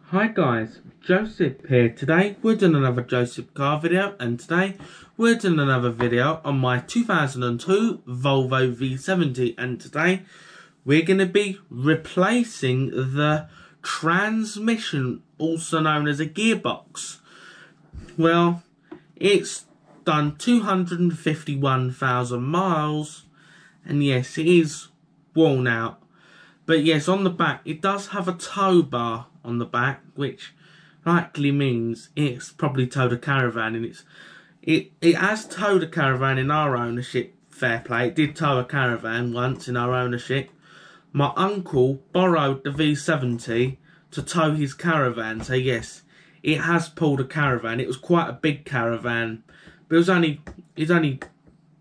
Hi guys, Joseph here. Today we're doing another Joseph car video, and today we're doing another video on my 2002 Volvo V70, and today we're going to be replacing the transmission, also known as a gearbox. Well, it's done 251,000 miles, and yes, it is worn out. But yes, on the back, it does have a tow bar on the back, which likely means it's probably towed a caravan, and it has towed a caravan in our ownership. Fair play, it did tow a caravan once in our ownership. My uncle borrowed the V70 to tow his caravan, so yes, it has pulled a caravan. It was quite a big caravan, but it only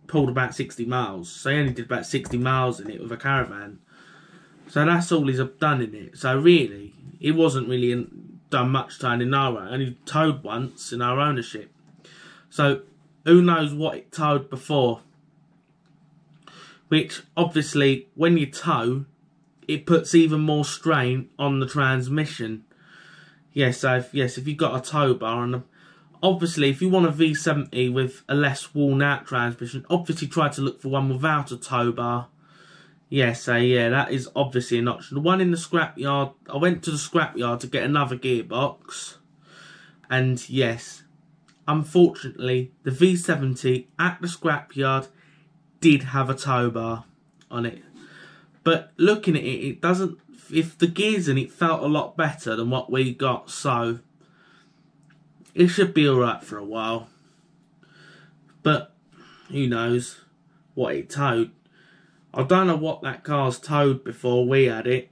pulled about 60 miles, so he only did about 60 miles in it with a caravan. So that's all he's done in it. So really, it wasn't really done much towing in our own. Only towed once in our ownership. So who knows what it towed before? Which obviously, when you tow, it puts even more strain on the transmission. Yes, so if you've got a tow bar, and obviously if you want a V70 with a less worn out transmission, obviously try to look for one without a tow bar. Yes, so yeah, that is obviously an option. The one in the scrapyard, I went to the scrapyard to get another gearbox. And yes, unfortunately, the V70 at the scrapyard did have a tow bar on it. But looking at it, it doesn't, if the gears in it felt a lot better than what we got. So it should be alright for a while. But who knows what it towed. I don't know what that car's towed before we had it,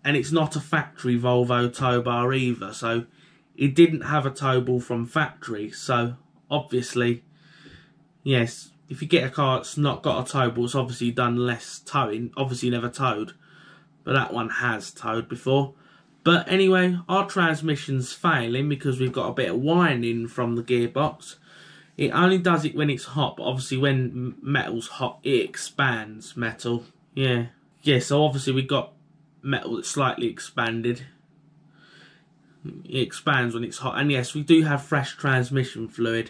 and it's not a factory Volvo tow bar either, so it didn't have a tow ball from factory. So obviously, yes, if you get a car that's not got a tow ball, it's obviously done less towing, obviously never towed, but that one has towed before. But anyway, our transmission's failing because we've got a bit of whining from the gearbox. It only does it when it's hot, but obviously when metal's hot, it expands metal. Yeah, so obviously we've got metal that's slightly expanded. It expands when it's hot. And yes, we do have fresh transmission fluid.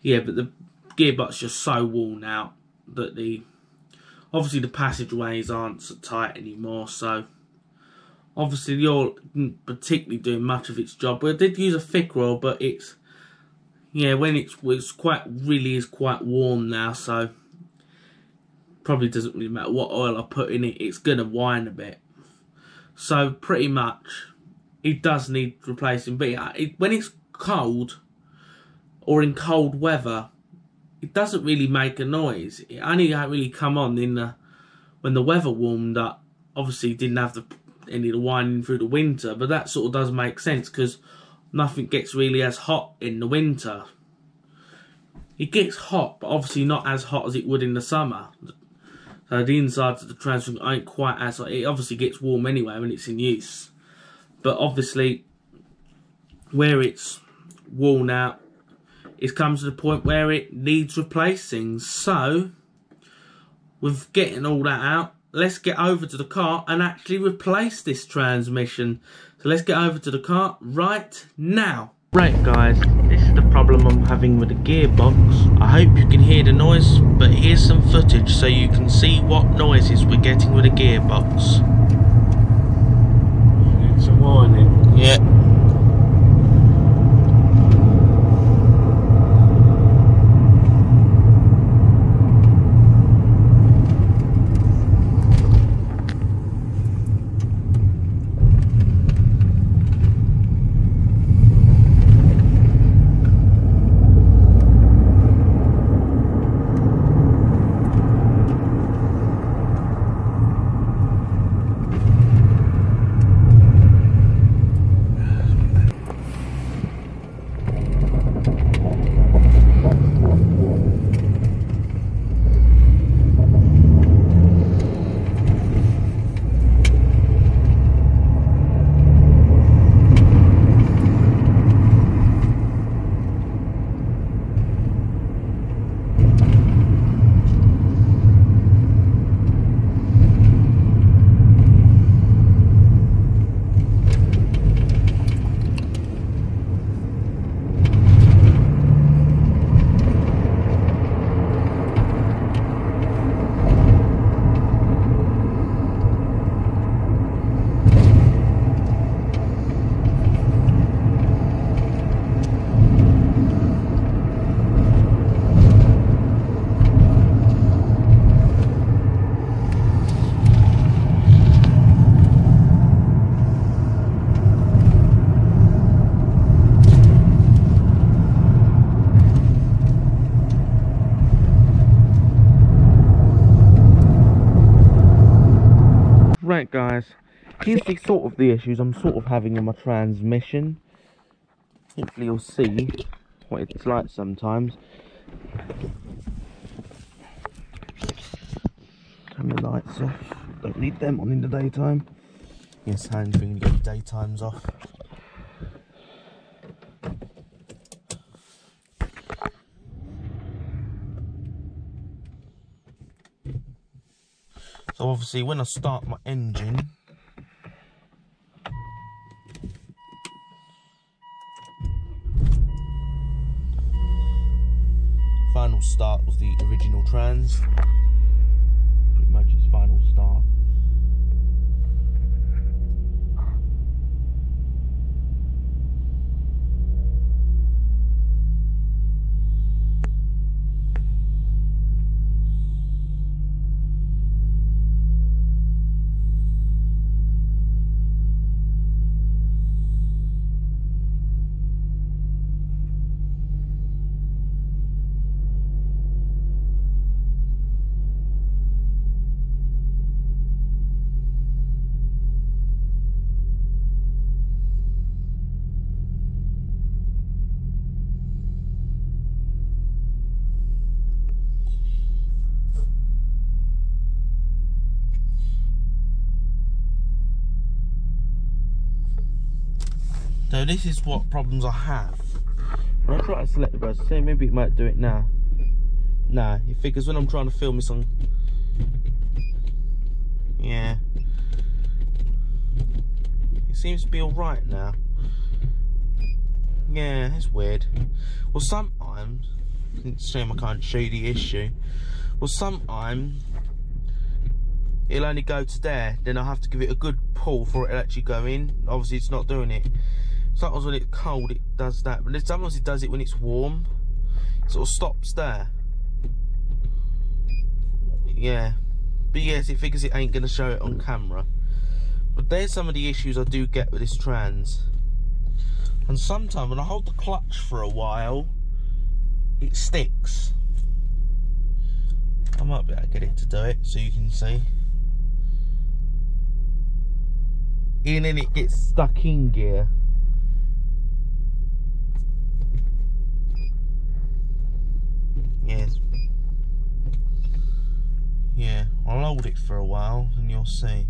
Yeah, but the gearbox is just so worn out that obviously the passageways aren't so tight anymore. So obviously the oil isn't particularly doing much of its job. We did use a thick oil, but it's, yeah, when it's really is quite warm now, so probably doesn't really matter what oil I put in it, it's gonna whine a bit. So pretty much it does need replacing. But when it's cold or in cold weather, it doesn't really make a noise. It only really come on when the weather warmed up. Obviously didn't have any of the whining through the winter, but that sort of does make sense because nothing gets really as hot in the winter. It gets hot, but obviously not as hot as it would in the summer. So the insides of the transmission ain't quite as hot. It obviously gets warm anyway when it's in use. But obviously, where it's worn out, it comes to the point where it needs replacing. So, with getting all that out, let's get over to the car and actually replace this transmission. So let's get over to the car right now. Right guys, this is the problem I'm having with the gearbox. I hope you can hear the noise, but here's some footage so you can see what noises we're getting with the gearbox. It's a whining. Yeah. guys, here's the sort of the issues I'm sort of having in my transmission. Hopefully you'll see what it's like sometimes. Turn the lights off. Don't need them on in the daytime. Yes, hand thing to get the daytimes off. So obviously when I start my engine, final start was the original trans. Pretty much its final start. So this is what problems I have. When I try to select the bus, say maybe it might do it now. Nah, it figures when I'm trying to film this on. Yeah. It seems to be alright now. Yeah, it's weird. Well, sometimes, it's a shame I can't show you the issue. Well, sometimes it'll only go to there, then I'll have to give it a good pull for it to actually go in. Obviously, it's not doing it. Sometimes when it's cold, it does that, but sometimes it does it when it's warm. It sort of stops there. Yeah, but yes, it figures it ain't gonna show it on camera. But there's some of the issues I do get with this trans. And sometimes when I hold the clutch for a while, it sticks. I might be able to get it to do it so you can see. And then it gets stuck in gear. Yes. Yeah, I'll hold it for a while and you'll see.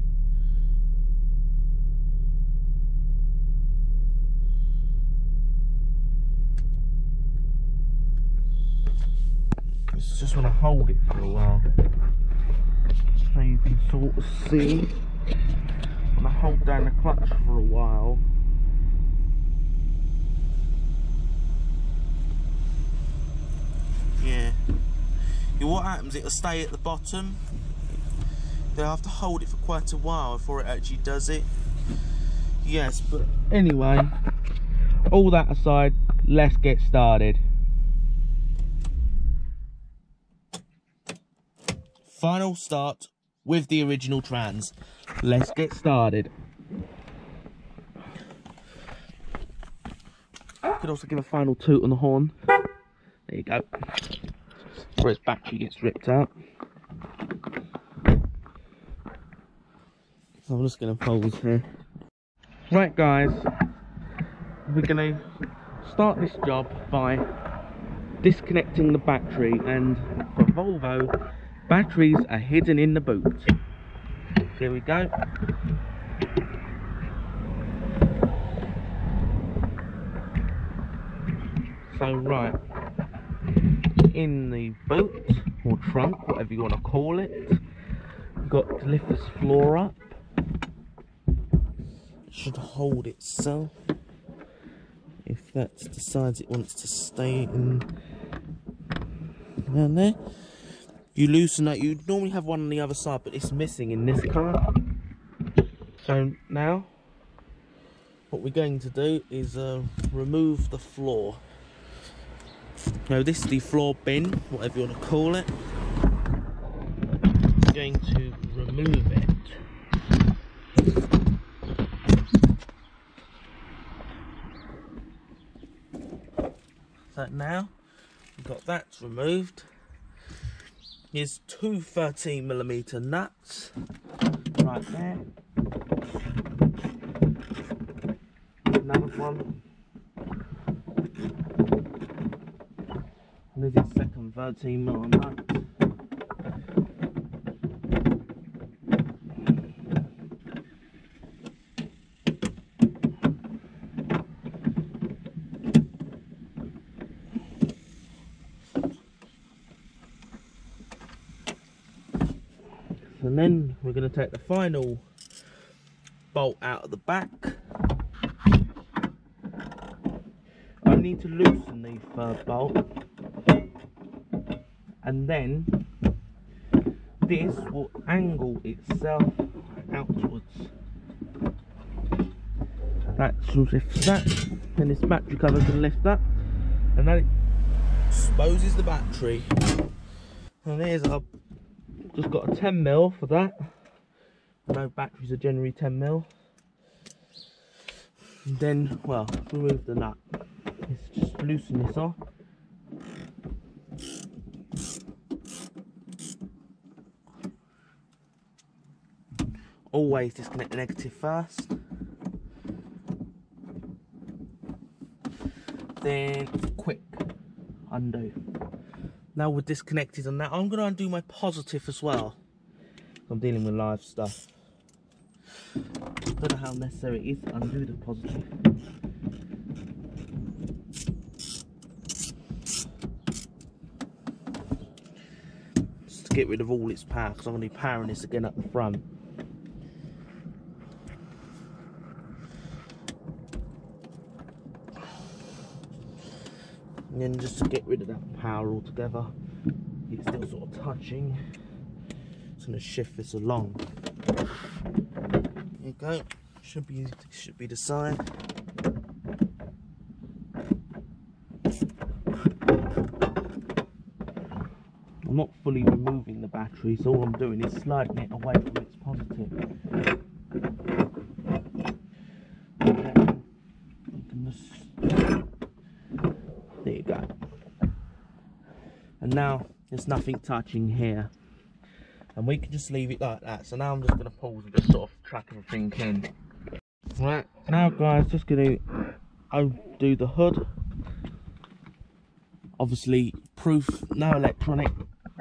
It's just when I hold it for a while, so you can sort of see. When I hold down the clutch for a while, yeah. What happens, it'll stay at the bottom. They'll have to hold it for quite a while before it actually does it. Yes, but anyway, all that aside, let's get started. Final start with the original trans. Let's get started. Could also give a final toot on the horn. There you go. Before its battery gets ripped out. So I'm just going to pause here. Right guys, we're going to start this job by disconnecting the battery, and for Volvo, batteries are hidden in the boot. Here we go. So right, in the boot or trunk, whatever you want to call it, you've got to lift this floor up. It should hold itself. If that decides it wants to stay in down there. You loosen that. You normally have one on the other side, but it's missing in this car. So now what we're going to do is remove the floor. Now this is the floor bin, whatever you want to call it. We're going to remove it. So now we've got that removed. Here's two 13mm nuts right there. another one. And there's his second 13mm nut. And then we're going to take the final bolt out of the back. I need to loosen the third bolt, and then this will angle itself outwards. That should lift that, and this battery cover can lift that, and then it exposes the battery. And here's our, just got a 10mm for that. No, batteries are generally 10mm. And then, well, remove the nut. Let's just loosen this off. Always disconnect the negative first. Then quick undo. Now we're disconnected on that. I'm going to undo my positive as well. I'm dealing with live stuff. I don't know how necessary it is to undo the positive. Just to get rid of all its power, because I'm going to be powering this again at the front. And then just to get rid of that power altogether, it's still sort of touching. Just going to shift this along. There you go. Should be the side. I'm not fully removing the battery, so all I'm doing is sliding it away from its positive. There you go. And now there's nothing touching here, and we can just leave it like that. So now I'm just going to pause and just sort of track everything in. Right, now guys, just going to undo the hood. Obviously proof, no electronic,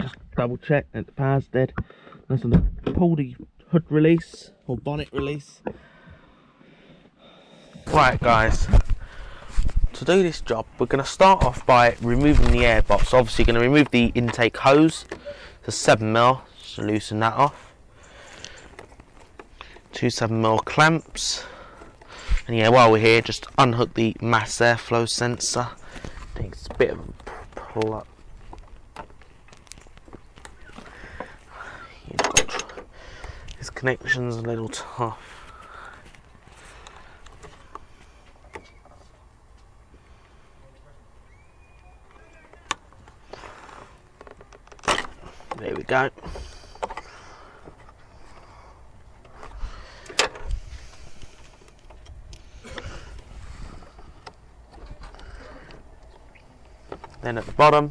just double check that the power's dead. I'm just going to pull the hood release, or bonnet release. Right guys, to do this job we're going to start off by removing the airbox. Obviously going to remove the intake hose, the 7mm, so loosen that off. 2 7mm clamps, and yeah, while we're here, just unhook the mass airflow sensor. Takes a bit of a pull. You've got this connection's a little tough. There we go. Then at the bottom,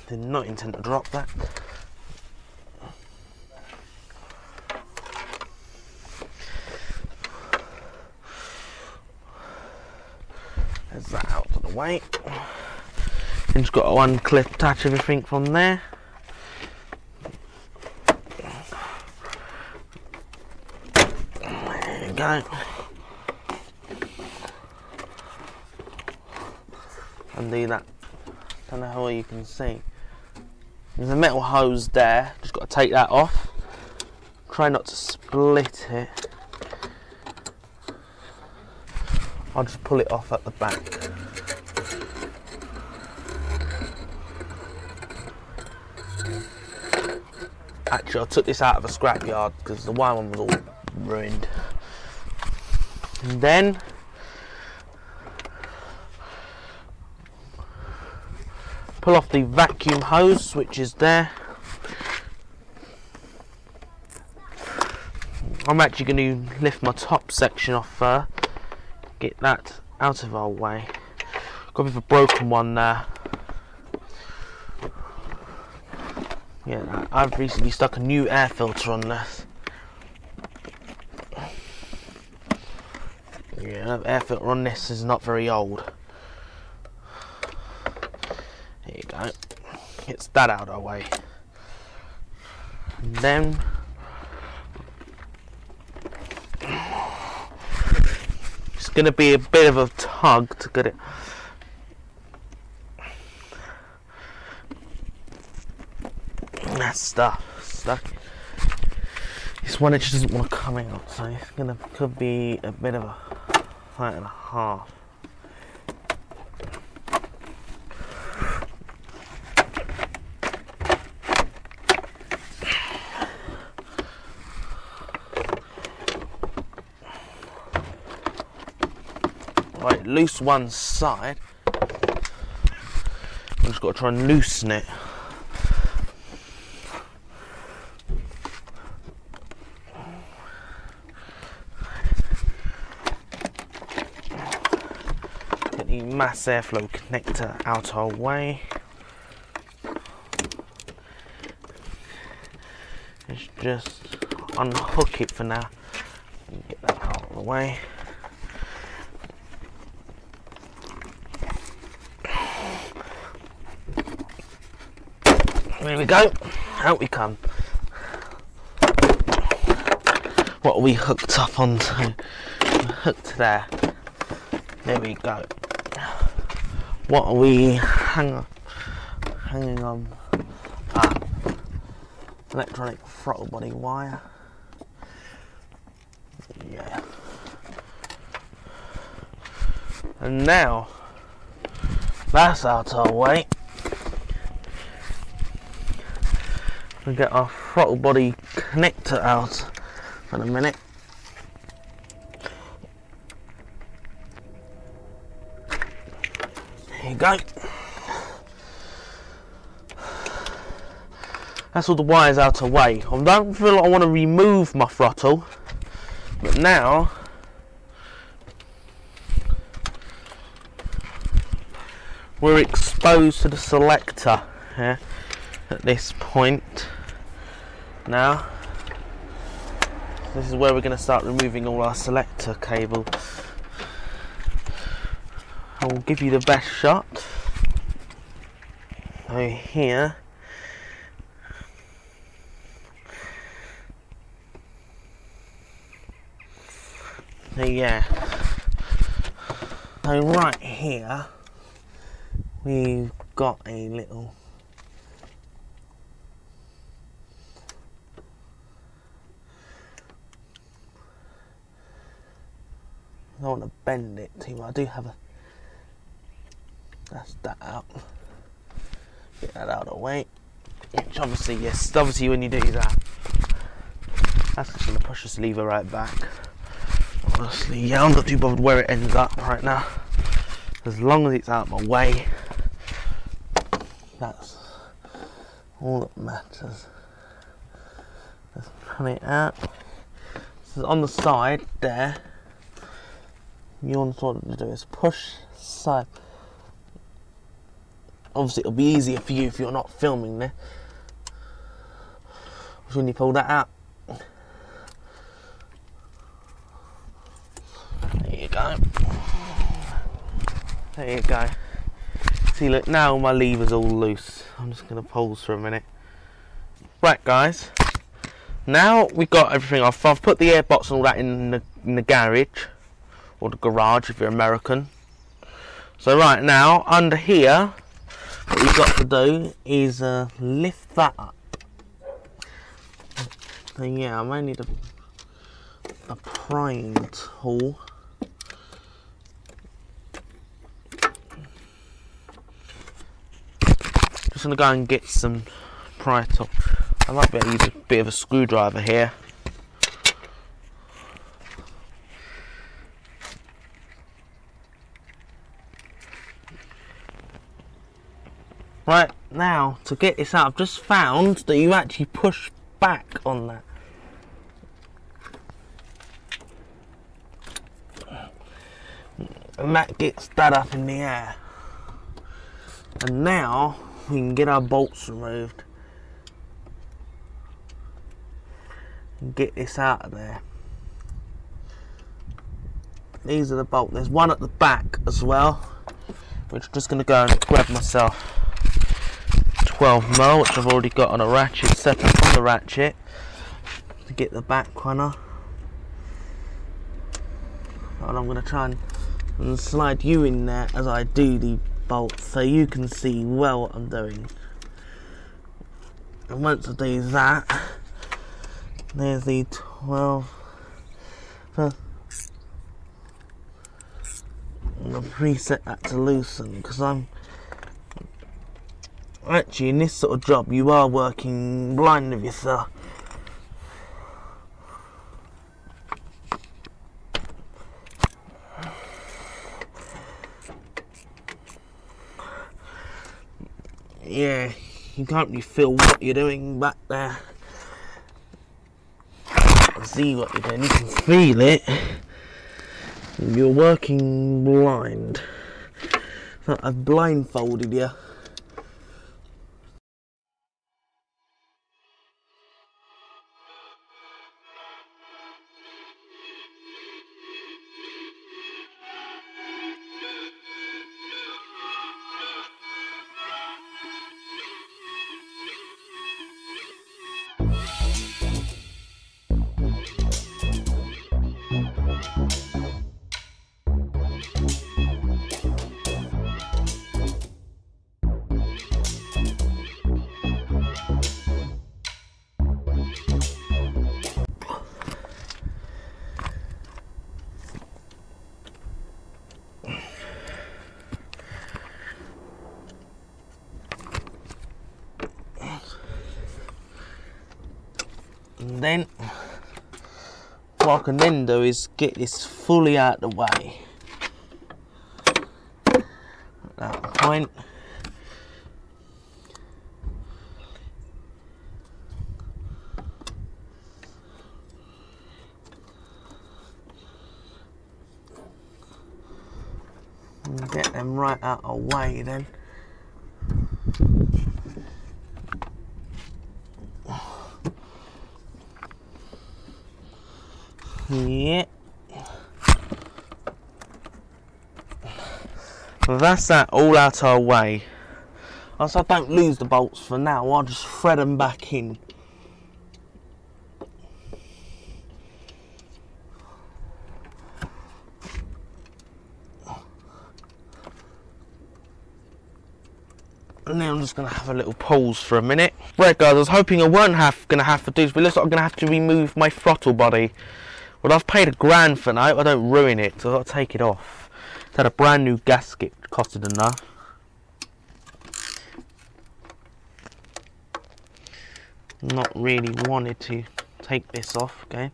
did not intend to drop that. There's that out of the way. And just got to unclip, attach everything from there. There you go. Undo that. Don't know how well you can see. There's a metal hose there, just got to take that off. Try not to split it. I'll just pull it off at the back. Actually, I took this out of a scrapyard because the white one was all ruined. And then pull off the vacuum hose, which is there. I'm actually going to lift my top section off first, get that out of our way. Got a bit of a broken one there. Yeah, I've recently stuck a new air filter on this. Yeah, the air filter on this is not very old. There you go. Gets that out of our way. And then it's going to be a bit of a tug to get it. That stuff stuck. This one, it just doesn't want to come out, so it's could be a bit of a fight and a half. Right, loose one side. I've just got to try and loosen it. Get the mass airflow connector out our way. Let's just unhook it for now and get that out of the way. There we go, out we come. What are we hooked up onto? Hooked there. There we go. What are we hanging on? Electronic throttle body wire. Yeah. And now that's out our way. We get our throttle body connector out in a minute. There you go. That's all the wires out of the way. I don't feel like I want to remove my throttle, but now we're exposed to the selector here at this point. Now this is where we're going to start removing all our selector cable. I will give you the best shot. So here, so yeah, so right here we've got a little I don't want to bend it too much. I do have a. That's that out. Get that out of the way. Which obviously, yes, obviously when you do that, that's just going to push this lever right back. Honestly, yeah, I'm not too bothered where it ends up right now. As long as it's out of my way, that's all that matters. Let's pull it out. So on the side there. You want to do is push side. Obviously it'll be easier for you if you're not filming there. When you pull that out, there you go. There you go. See, look, now my lever's all loose. I'm just going to pause for a minute. Right, guys. Now we've got everything off. I've put the airbox and all that in the garage. Or the garage if you're American. So right now, under here, what we've got to do is lift that up. So yeah, I might need a prying tool. Just gonna go and get some pry tool. I might be able to use a bit of a screwdriver here. Right, now to get this out, I've just found that you actually push back on that. And that gets that up in the air. And now we can get our bolts removed and get this out of there. These are the bolts. There's one at the back as well, which I'm just going to go and grab myself 12mm, which I've already got on a ratchet separate from the ratchet to get the back one off. And I'm going to try and slide you in there as I do the bolts so you can see well what I'm doing. And once I do that, there's the 12. I'm going to preset that to loosen because I'm actually in this sort of job you are working blind with yourself. Yeah, you can't really feel what you're doing back there. See what you're doing, you can feel it. You're working blind. So I've blindfolded you. And then what I can then do is get this fully out of the way. At that point, and get them right out of the way then. Yeah. Well, that's that all out our way. So I don't lose the bolts for now, I'll just thread them back in. And then I'm just going to have a little pause for a minute. Right guys, I was hoping I weren't going to have to do this, but it looks like I'm going to have to remove my throttle body. Well, I've paid £1,000 for that, I don't ruin it, so I've got to take it off. It's had a brand new gasket, costed enough. Not really wanted to take this off, okay.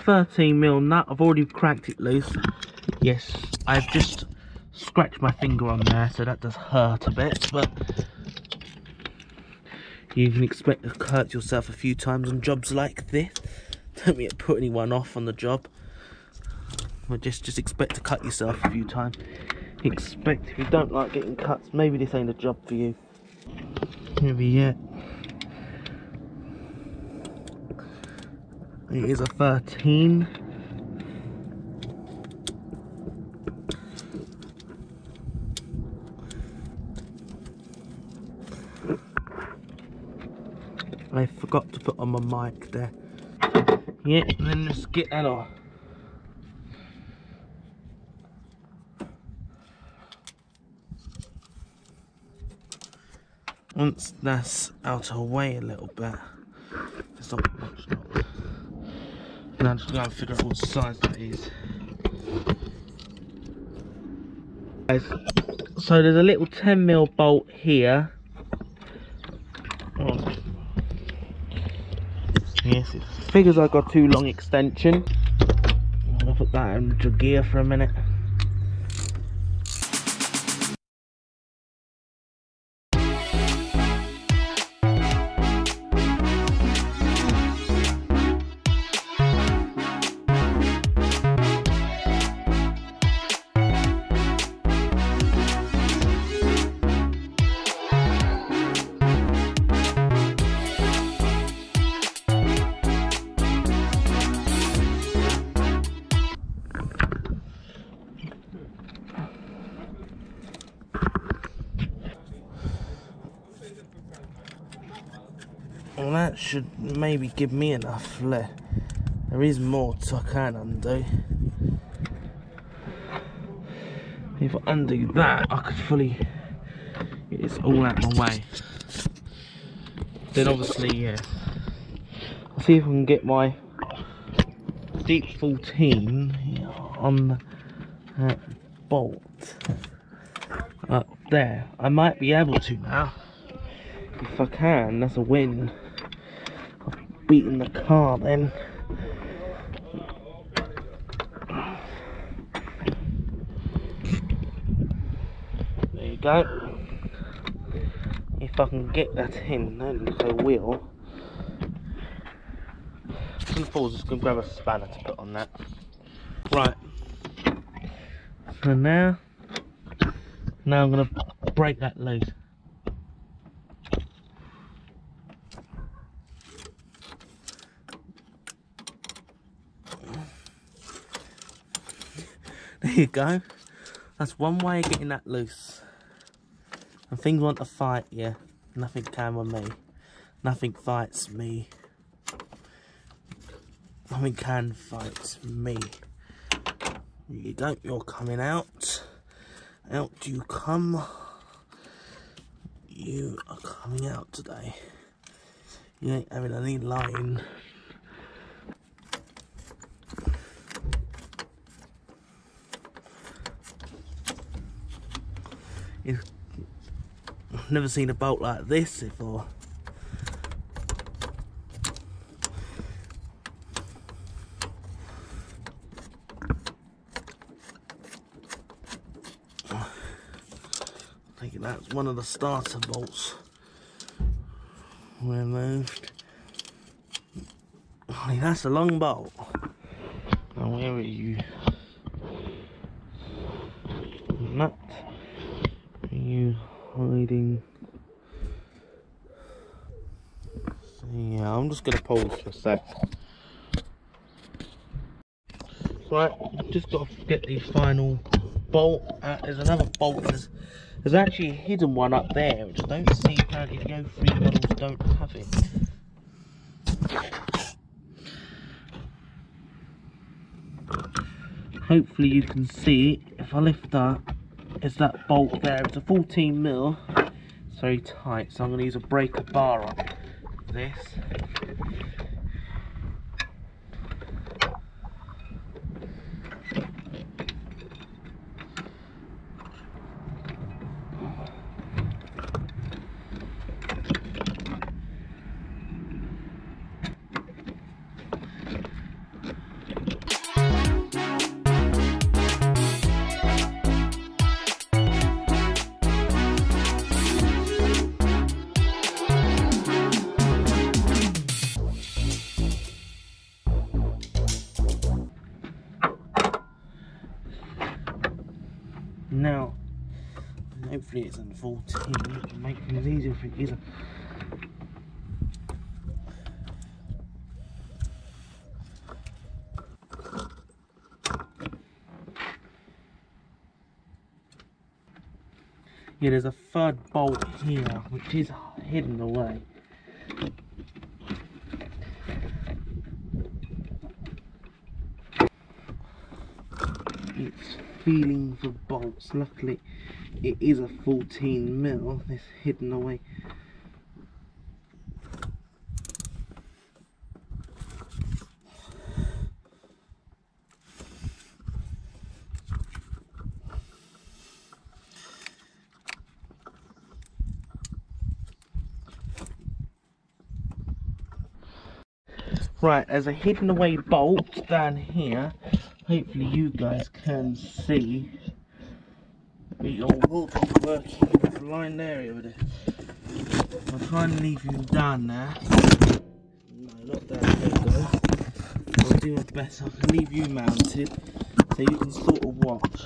13mm nut. I've already cracked it loose. Yes, I've just scratched my finger on there, so that does hurt a bit, but you can expect to hurt yourself a few times on jobs like this. Don't mean to put anyone off on the job, but just expect to cut yourself a few times. Expect, if you don't like getting cuts, maybe this ain't a job for you. Maybe it is a 13. I forgot to put on my mic there. Yeah, and then just get that off. Once that's out of the way a little bit, it's not much. Now I'm just going to figure out what size that is. Guys, so there's a little 10mm bolt here. Oh. Yes, it figures I got too long extension. I'm going to put that into gear for a minute. Well, that should maybe give me enough left. There is more I can undo. If I undo that, I could fully get this all out of my way. Then obviously, yeah, I'll see if I can get my deep 14 on that bolt up there. I might be able to now. If I can, that's a win. I'll be beating the car then. There you go. If I can get that in, then I will. I'm gonna pause, just gonna grab a spanner to put on that. Right. So now I'm gonna break that loose. There you go. That's one way of getting that loose. And things want to fight you. Nothing can with me. Nothing fights me. Nothing can fight me. You don't. You're coming out. Out you come. You are coming out today. You ain't having any line. I've never seen a bolt like this before. I think that's one of the starter bolts removed. I mean, that's a long bolt. Now where are you? Nut. Are you hiding? So, yeah, I'm just gonna pause for a sec. Right, just got to get the final bolt. There's another bolt. There's actually a hidden one up there, which I don't see. Apparently, the 03 models don't have it. Hopefully, you can see if I lift that. It's that bolt there. It's a 14mm. It's very tight, so I'm going to use a breaker bar on this. Now, hopefully it's on 14, it can make things easier if it isn't. Yeah, there's a third bolt here, which is hidden away. It's feeling for bolts. Luckily, it is a 14mm. This hidden away. Right, there's a hidden away bolt down here. Hopefully you guys can see. The old wardrobe working in the blind area with it. I'll try and leave you down there. No, not down there, guys. I'll do my best. I can leave you mounted so you can sort of watch.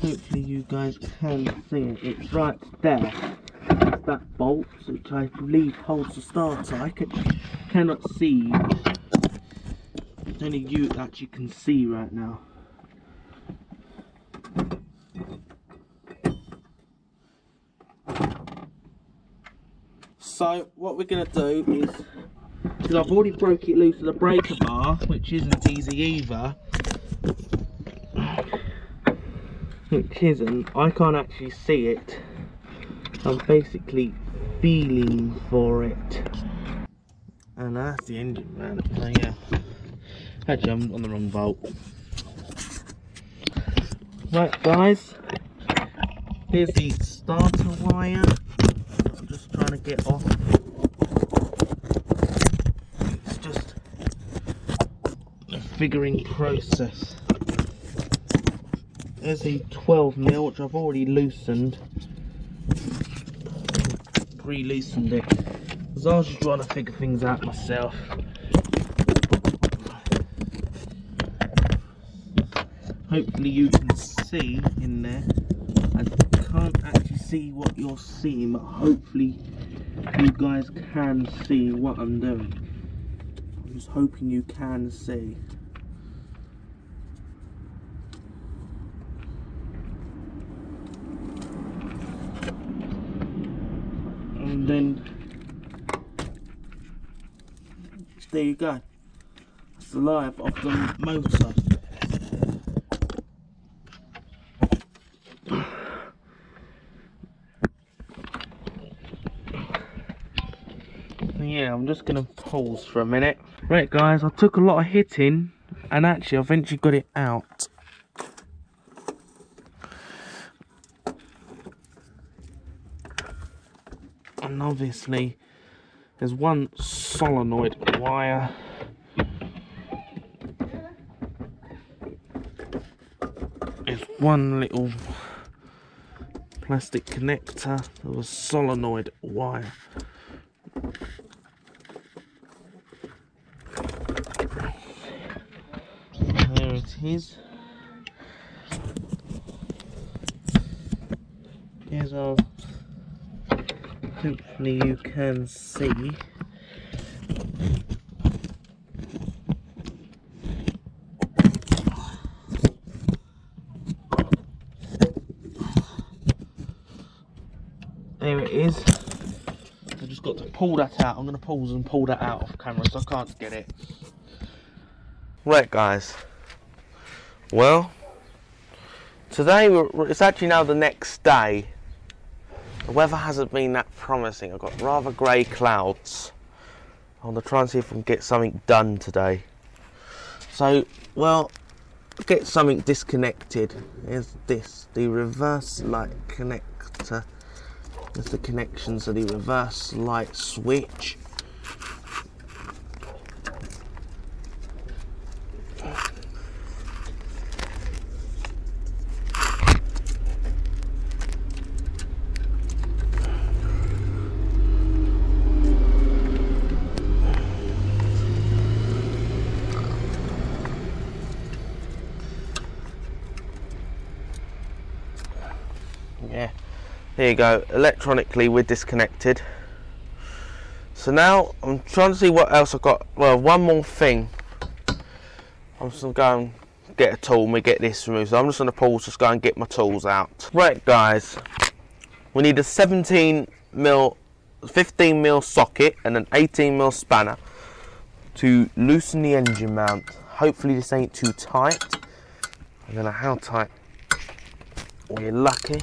Hopefully you guys can see it. It's right there. It's that bolt, which I believe holds the starter. I cannot see. It's only you that you can see right now. So what we're going to do is, because I've already broke it loose of the breaker bar, which isn't easy either, I can't actually see it. I'm basically feeling for it. And that's the engine, man. So yeah, actually I'm on the wrong bolt. Right guys, here's the starter wire. I'm just trying to get off. It's just a figuring process. There's the 12mm, which I've already loosened. Re-loosened it, because I was just trying to figure things out myself. Hopefully you can see in there. I can't actually see what you're seeing, but hopefully you guys can see what I'm doing. I'm just hoping you can see. And then there you go. That's the live of the motor. Yeah, I'm just gonna pause for a minute. Right guys, I took a lot of hitting and actually I eventually got it out. And obviously there's one solenoid wire. There's one little plastic connector. There was solenoid wire. There it is. Here's our, hopefully you can see. There it is. I've just got to pull that out. I'm going to pause and pull that out off camera so I can't get it. Right guys, well, today it's actually now the next day. The weather hasn't been that promising. I've got rather grey clouds. I'm going to try and see if I can get something done today. So, well, get something disconnected. Here's this, the reverse light connector. There's the connections to the reverse light switch. Yeah, there you go. Electronically we're disconnected. So now I'm trying to see what else I've got. Well, one more thing. I'm just going to go and get a tool and we get this removed. So I'm just going to pause, just go and get my tools out. Right guys, we need a 15mm socket and an 18mm spanner to loosen the engine mount. Hopefully this ain't too tight. I don't know how tight. We're lucky.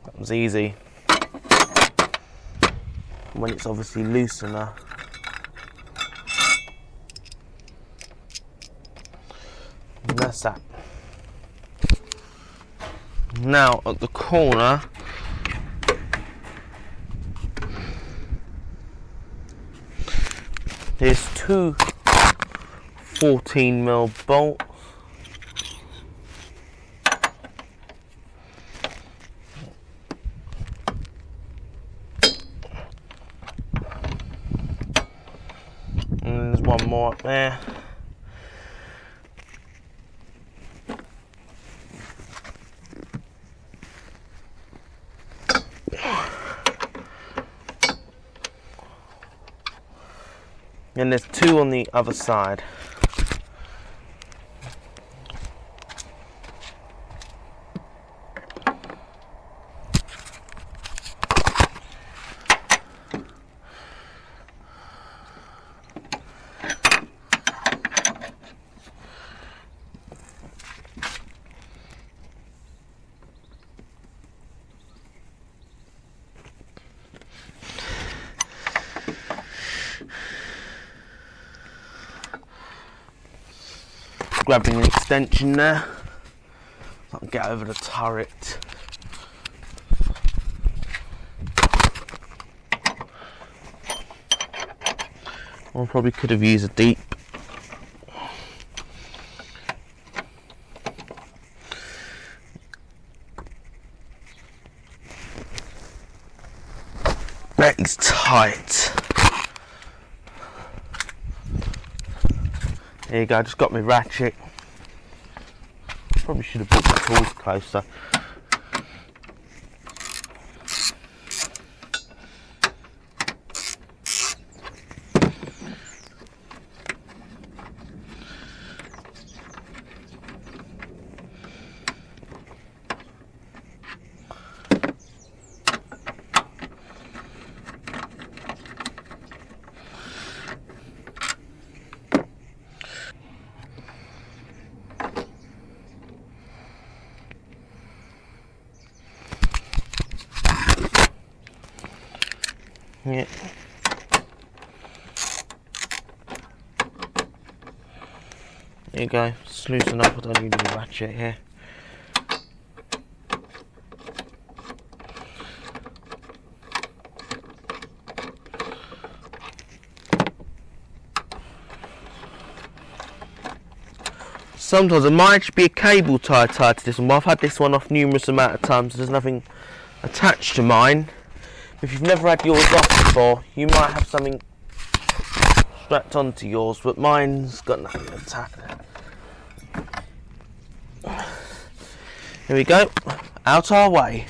That was easy. When it's obviously looser. And that's that. Now at the corner, there's two 14mm bolts. And there's one more up there. And there's two on the other side. Grabbing an extension there so I can get over the turret. I probably could have used a deep. That is tight. There you go, I just got my ratchet. Probably should have brought my tools closer. Yeah. There you go, just loosen up, I don't need a ratchet here. Sometimes there might actually be a cable tied to this one, but I've had this one off numerous amount of times, so there's nothing attached to mine. If you've never had yours off before, you might have something strapped onto yours, but mine's got nothing attached. Here we go, out our way.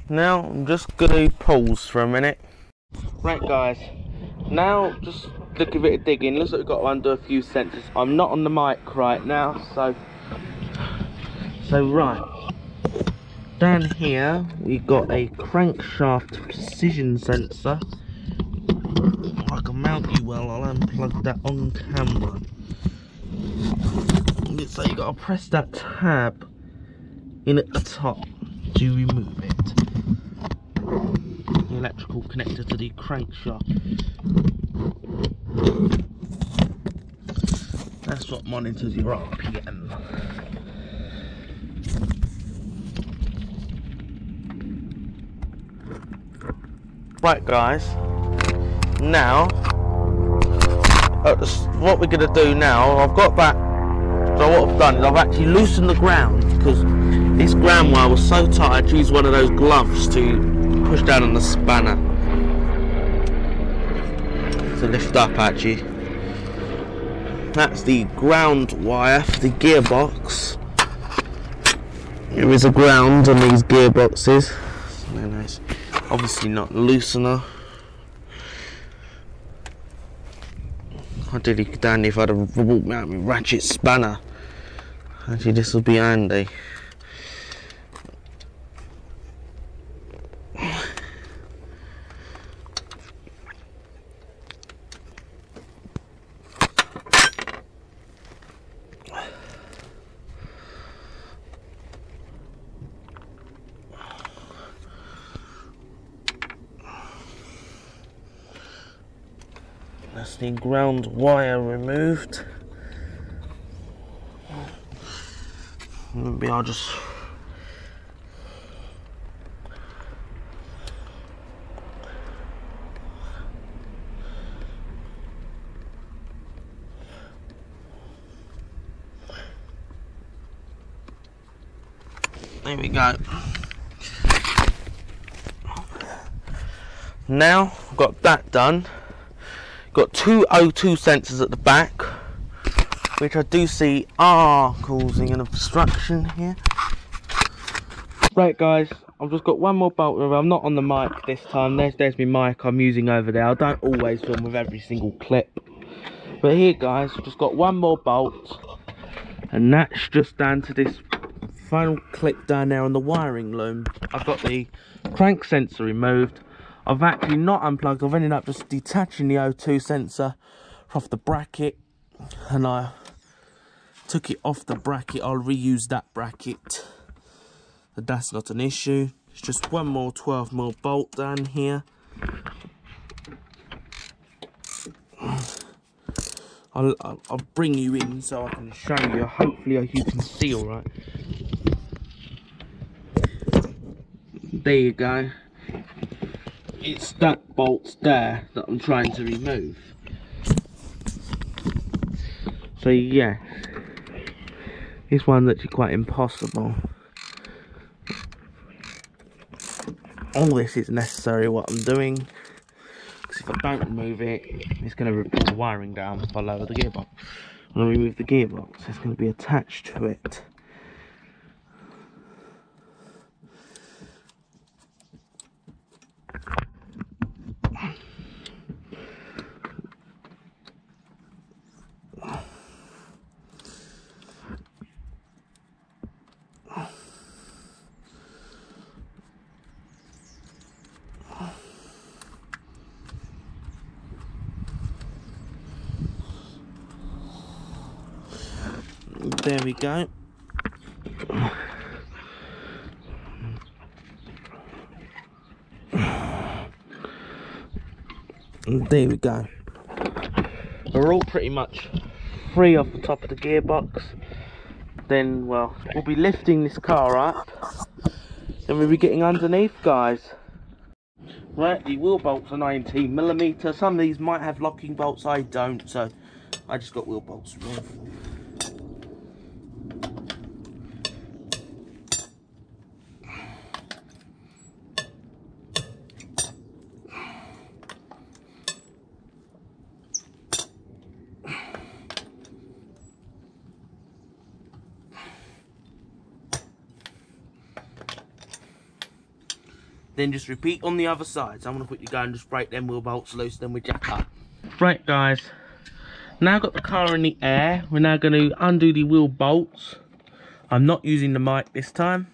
Now I'm just going to pause for a minute. Right guys, now just look a bit of digging. Looks like we've got to undo a few sensors. I'm not on the mic right now, so right. Down here we've got a crankshaft precision sensor. If I can mount you well, I'll unplug that on camera. So you've got to press that tab in at the top to remove it. The electrical connector to the crankshaft. That's what monitors your RPM. Right guys, now what we're going to do now, I've got that, so what I've done is I've actually loosened the ground, because this ground wire was so tight I had to use one of those gloves to push down on the spanner. to lift up actually. That's the ground wire for the gearbox. There is a ground on these gearboxes. And it's obviously not loosener. Ideally dandy if I'd have walked out with ratchet spanner. Actually this would be handy. That's the ground wire removed. Maybe I'll just there we go. Now I've got that done. Got two O2 sensors at the back, which I do see are causing an obstruction here. Right guys, I've just got one more bolt remover. I'm not on the mic this time. There's my mic I'm using over there. I don't always film with every single clip. But here guys, I've just got one more bolt. And that's just down to this final clip down there on the wiring loom. I've got the crank sensor removed. I've actually not unplugged. I've ended up just detaching the O2 sensor off the bracket. And I took it off the bracket. I'll reuse that bracket. But that's not an issue. It's just one more 12mm bolt down here. I'll bring you in so I can show you. Hopefully you can see all right. There you go. It's that bolt there that I'm trying to remove. So yeah, this one's actually quite impossible. All this is necessary what I'm doing, because if I don't remove it, it's going to rip the wiring down if I lower the gearbox. When I remove the gearbox, it's going to be attached to it. There we go. There we go. We're all pretty much free off the top of the gearbox. Then, well, we'll be lifting this car up. Then we'll be getting underneath, guys. Right, the wheel bolts are 19mm. Some of these might have locking bolts, I don't, so I just got wheel bolts removed. Then just repeat on the other side. So I'm going to put you go and just break them wheel bolts loose, then we jack up. Right guys, now got the car in the air. We're now going to undo the wheel bolts. I'm not using the mic this time.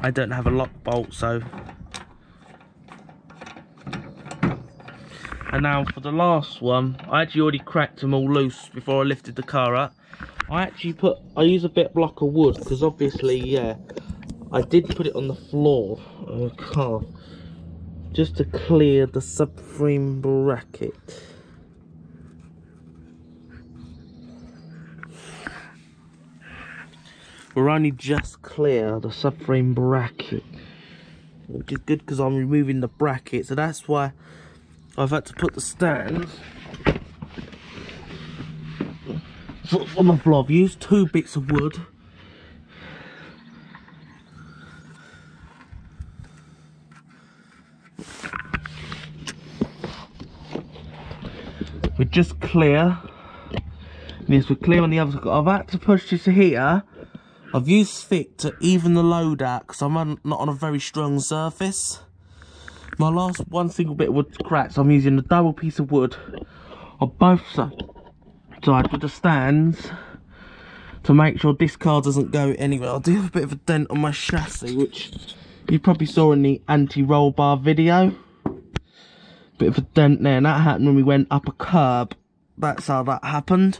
I don't have a lock bolt, so. And now for the last one, I actually already cracked them all loose before I lifted the car up. I use a bit block of wood because obviously, yeah, I did put it on the floor of the car just to clear the subframe bracket. We're only just clear the subframe bracket, which is good because I'm removing the bracket, so that's why I've had to put the stands on the floor. I've used 2 bits of wood. We're just clear. Yes, we're clear on the other side. I've had to push this here. I've used thick to even the load out because I'm not on a very strong surface. My last one single bit of wood's cracked, so I'm using a double piece of wood on both sides with the stands to make sure this car doesn't go anywhere. I do have a bit of a dent on my chassis, which you probably saw in the anti-roll bar video. Bit of a dent there, and that happened when we went up a curb. That's how that happened.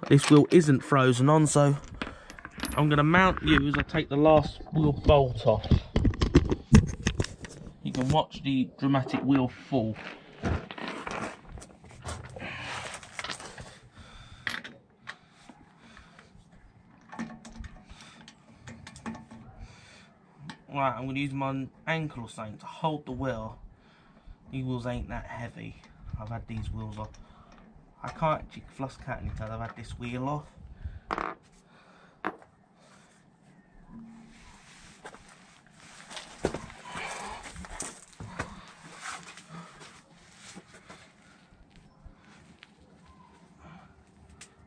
This wheel isn't frozen on, so I'm going to mount you as I take the last wheel bolt off. You can watch the dramatic wheel fall. Right, I'm going to use my ankle or something to hold the wheel. These wheels ain't that heavy. I've had these wheels off. I can't actually floss cat until I've had this wheel off.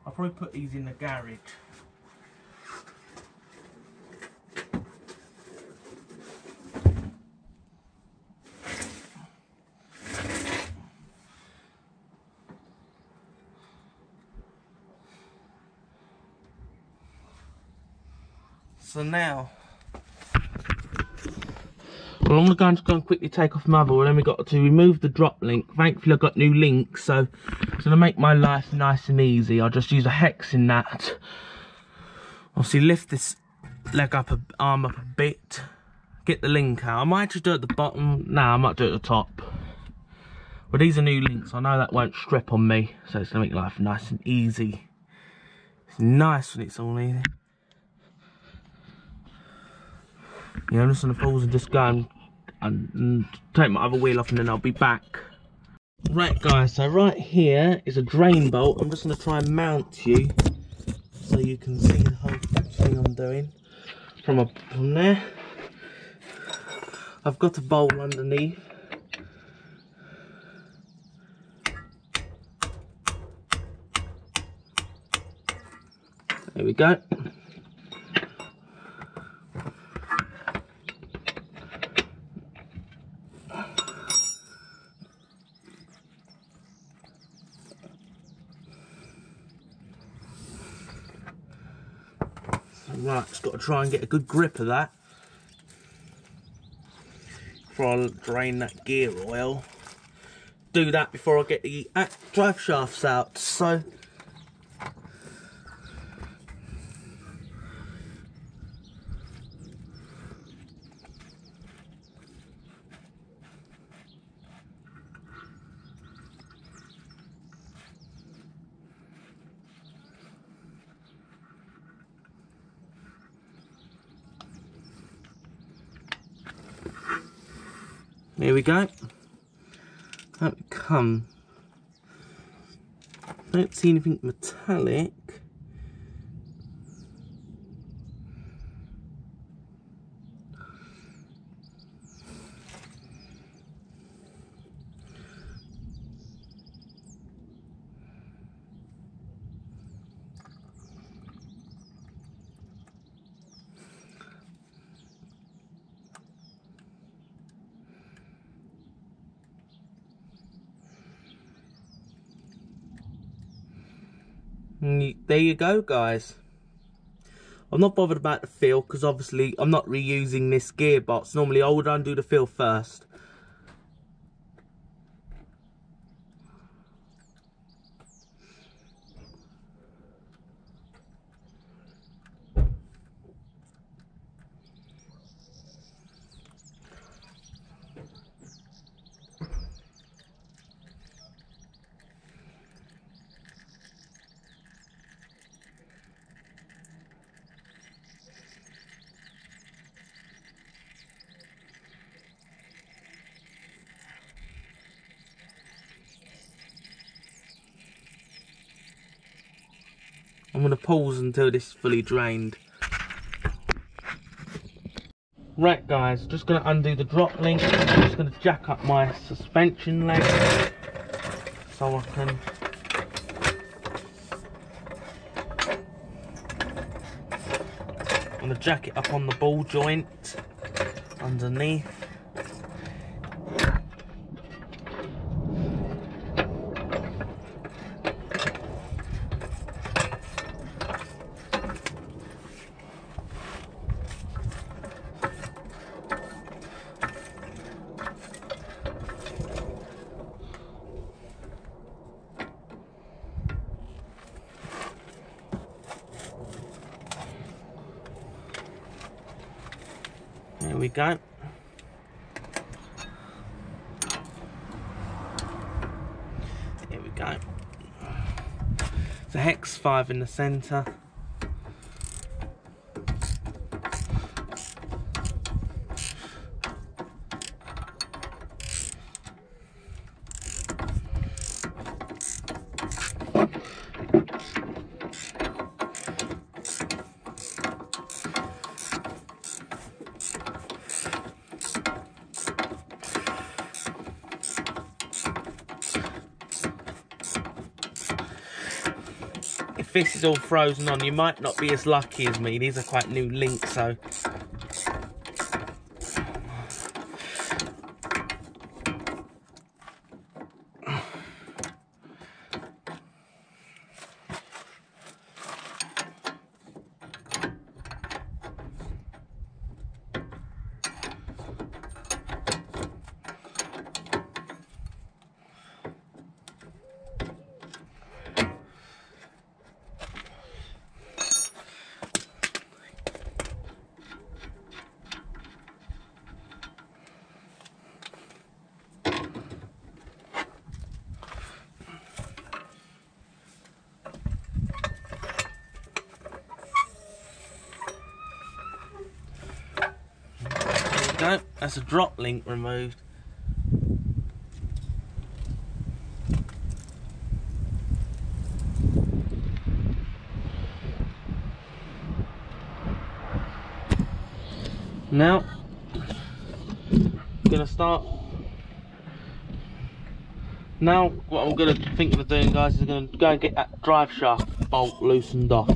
I'll probably put these in the garage. So now, well, I'm going to go and quickly take off my other one. Then we got to remove the drop link. Thankfully, I've got new links, so to make my life nice and easy, I'll just use a hex in that. Obviously, lift this leg up, arm up a bit, get the link out. I might actually do it at the bottom. Nah, I might do it at the top. But these are new links. I know that won't strip on me, so it's gonna make life nice and easy. It's nice when it's all easy. Yeah, I'm just gonna pause and just go and take my other wheel off, and then I'll be back. Right guys, so right here is a drain bolt. I'm just gonna try and mount you so you can see the whole thing I'm doing from there. I've got a bowl underneath. There we go. Right, just got to try and get a good grip of that before I drain that gear oil. Do that before I get the drive shafts out. So here we go. That would come. Don't see anything metallic. There you go guys, I'm not bothered about the feel because obviously I'm not reusing this gearbox. Normally I would undo the feel first. I'm going to pause until this is fully drained. Right guys, just going to undo the drop link. I'm just going to jack up my suspension leg so I can I'm going to jack it up on the ball joint underneath. There we go. Here we go. It's a hex 5 in the centre. If this is all frozen on, you might not be as lucky as me. These are quite new links, so no, that's a drop link removed. Now, I'm gonna start. Now, what I'm gonna think of doing, guys, is gonna go and get that drive shaft bolt loosened off.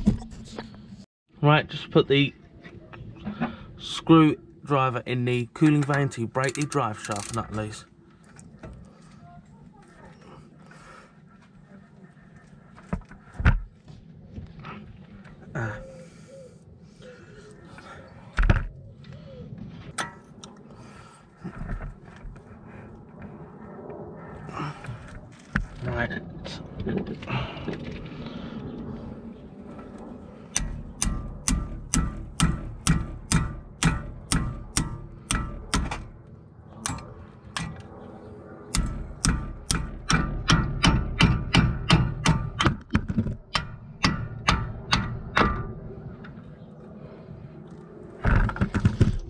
Right, just put the screwdriver in the cooling vane to break the drive shaft nut loose. Right.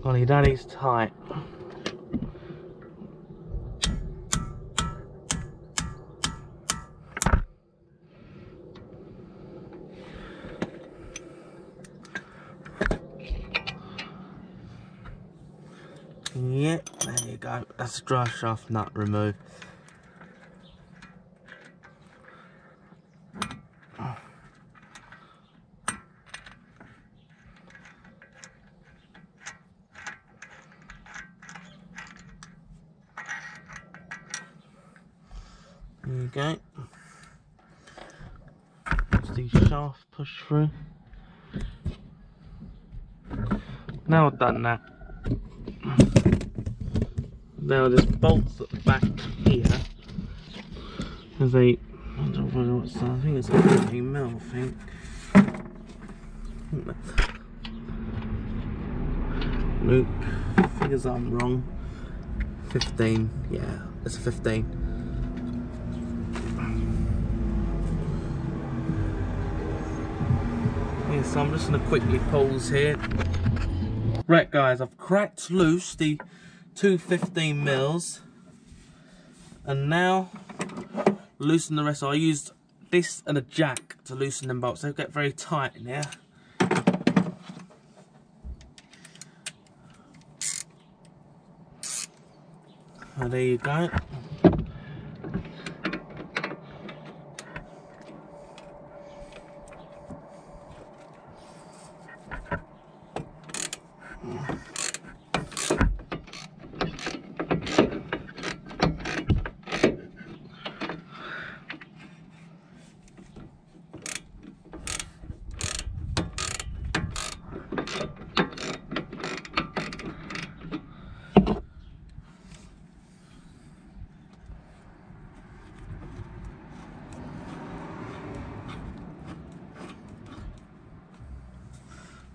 Golly, that is tight. Yep, there you go. That's a drive shaft nut removed. There you go. That's the shaft push through. Now I've done that, now there's bolts at the back here. There's a, I don't know what size, I think it's a 15mm, I think. Nope, figures I'm wrong. 15, yeah, it's a 15. Yeah, so I'm just going to quickly pause here. Right guys, I've cracked loose the two 15mm, and now loosen the rest. So I used this and a jack to loosen them bolts. They get very tight in here. And there you go.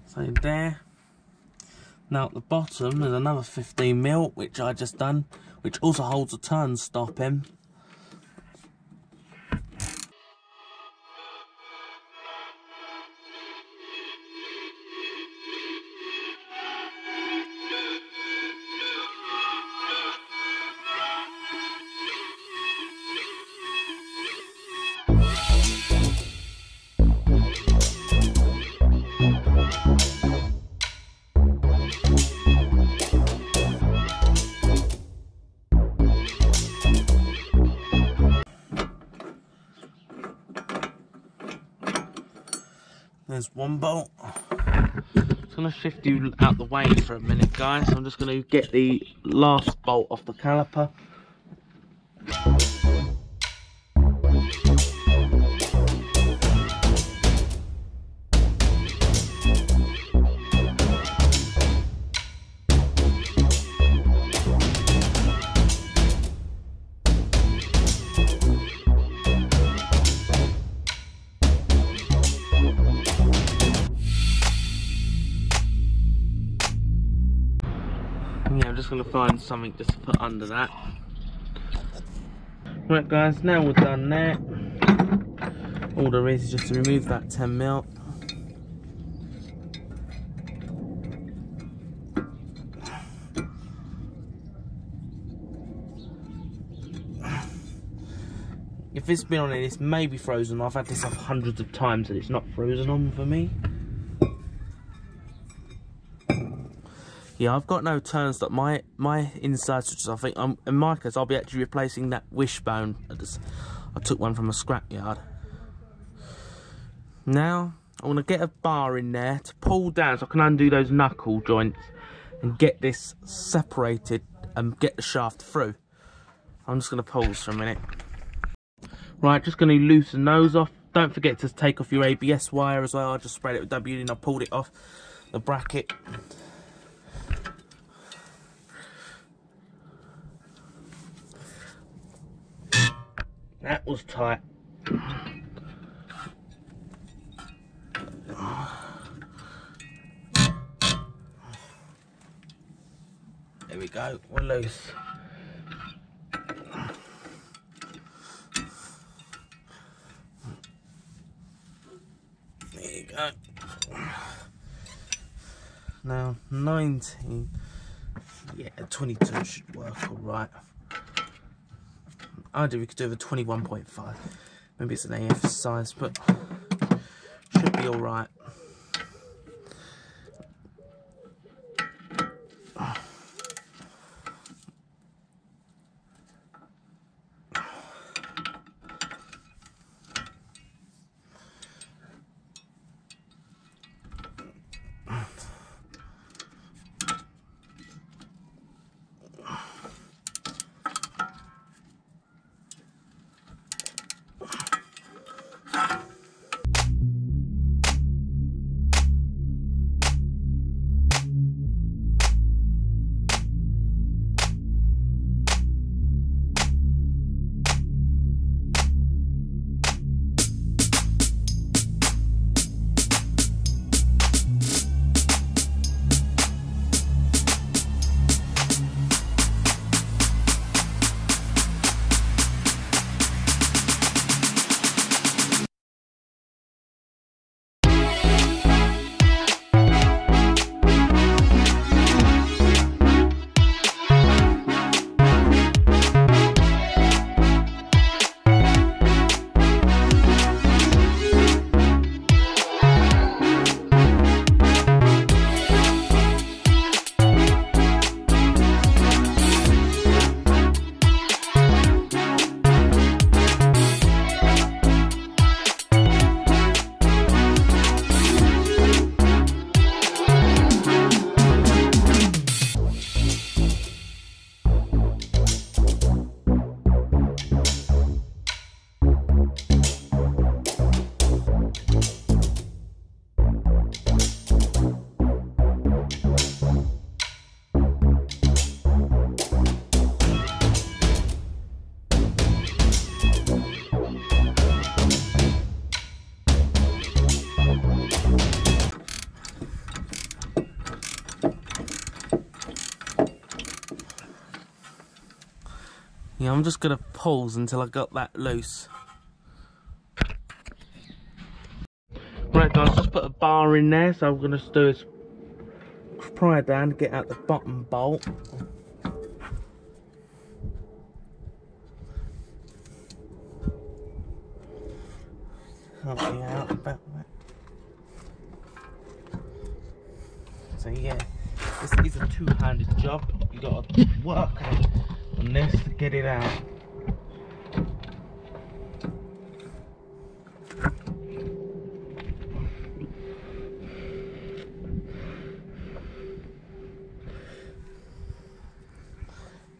So there. Now at the bottom there's another 15mm which I just done, which also holds a turn stop in. There's one bolt. I'm just going to shift you out the way for a minute, guys. I'm just going to get the last bolt off the caliper. Yeah, I'm just going to find something just to put under that. Right guys, now we're done that. All there is just to remove that 10mm. If it's been on it, it's maybe frozen. I've had this off hundreds of times and it's not frozen on for me. Yeah, I've got no turn stop. My inside switches, I think, in my case, I'll be actually replacing that wishbone. I took one from a scrapyard. Now, I want to get a bar in there to pull down so I can undo those knuckle joints and get this separated and get the shaft through. I'm just going to pause for a minute. Right, just going to loosen those off. Don't forget to take off your ABS wire as well. I just sprayed it with WD and I pulled it off the bracket. That was tight. There we go, we're loose. There you go. Now 19, yeah, 22 should work all right. We could do a 21.5. Maybe it's an AF size, but should be all right. Yeah, I'm just gonna pause until I got that loose. Right guys, just put a bar in there, so I'm gonna do is pry it down to get out the bottom bolt. Help me out about that. So yeah, this is a two-handed job. You gotta work on this to get it out.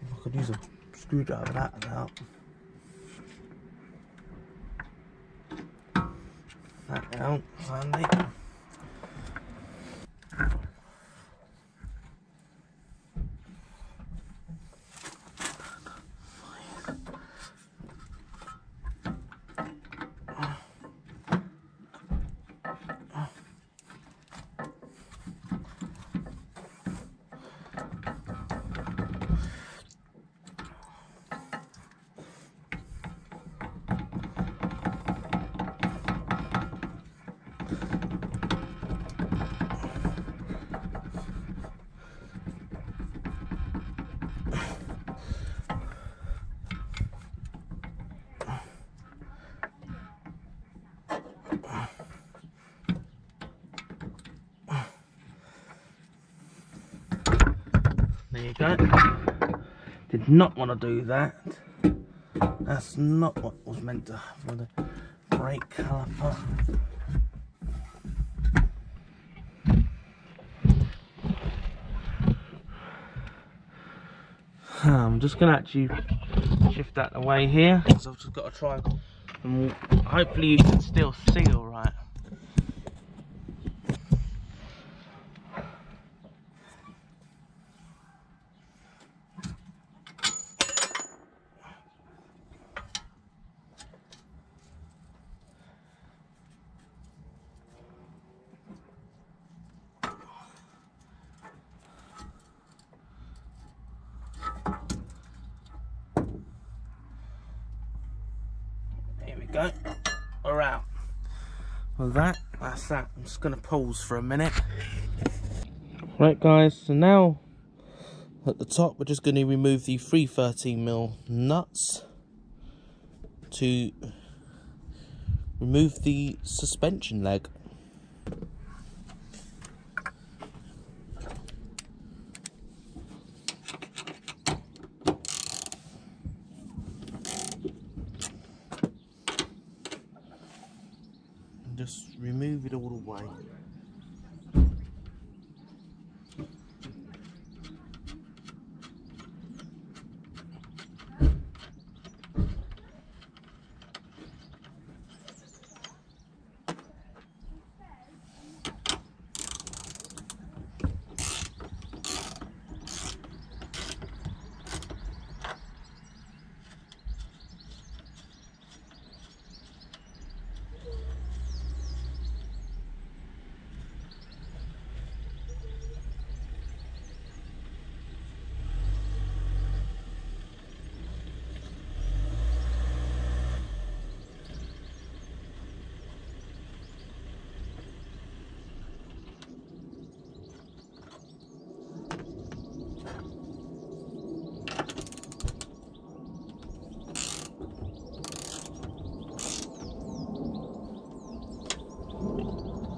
If I could use a screwdriver, that would help. That helps, handy. There you go. Did not want to do that. That's not what was meant to for the brake caliper. I'm just going to actually shift that away here, because I've just got to try and hopefully you can still see all right. Go, we're out. Well, that's that. I'm just going to pause for a minute. Right guys, so now at the top we're just going to remove the 313mm nuts to remove the suspension leg. Just remove it all the way.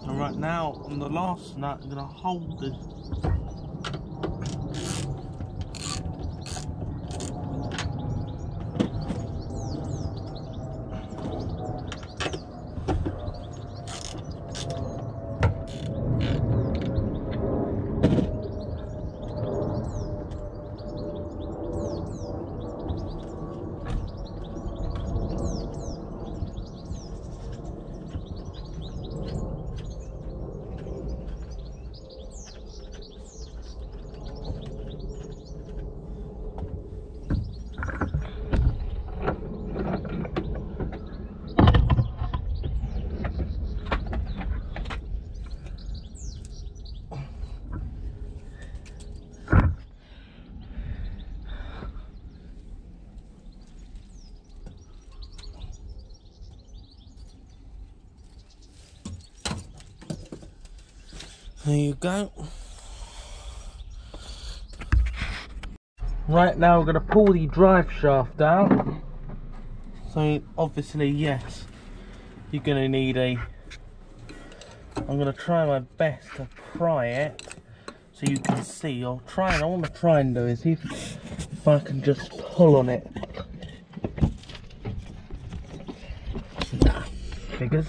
And right now, on the last nut, I'm going to hold the There you go. Right, now we're going to pull the drive shaft out. So obviously, yes, you're going to need a... I'm going to try my best to pry it so you can see. I want to try and do is see if I can just pull on it. Nah, figures.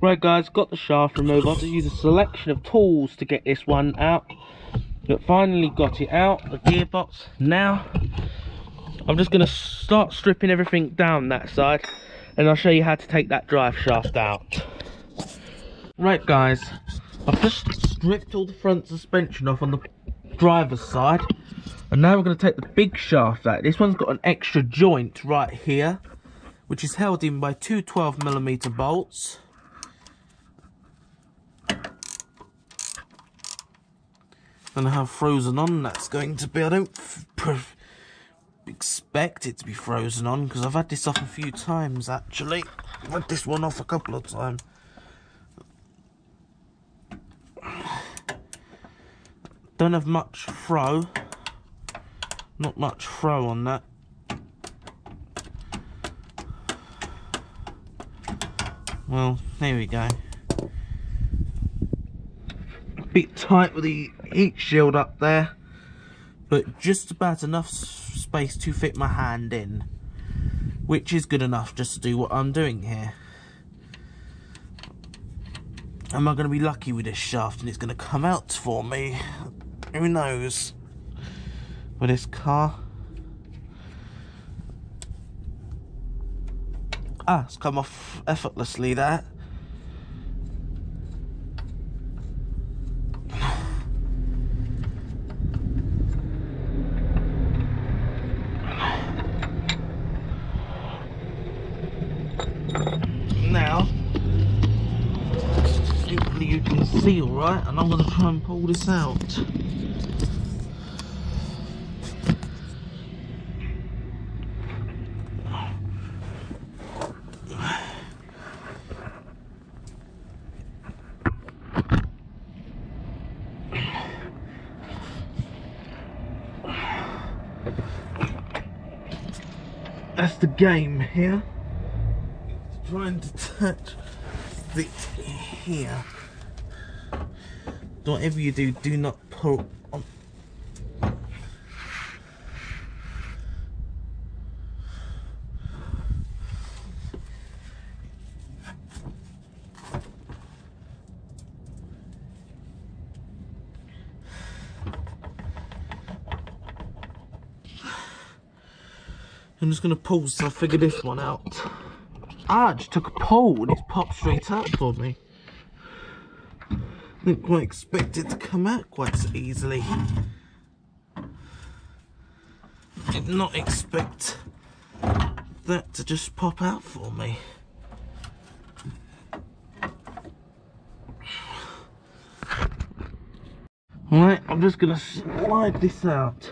Right guys, got the shaft removed. I have to use a selection of tools to get this one out. But finally got it out, the gearbox. Now, I'm just going to start stripping everything down that side. And I'll show you how to take that drive shaft out. Right guys, I've just stripped all the front suspension off on the driver's side. And now we're going to take the big shaft out. This one's got an extra joint right here, which is held in by two 12mm bolts. I don't know how frozen on that's going to be. I don't expect it to be frozen on because I've had this off a few times actually. I've had this one off a couple of times. Don't have much throw. Not much throw on that. Well, there we go. Bit tight with the heat shield up there, but just about enough space to fit my hand in, which is good enough just to do what I'm doing here. Am I going to be lucky with this shaft and it's going to come out for me? Who knows? With this car. It's come off effortlessly, that. Now, hopefully you can see alright, and I'm going to try and pull this out. That's the game here. Trying to detach it here. Whatever you do, do not pull on. I'm just going to pause till I figure this one out. I just took a pull and it's popped straight out for me. Didn't quite expect it to come out quite so easily. Did not expect that to just pop out for me. Alright, I'm just going to slide this out.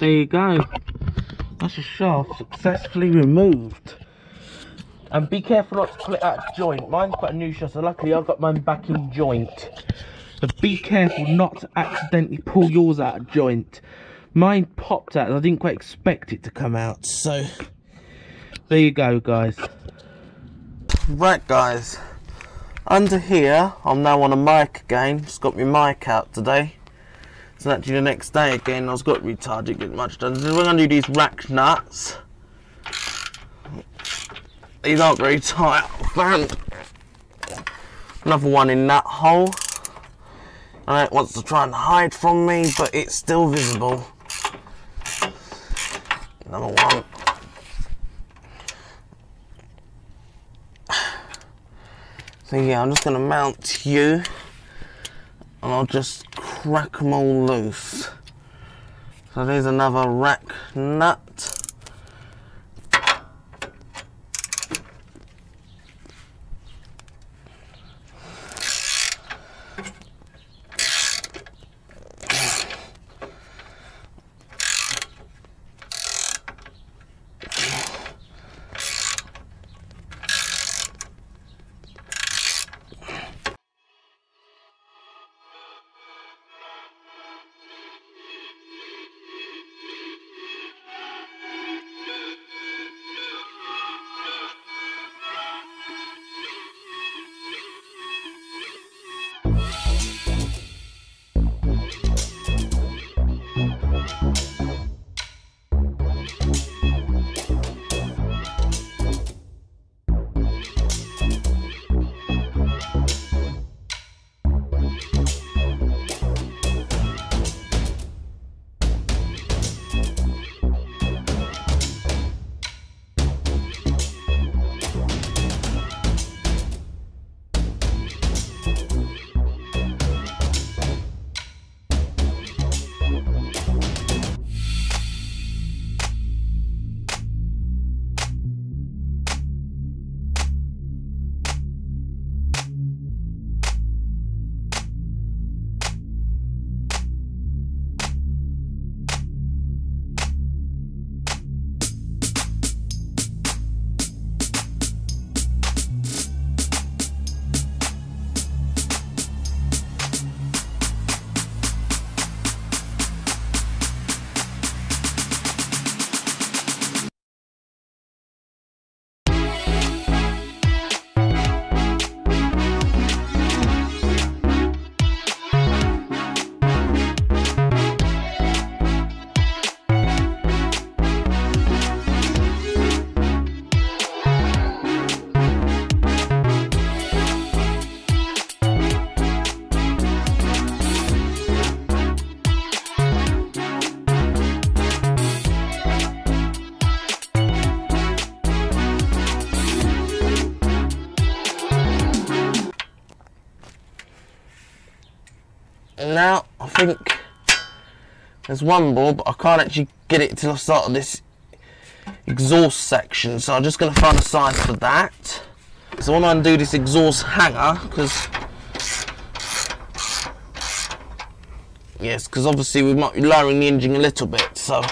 There you go. That's a shaft successfully removed. And be careful not to pull it out of joint. Mine's quite a new shaft, so luckily I've got mine back in joint. But be careful not to accidentally pull yours out of joint. Mine popped out and I didn't quite expect it to come out, so there you go, guys. Right, guys. Under here, I'm now on a mic again. Just got my mic out today. So actually the next day again, I was got retarded, get much done. So we're going to do these rack nuts. These aren't very tight. Found another one in that hole. And it wants to try and hide from me, but it's still visible. Another one. So yeah, I'm just going to mount you. And I'll just crack them all loose. So there's another rack nut. Now, I think there's one more, but I can't actually get it till I start this exhaust section, so I'm just going to find a size for that. So I want to undo this exhaust hanger, because obviously we might be lowering the engine a little bit, so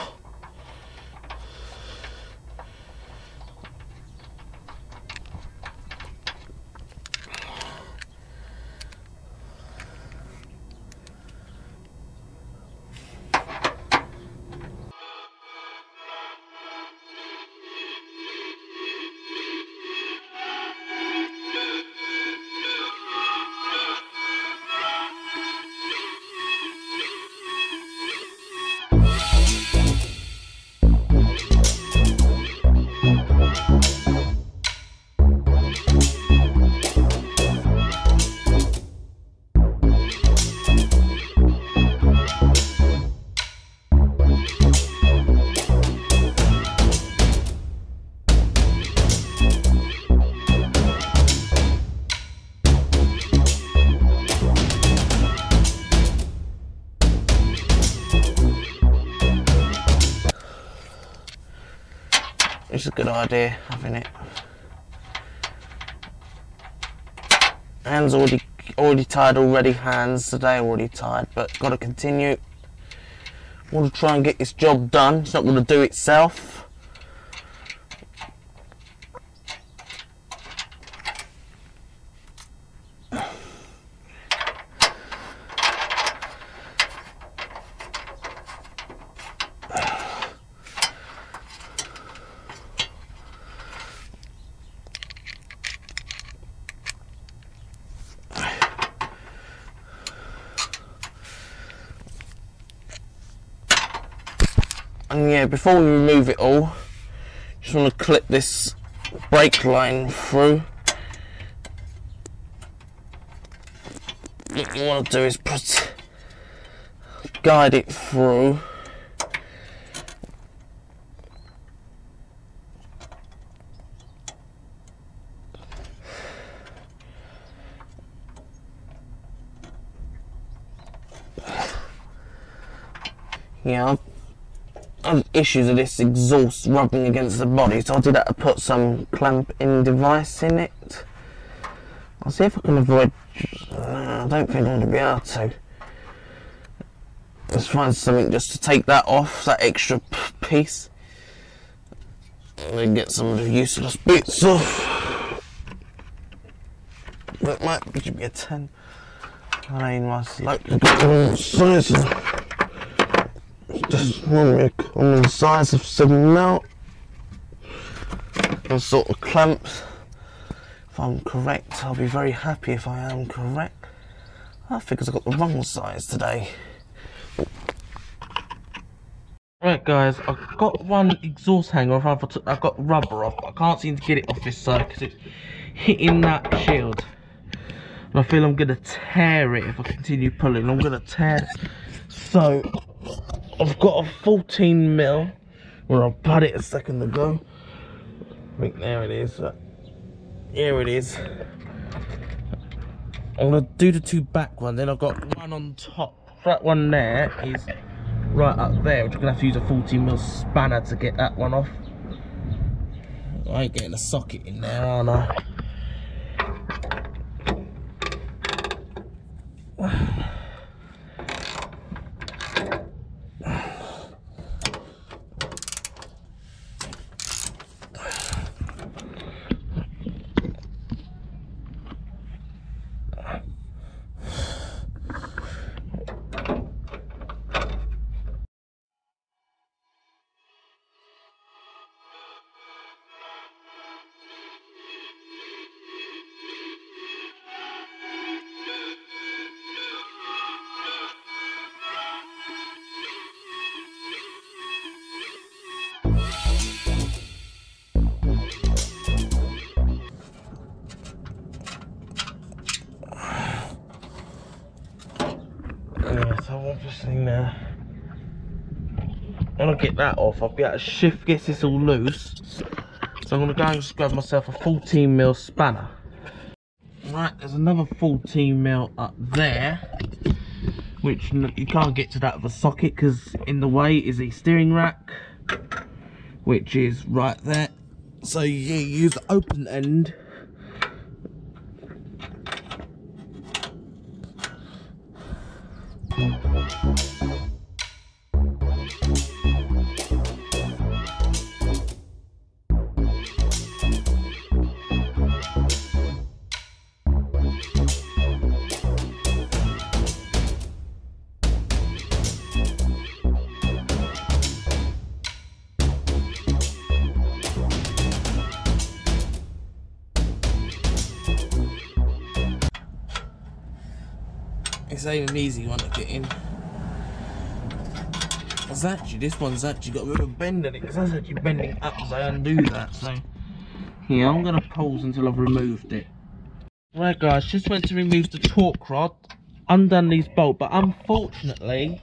it's a good idea having it. Hands already tied already, hands today already tied, but got to continue. Want to try and get this job done. It's not going to do itself. And yeah, before we remove it all, just want to clip this brake line through. What you want to do is guide it through. Yeah, I've issues with this exhaust rubbing against the body, so I did have to put some clamping device in it. I'll see if I can avoid. I don't think I'm going to be able to. Let's find something just to take that off, that extra piece, and then get some of the useless bits off. That might be a 10. I mean, my like to get the size of. Just normally a common size of 7mm. And sort of clamps. If I'm correct, I'll be very happy if I am correct. I think I got the wrong size today. Right guys, I've got one exhaust hanger off. I've got rubber off, but I can't seem to get it off this side because it's hitting that shield. And I feel I'm going to tear it if I continue pulling. I'm going to tear it. So I've got a 14mm where I put it a second ago. I think there it is. Here it is. I'm gonna do the two back ones, then I've got one on top. That one there is right up there, which I'm gonna have to use a 14mm spanner to get that one off. I ain't getting a socket in there, aren't I? So obviously now, when I get that off, I'll be able to shift, get this all loose. So I'm going to go and just grab myself a 14mm spanner. Right, there's another 14mm up there, which you can't get to that with a socket because in the way is a steering rack, which is right there. So you use the open end. It's ain't an easy one to get in. This one's actually got a bit of a bend in it, because that's actually bending up as I undo that. So yeah, I'm gonna pause until I've removed it. Right guys, just went to remove the torque rod, undone these bolts, but unfortunately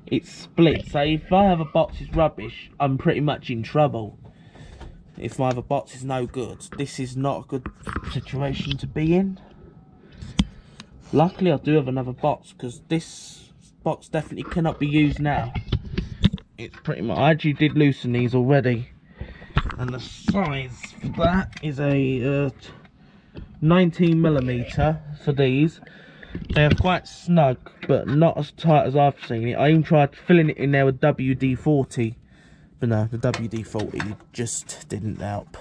it's split. So if my other box is rubbish, I'm pretty much in trouble. If my other box is no good, this is not a good situation to be in. Luckily I do have another box, because this box definitely cannot be used now. It's pretty much, I actually did loosen these already, and the size for that is a 19mm for these. They are quite snug, but not as tight as I've seen it. I even tried filling it in there with WD-40, but no, the WD-40 just didn't help.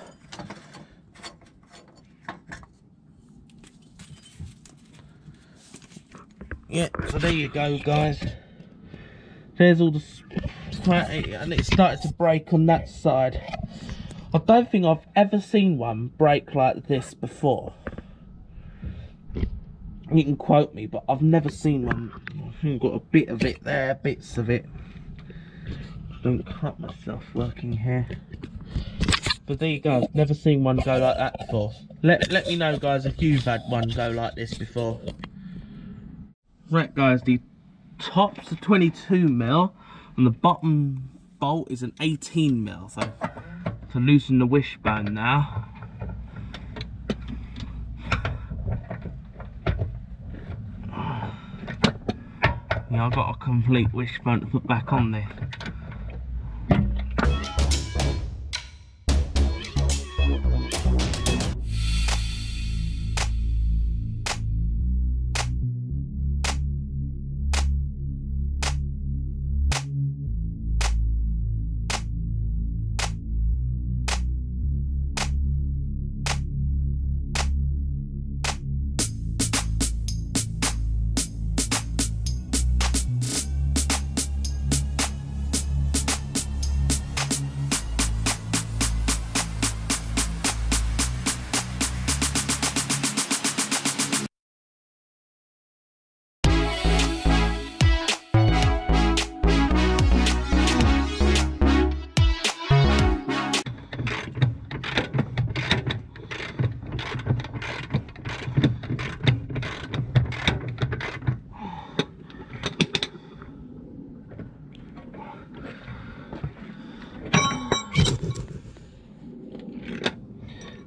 Yeah, so there you go guys. There's all the, and it started to break on that side. I don't think I've ever seen one break like this before. You can quote me, but I've never seen one. I think I've got a bit of it there, bits of it. don't cut myself working here. But there you go, I've never seen one go like that before. Let me know guys if you've had one go like this before. Right guys, the top's a 22mm and the bottom bolt is an 18mm. So to loosen the wishbone now. Yeah, I've got a complete wishbone to put back on there.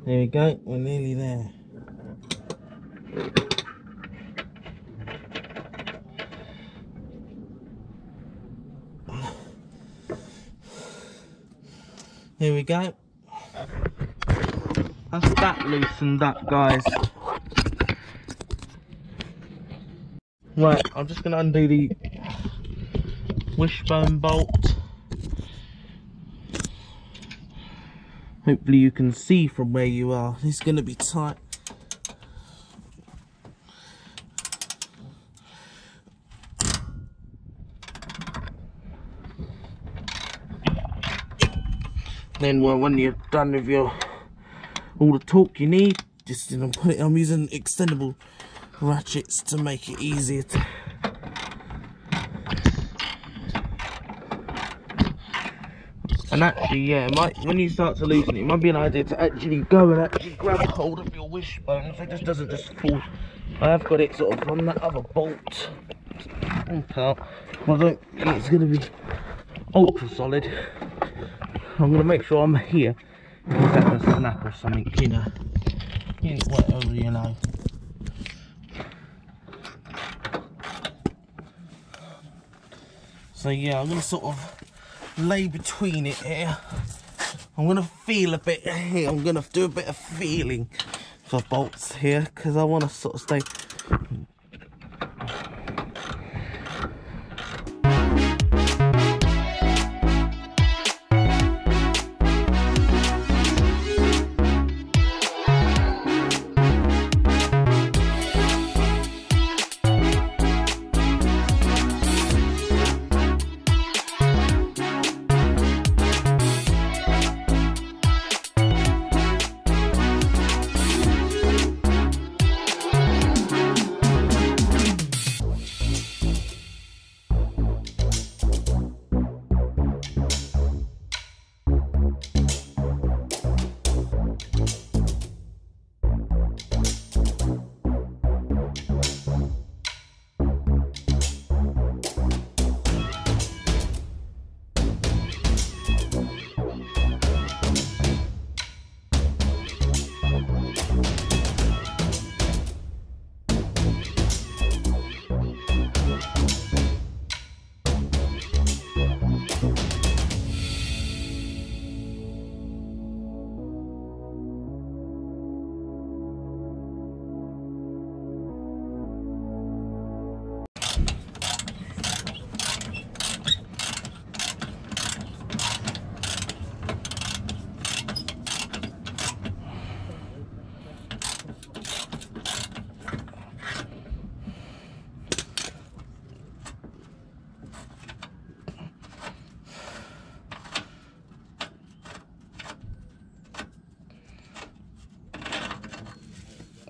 There we go, we're nearly there. There we go. That's that loosened up, guys. Right, I'm just going to undo the wishbone bolt. Hopefully you can see from where you are. It's going to be tight. Then well, when you're done with your all the torque you need, just put it. I'm using extendable ratchets to make it easier to. And actually, yeah, when you start to loosen it, it might be an idea to actually go and actually grab hold of your wishbone so it just doesn't just fall. I have got it sort of on that other bolt. I don't think it's going to be ultra solid. I'm going to make sure I'm here in case that does snap or something, you know. Whatever, you know. So yeah, I'm going to sort of lay between it here. I'm going to feel a bit here. I'm going to do a bit of feeling for bolts here because I want to sort of stay.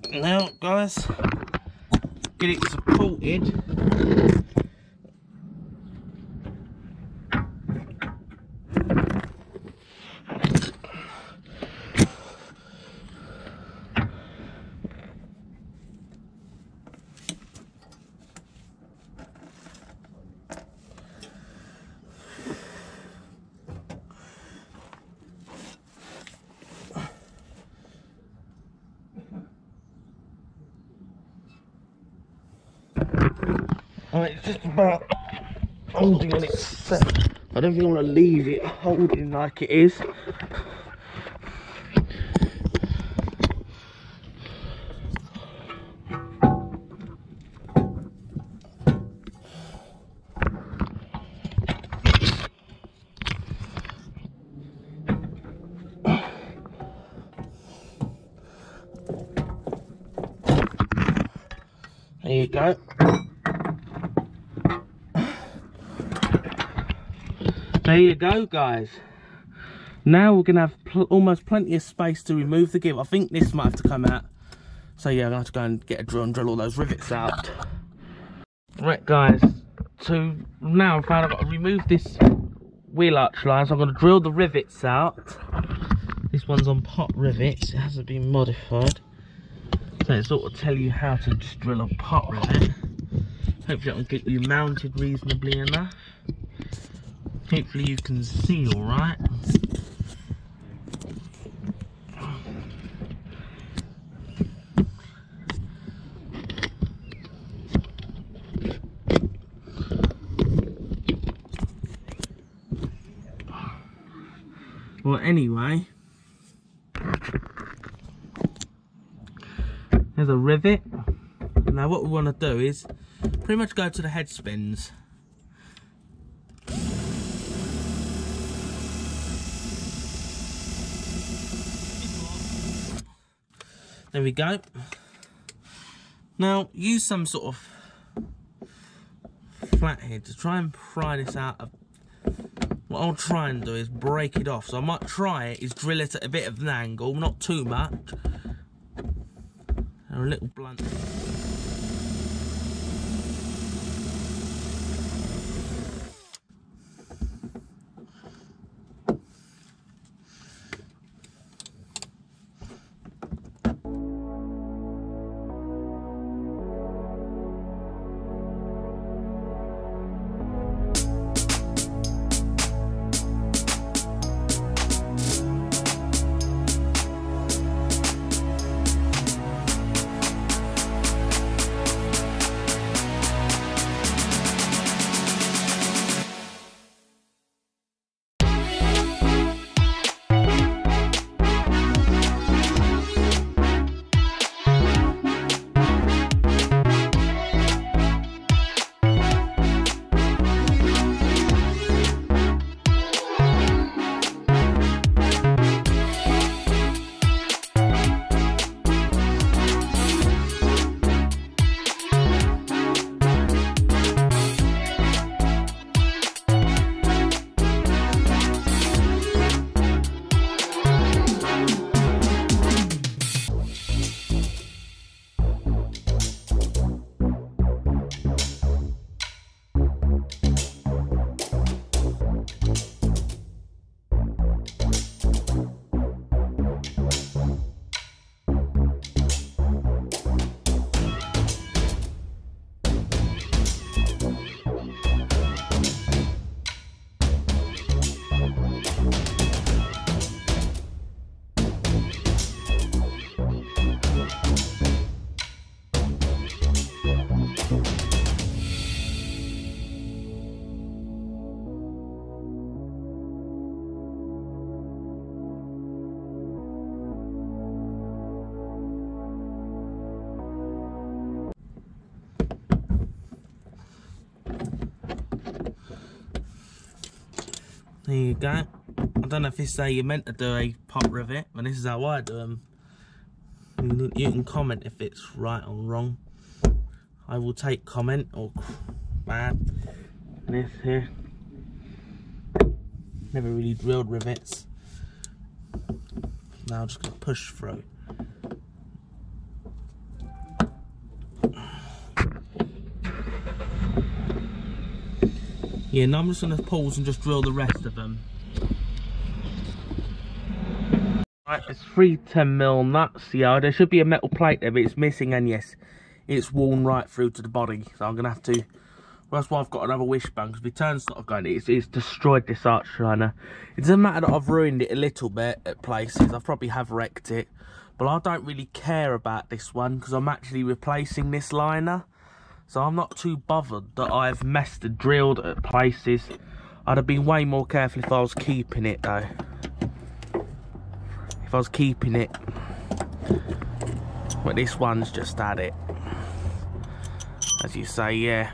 Now guys, get it supported. it's just about holding on itself. I don't think I want to leave it holding like it is. There you go. There you go, guys. Now we're gonna have almost plenty of space to remove the gear. I think this might have to come out. So yeah, I'm gonna have to go and get a drill and drill all those rivets out. Right, guys. So now I found I've got to remove this wheel arch line. So I'm gonna drill the rivets out. This one's on pot rivets. It hasn't been modified. So it sort of tell you how to just drill a pot rivet. Hopefully I can get you mounted reasonably enough. Hopefully you can see all right. Well, anyway, there's a rivet. Now what we want to do is pretty much go to the head spins. There we go. Now use some sort of flathead to try and pry this out of. What I'll try and do is break it off. So I might try it is drill it at a bit of an angle, not too much. They're a little blunt. There you go. I don't know if this is how you're meant to do a pot rivet, but this is how I do them. You can comment if it's right or wrong. I will take comment or bad. This here. Never really drilled rivets. Now I'm just going to push through. Yeah, now I'm just going to pause and just drill the rest of them. Right, it's 3 10mm nuts. Yeah, there should be a metal plate there, but it's missing, and yes, it's worn right through to the body. So I'm going to have to. Well, that's why I've got another wishbone, because my turn's not going. It's destroyed this arch liner. It doesn't matter that I've ruined it a little bit at places. I probably have wrecked it, but I don't really care about this one because I'm actually replacing this liner. So I'm not too bothered that I've messed and drilled at places. I'd have been way more careful if I was keeping it though. If I was keeping it. But this one's just had it. As you say, yeah.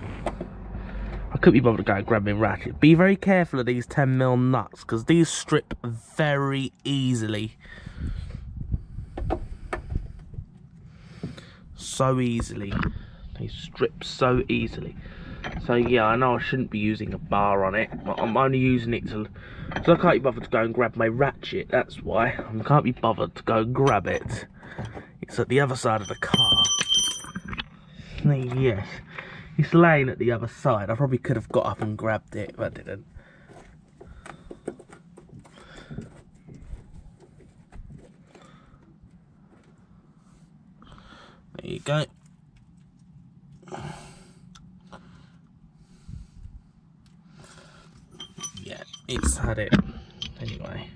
I couldn't be bothered to go and grab my ratchet. Be very careful of these 10mm nuts, because these strip very easily. So easily. They strip so easily. So yeah, I know I shouldn't be using a bar on it, but I'm only using it to... So I can't be bothered to go and grab my ratchet, that's why. I can't be bothered to go and grab it. It's at the other side of the car. Yes. It's laying at the other side. I probably could have got up and grabbed it, but I didn't. There you go. Yeah, it's had it. Anyway.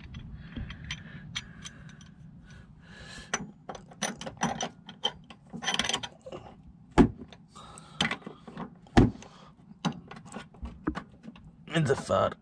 And the third.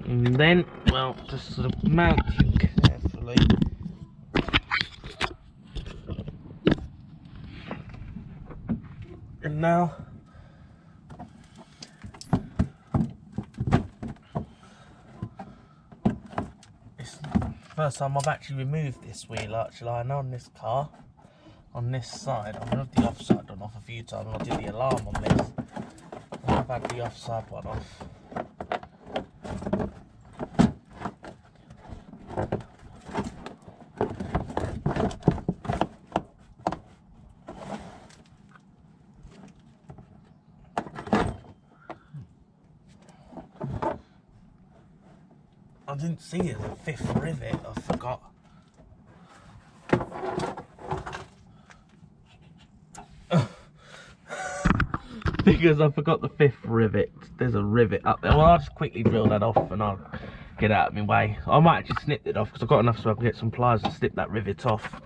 And then, well, just sort of mount you carefully. And now, it's the first time I've actually removed this wheel arch line on this car, on this side. I've had the offside one off a few times. I did the alarm on this. I've had the offside one off. I didn't see it as a fifth rivet, I forgot. Because I forgot the fifth rivet. There's a rivet up there. Well, I'll just quickly drill that off and I'll get out of my way. I might actually snip it off because I've got enough so I can get some pliers and snip that rivet off.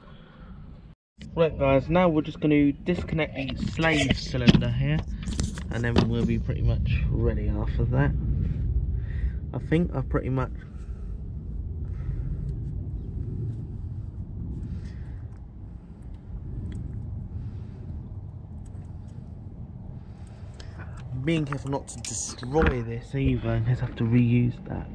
Right guys, now we're just going to disconnect the slave cylinder here and then we'll be pretty much ready after that. I think I've pretty much... being careful not to destroy this either, in case I have to reuse that.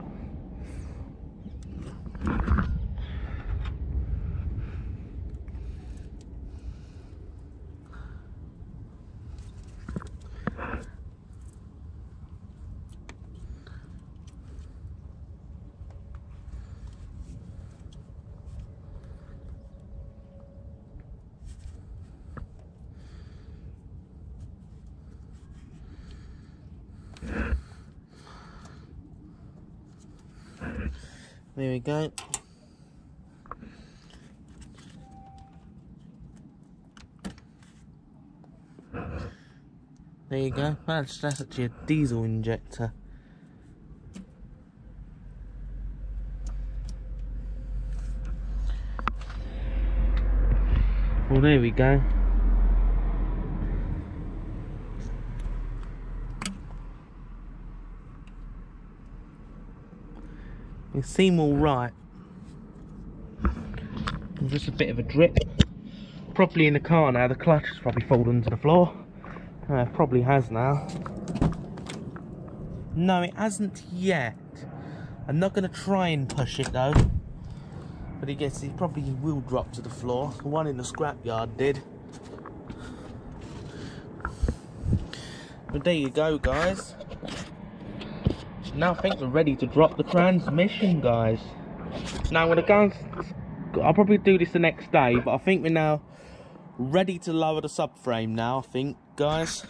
There we go. There you go. That's actually a diesel injector. Well, there we go. It seems all right. There's just a bit of a drip. Probably in the car now. The clutch has probably fallen to the floor. Probably has now. No, it hasn't yet. I'm not going to try and push it though. But it probably will drop to the floor. The one in the scrapyard did. But there you go, guys. Now I think we're ready to drop the transmission, guys. Now I'm going to go, I'll probably do this the next day, but I think we're now ready to lower the subframe now, I think, guys.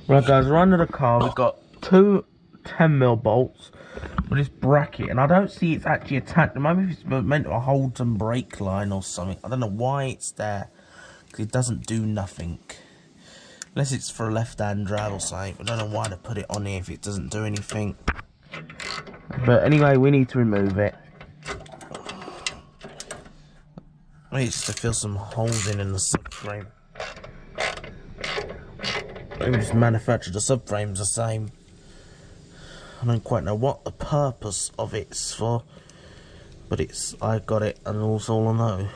Right guys, we're under the car. We've got two 10mm bolts. for this bracket, and I don't see it's actually attached. Maybe it's meant to hold some brake line or something. I don't know why it's there, because it doesn't do nothing. Unless it's for a left-hand drive or something. I don't know why they put it on here if it doesn't do anything. But anyway, we need to remove it. I need to fill some holes in the subframe. Maybe just manufacture the subframes the same. I don't quite know what the purpose of it's for, but I got it, and that's all I know.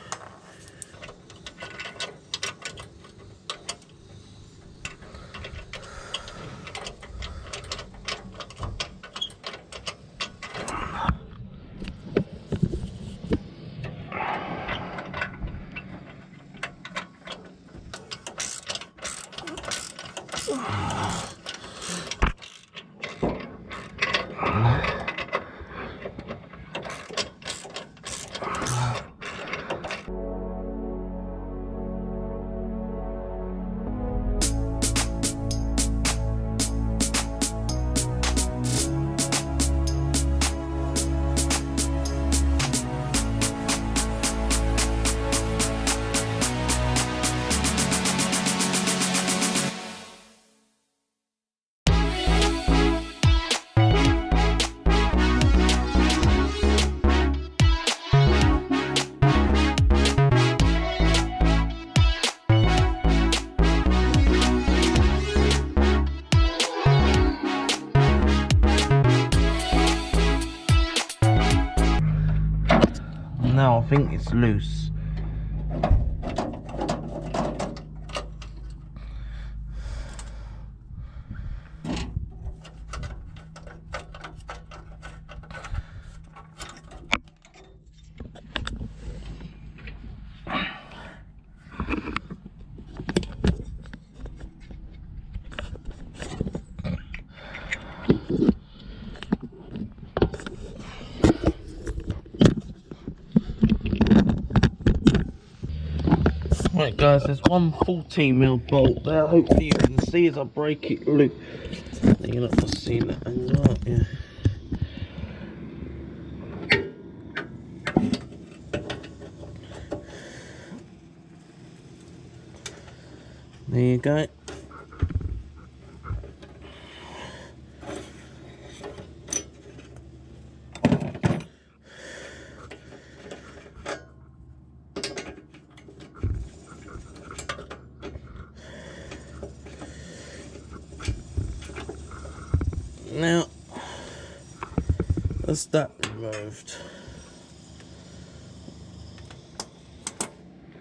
Now I think it's loose. Right guys, there's one 14mm bolt there. Hopefully you can see as I break it loose. You're not just seeing that angle, aren't you? There you go. Now, that's that removed.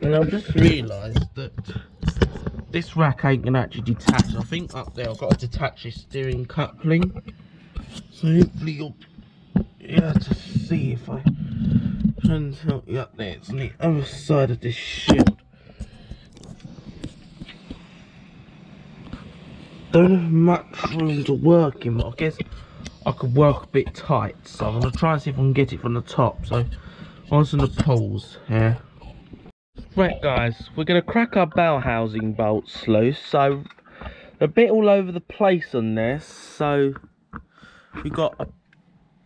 And I've just realised that this rack ain't gonna actually detach. I think up there I've got to detach this steering coupling. So hopefully you'll be able to see if I try and help you up there. It's on the other side of this shield. Don't have much room to work in, but I guess I could work a bit tight. So I'm gonna try and see if I can get it from the top. So onto the pulls here. Right guys, we're gonna crack our bell housing bolts loose. So they're a bit all over the place on this. So we've got a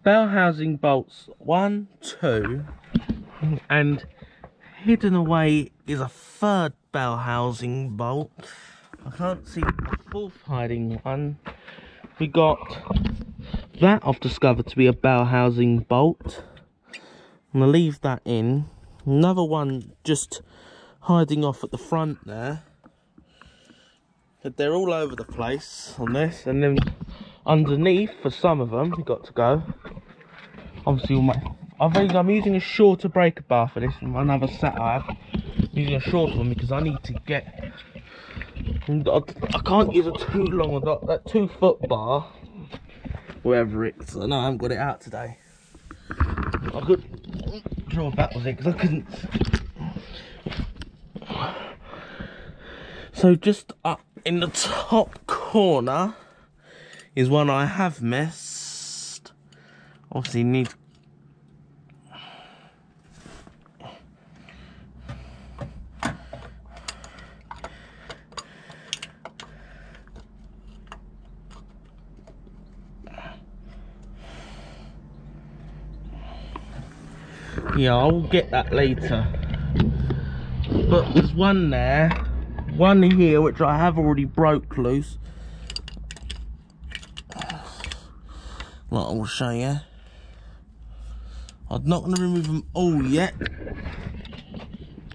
bell housing bolts 1, 2, and hidden away is a third bell housing bolt. I can't see the fourth hiding one. We got that I've discovered to be a bell housing bolt. I'm gonna leave that in. Another one just hiding off at the front there. But they're all over the place on this. And then underneath, for some of them, we've got to go. Obviously, I'm using a shorter breaker bar for this. Another set I have. I'm using a shorter one because I need to get. I can't use a too long. I've got that 2 foot bar, wherever it's. No, I haven't got it out today. I could draw that was it because I couldn't. So just up in the top corner is one I have missed. Obviously need. Yeah, I'll get that later. But there's one there, one here which I have already broke loose. Right, I'll show you. I'm not going to remove them all yet.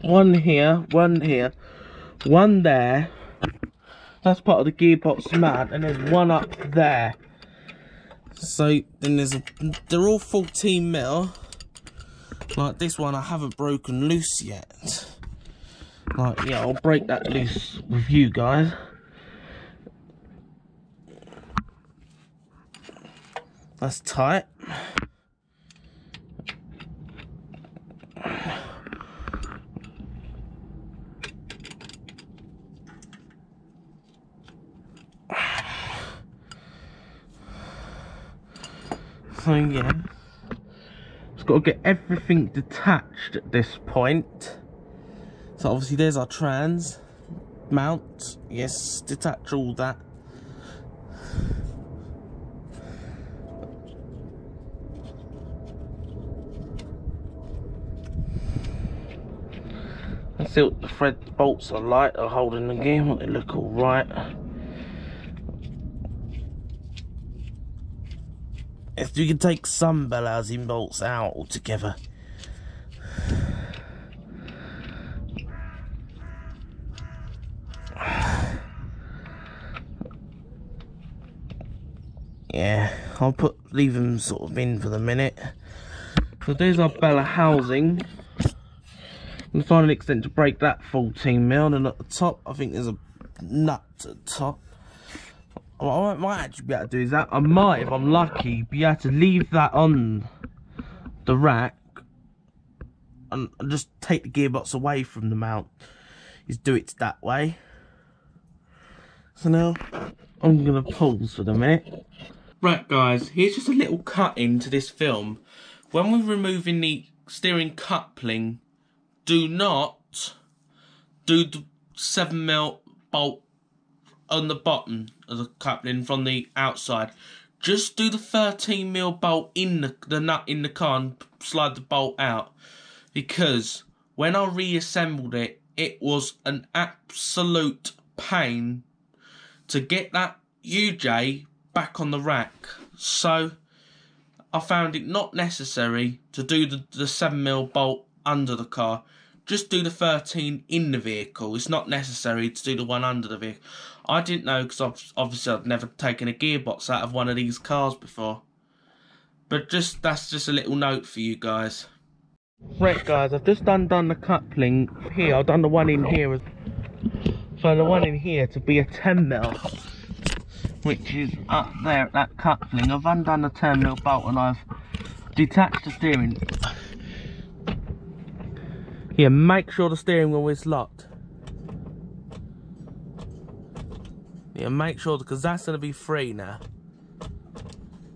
One here, one here, one there. That's part of the gearbox mount, and there's one up there. So then they're all 14mm. Like this one I haven't broken loose yet. Like, yeah, I'll break that loose with you guys. That's tight. So yeah, just got to get everything detached at this point. So obviously there's our trans mount. Yes, detach all that. Let's see what the thread bolts are like. Are holding the gear. They look all right. If we can take some bell housing bolts out altogether. Yeah, I'll leave them sort of in for the minute. So there's our bell housing. And find an extent to break that 14mm, and at the top I think there's a nut at the top. What I might actually be able to do is that I might, if I'm lucky, be able to leave that on the rack and just take the gearbox away from the mount. Is do it that way. So now I'm gonna pause for the minute. Right guys, here's just a little cut into this film. When we're removing the steering coupling, do not do the 7mm bolt on the bottom of the coupling from the outside. Just do the 13mm bolt in the nut in the car and slide the bolt out. Because when I reassembled it, it was an absolute pain to get that UJ back on the rack. So I found it not necessary to do the 7mm bolt under the car. Just do the 13 in the vehicle. It's not necessary to do the one under the vehicle. I didn't know because obviously I've never taken a gearbox out of one of these cars before. But that's just a little note for you guys. Right guys, I've just undone the coupling here. I've done the one in here. So the one in here to be a 10mm, which is up there at that coupling. I've undone the 10mm bolt and I've detached the steering. Yeah, make sure the steering wheel is locked. Yeah, make sure, because that's going to be free now.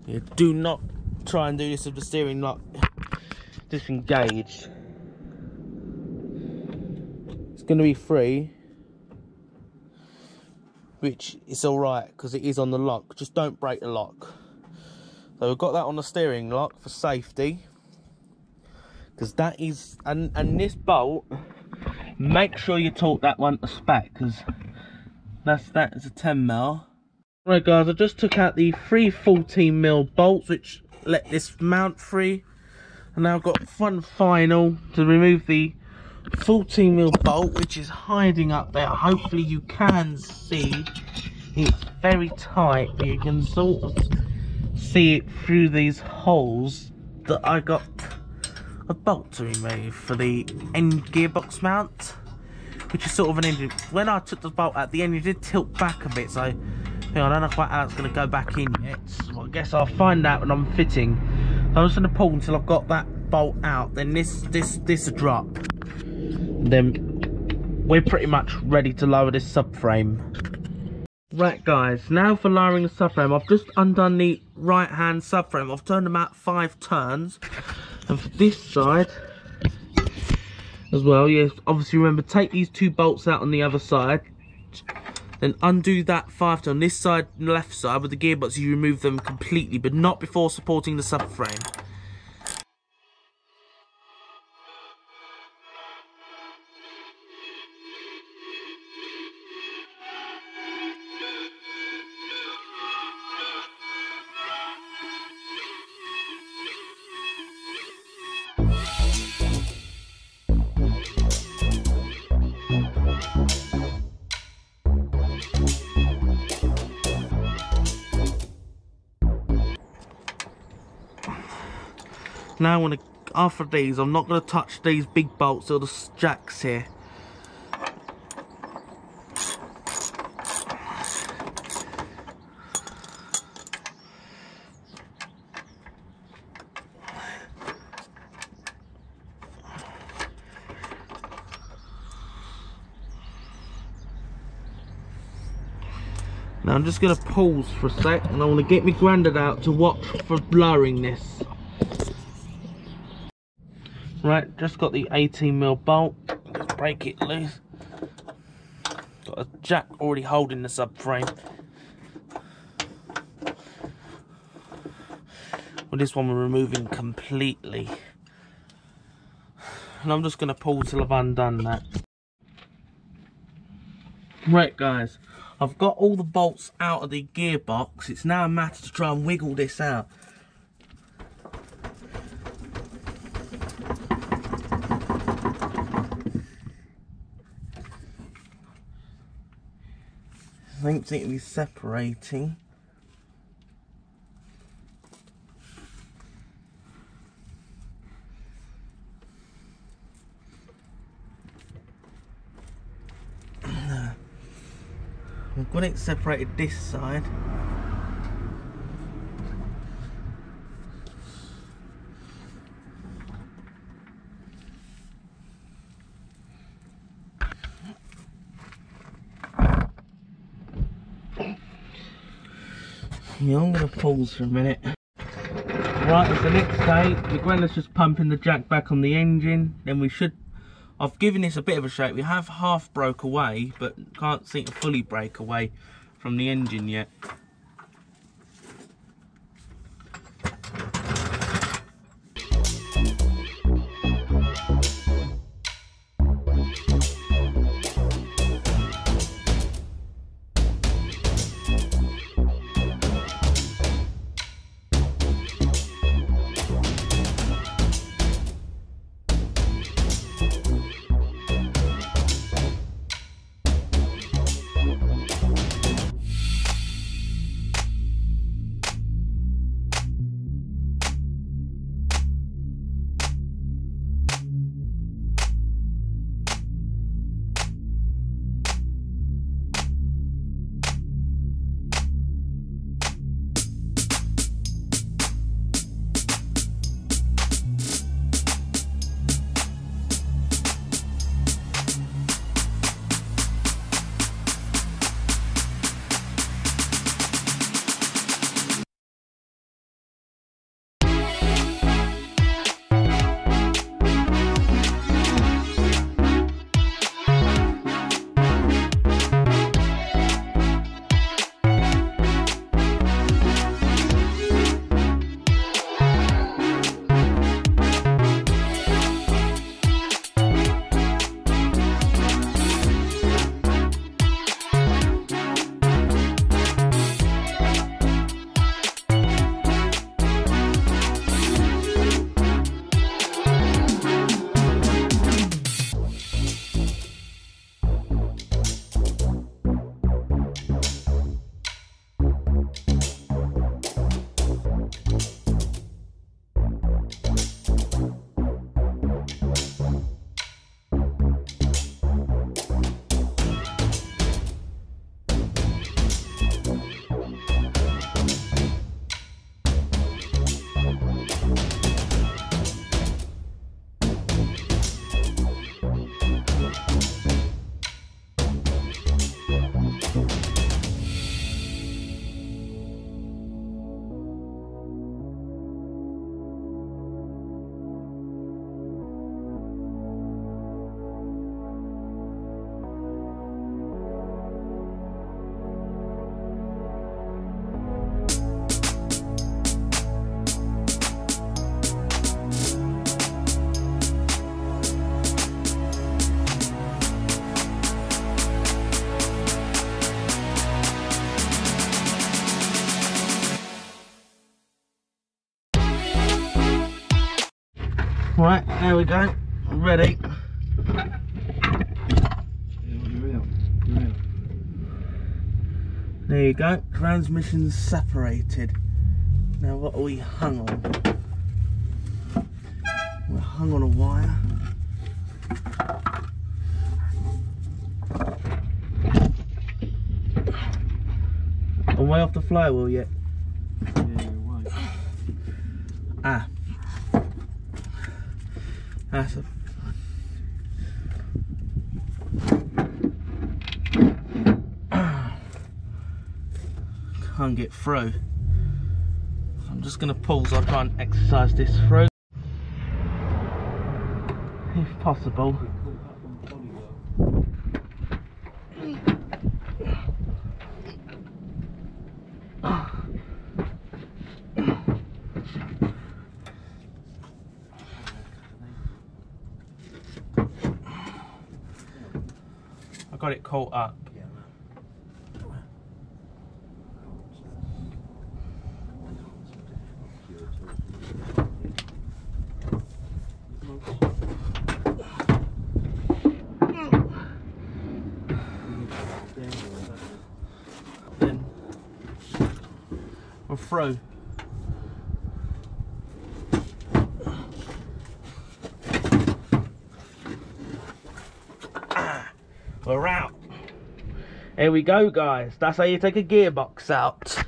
Yeah, do not try and do this with the steering lock disengaged. It's going to be free, which is alright because it is on the lock. Just don't break the lock. So we've got that on the steering lock for safety. Because that is, and this bolt, make sure you torque that one to spec, because that is a 10mm. Right guys, I just took out the 3 14mm bolts which let this mount free, and now I've got one final to remove the 14mm bolt which is hiding up there. Hopefully you can see it's very tight, but you can sort of see it through these holes that I got a bolt to remove for the end gearbox mount, which is sort of an engine. When I took the bolt out the end, it did tilt back a bit, so I don't know quite how it's going to go back in yet. So I guess I'll find out when I'm fitting. So I'm just going to pull until I've got that bolt out, then this a drop. Then we're pretty much ready to lower this subframe. Right guys, now for lowering the subframe, I've just undone the right hand subframe. I've turned them out 5 turns. And for this side as well, yes, obviously remember, take these 2 bolts out on the other side, then undo that 5 turn. This side and left side with the gearbox, you remove them completely, but not before supporting the subframe. Now I'm going to, after these, I'm not going to touch these big bolts or the jacks here. Now I'm just going to pause for a sec, and I want to get my granddad out to watch for blurring this. Right, just got the 18mm bolt. Just break it loose. Got a jack already holding the subframe. Well, this one we're removing completely. And I'm just going to pull till I've undone that. Right guys, I've got all the bolts out of the gearbox. It's now a matter to try and wiggle this out. I don't think it's separating. I've got it separated this side. Yeah, I'm going to pause for a minute. Right, it's the next day. The granddad's just pumping the jack back on the engine. Then we should... I've given this a bit of a shake. We have half broke away, but can't seem to fully break away from the engine yet. Right, there we go, ready. There you go, transmission's separated. Now what are we hung on? hung on a wire. I'm way off the flywheel yet. Yeah, you're right. Ah. That's a... Can't get through. I'm just gonna pull so I try and exercise this through, if possible. I got it caught up. Then we're through. We're out. Here we go, guys. That's how you take a gearbox out.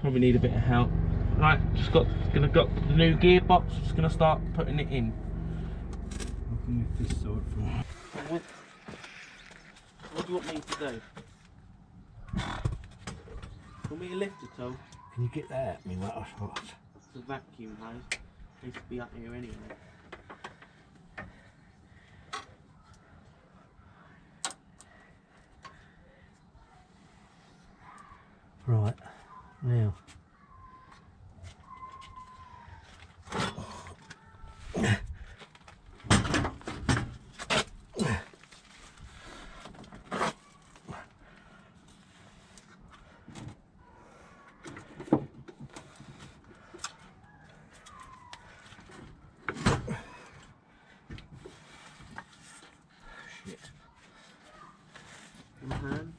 Probably need a bit of help. Right, got the new gearbox. Just gonna start putting it in. I can lift this side from. What do you want me to do? Want me to lift it all? Can you get that at me, mate? It's a vacuum hose. Needs to be up here anyway. Right, now. Shit. In hand.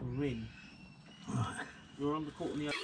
We're in. You're on the court on the other.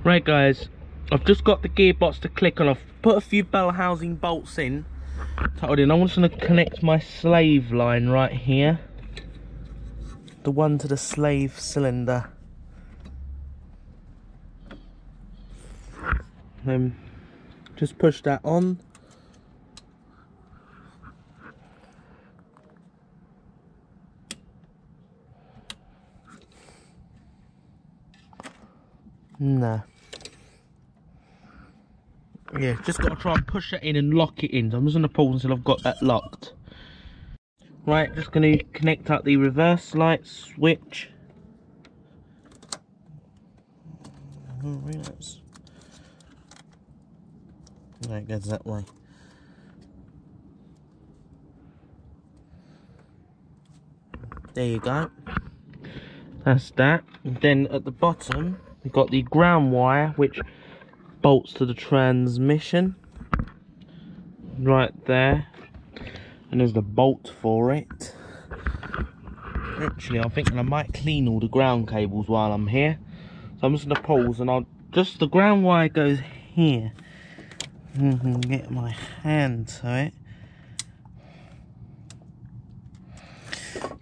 Right guys, I've just got the gearbox to click on. I've put a few bell housing bolts in, tightened in. I'm just going to connect my slave line right here. the one to the slave cylinder. Then just push that on. No. Yeah, just got to try and push that in and lock it in. So I'm just going to pause until I've got that locked. Right, just going to connect up the reverse light switch. Relapse. No, it goes that way. There you go. That's that. And then at the bottom, we've got the ground wire, which bolts to the transmission. Right there. And there's the bolt for it. Actually, I'm thinking I might clean all the ground cables while I'm here. So I'm just going to pause and the ground wire goes here. I can get my hand to it.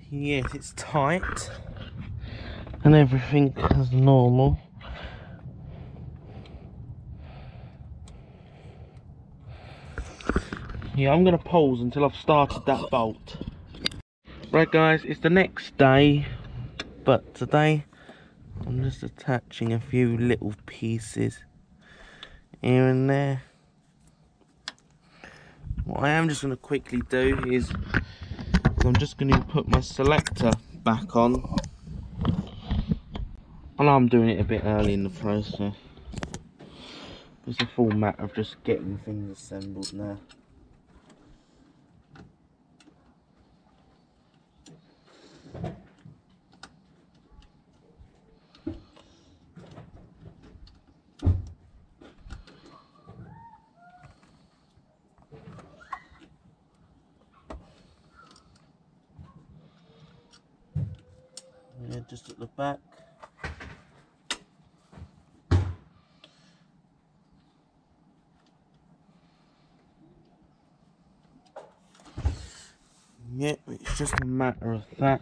Yes, it's tight. And everything is normal. Yeah, I'm going to pause until I've started that bolt. Right guys, it's the next day, but today I'm just attaching a few little pieces here and there. What I am just going to quickly do is I'm just going to put my selector back on. I know I'm doing it a bit early in the process. It's a full matter of just getting things assembled now. Yeah, just at the back. Yeah, it's just a matter of that.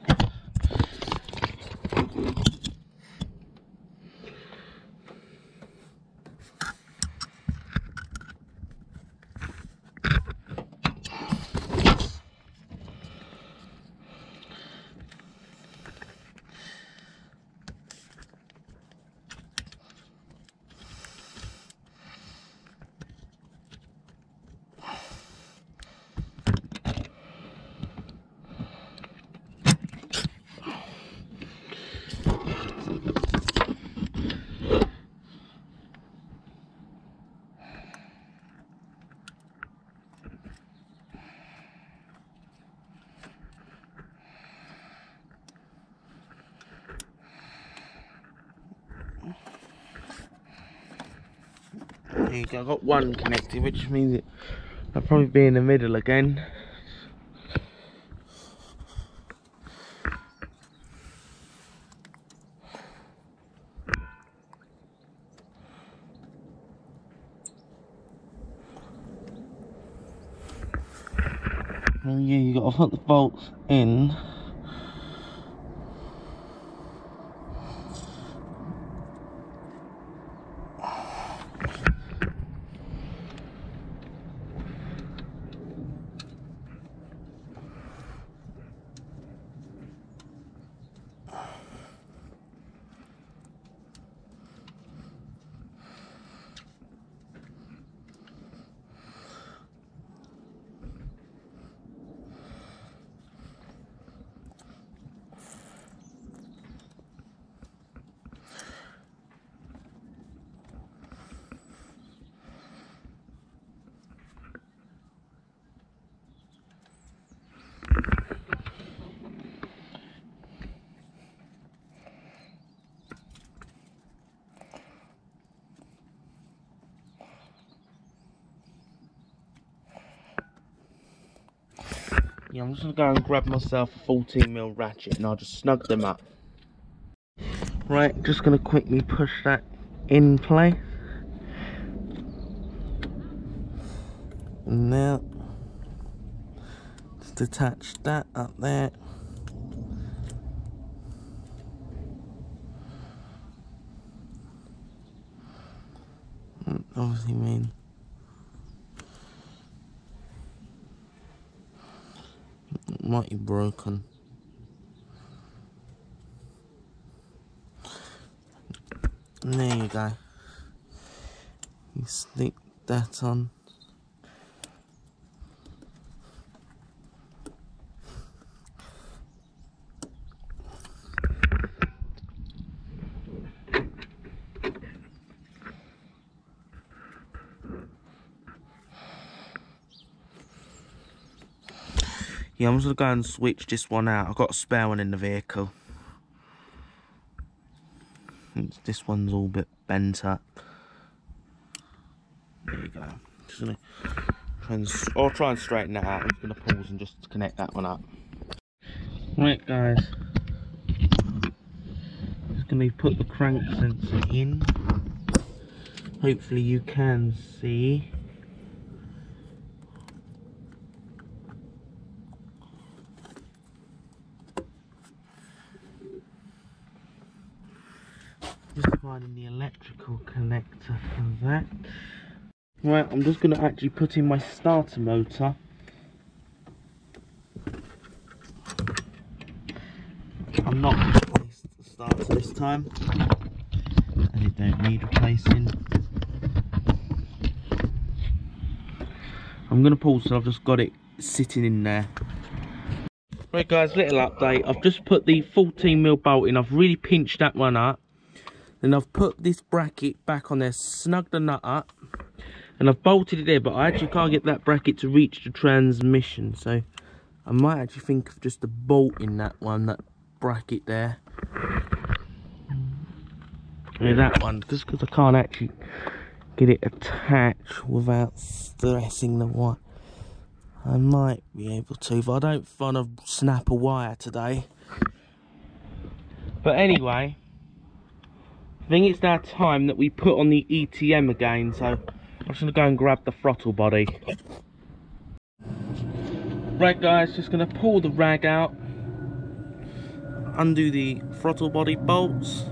There you go, I've got one connected, which means I'll probably be in the middle again. And yeah, you got to put the bolts in. Yeah, I'm just going to go and grab myself a 14mm ratchet and I'll just snug them up. Right, just going to quickly push that in place. And now, just attach that up there. obviously mean it might be broken. And there you go. You stick that on. Yeah, I'm just gonna go and switch this one out. I've got a spare one in the vehicle. This one's all a bit bent up. There you go. Just gonna I'll try and straighten that out. I'm just gonna pause and just connect that one up. Right, guys. Just gonna put the crank sensor in. Hopefully you can see. Just finding the electrical connector for that. Right, I'm just going to actually put in my starter motor. I'm not going to replace the starter this time, as it don't need replacing. I'm going to pause, so I've just got it sitting in there. Right guys, little update. I've just put the 14mm bolt in. I've really pinched that one up. Then I've put this bracket back on there, snugged the nut up, and I've bolted it there, but I actually can't get that bracket to reach the transmission, so I might actually think of just a bolt in that one, that bracket there. Yeah, that one, because I can't actually get it attached without stressing the wire. I might be able to, but I don't want to snap a wire today. But anyway, I think it's now time that we put on the ETM again, so I'm just going to go and grab the throttle body. Right guys, just going to pull the rag out, undo the throttle body bolts.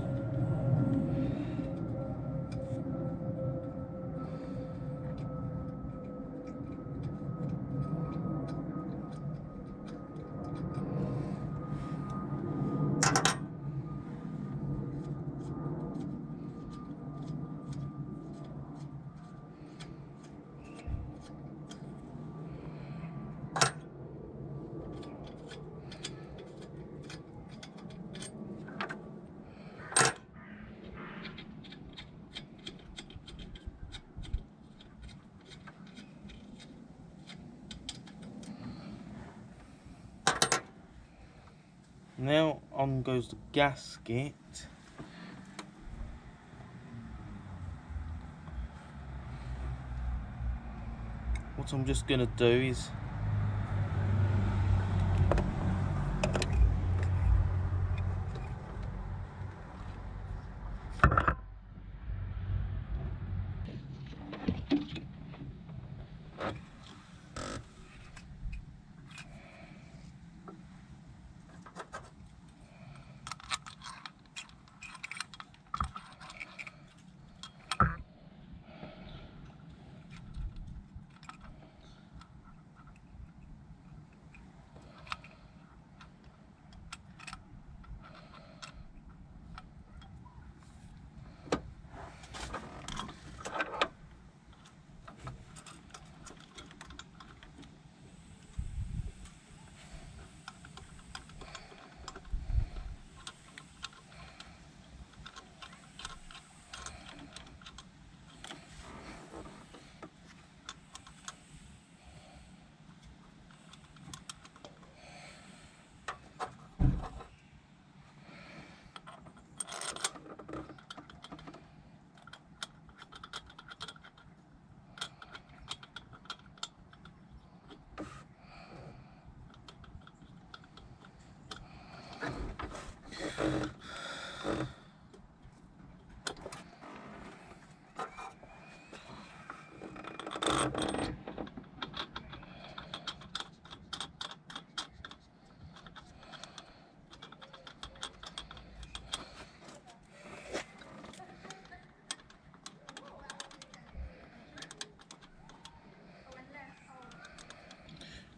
Now on goes the gasket. What I'm just going to do is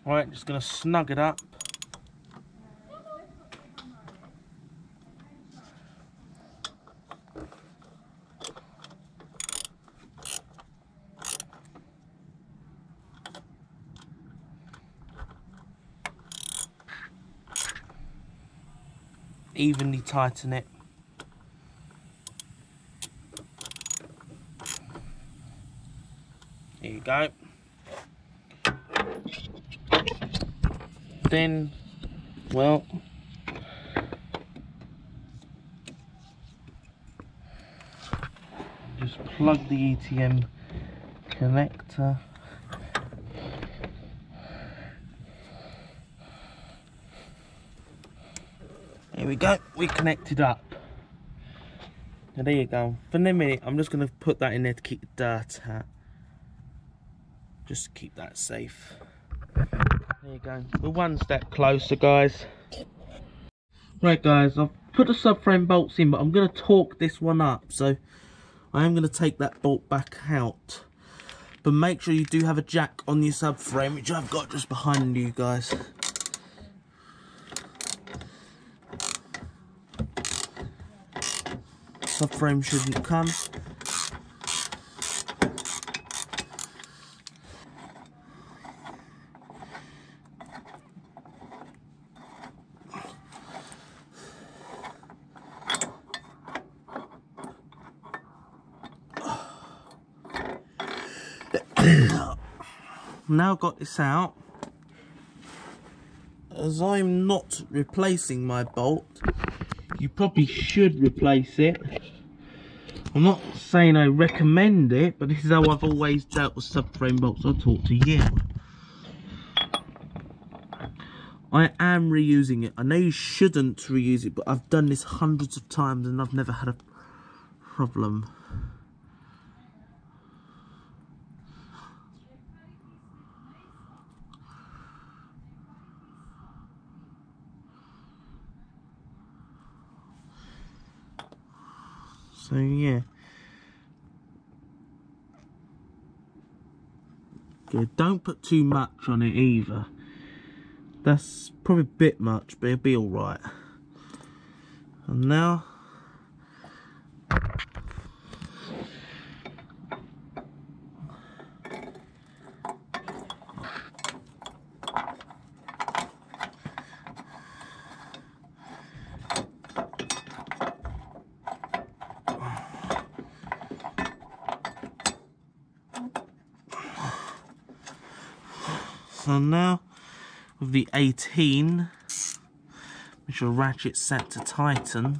Right, just going to snug it up. Evenly tighten it. There you go. Then, well, just plug the ETM connector. Here we go, we connected up. Now there you go. For the minute, I'm just going to put that in there to keep the dirt out. Just to keep that safe. There you go. We're one step closer, guys. Right, guys, I've put the subframe bolts in, but I'm going to torque this one up. So I am going to take that bolt back out. But make sure you do have a jack on your subframe, which I've got just behind you guys. Subframe shouldn't come. Now I've got this out, as I'm not replacing my bolt, you probably should replace it. I'm not saying I recommend it, but this is how I've always dealt with subframe bolts. I'll talk to you. I am reusing it. I know you shouldn't reuse it, but I've done this hundreds of times and I've never had a problem. So yeah. Okay, don't put too much on it either. That's probably a bit much, but it'll be alright. And now with the 18, which will ratchet set to tighten.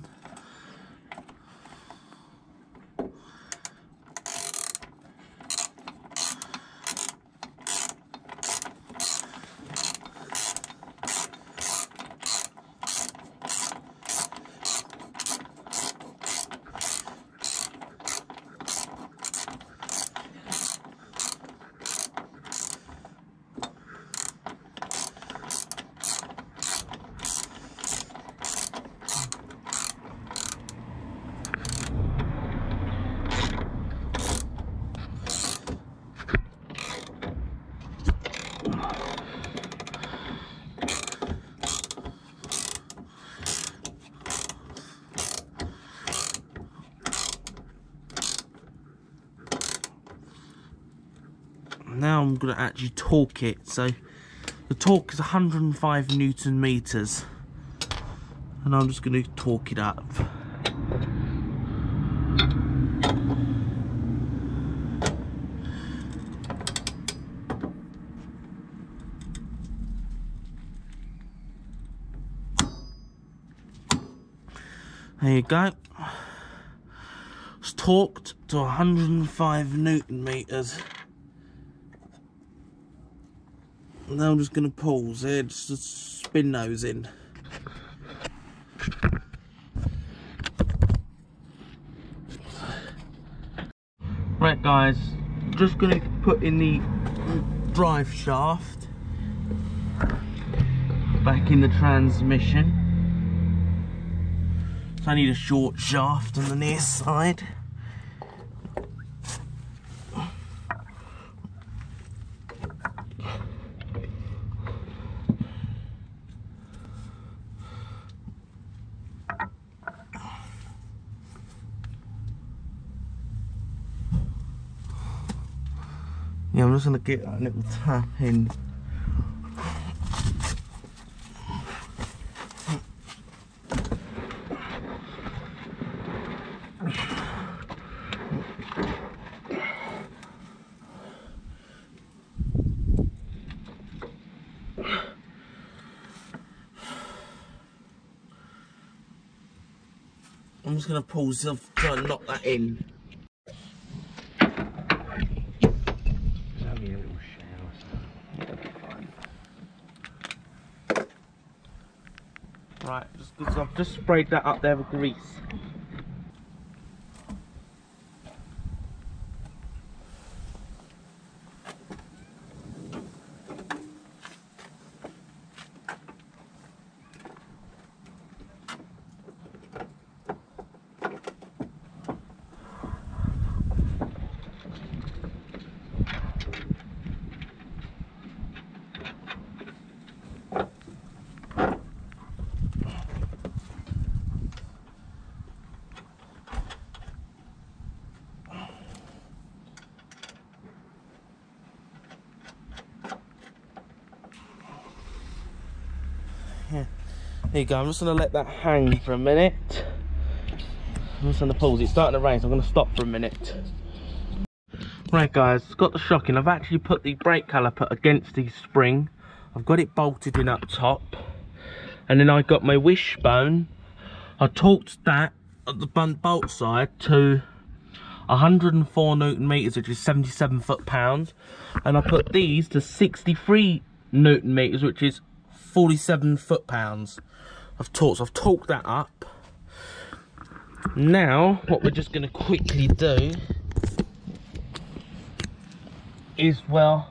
Now I'm going to actually torque it. So the torque is 105 Newton meters, and I'm just going to torque it up. There you go. It's torqued to 105 Newton meters. Now I'm just going to pause here, just to spin those in. Right guys, just going to put in the drive shaft back in the transmission. So I need a short shaft on the near side. Yeah, I'm just gonna get that little tap in. I'm just gonna pause to try and knock that in. Just have your little shower. That'll be fine. Right, just because I've just sprayed that up there with grease. There you go, I'm just going to let that hang for a minute. I'm just going to pause, it's starting to rain, so I'm going to stop for a minute. Right guys, got the shocking. I've actually put the brake caliper against the spring. I've got it bolted in up top. And then I got my wishbone. I torqued that at the bolt side to 104 Newton meters, which is 77 foot-pounds. And I put these to 63 Newton meters, which is 47 foot-pounds. I've torqued that up. Now, what we're just going to quickly do is, well,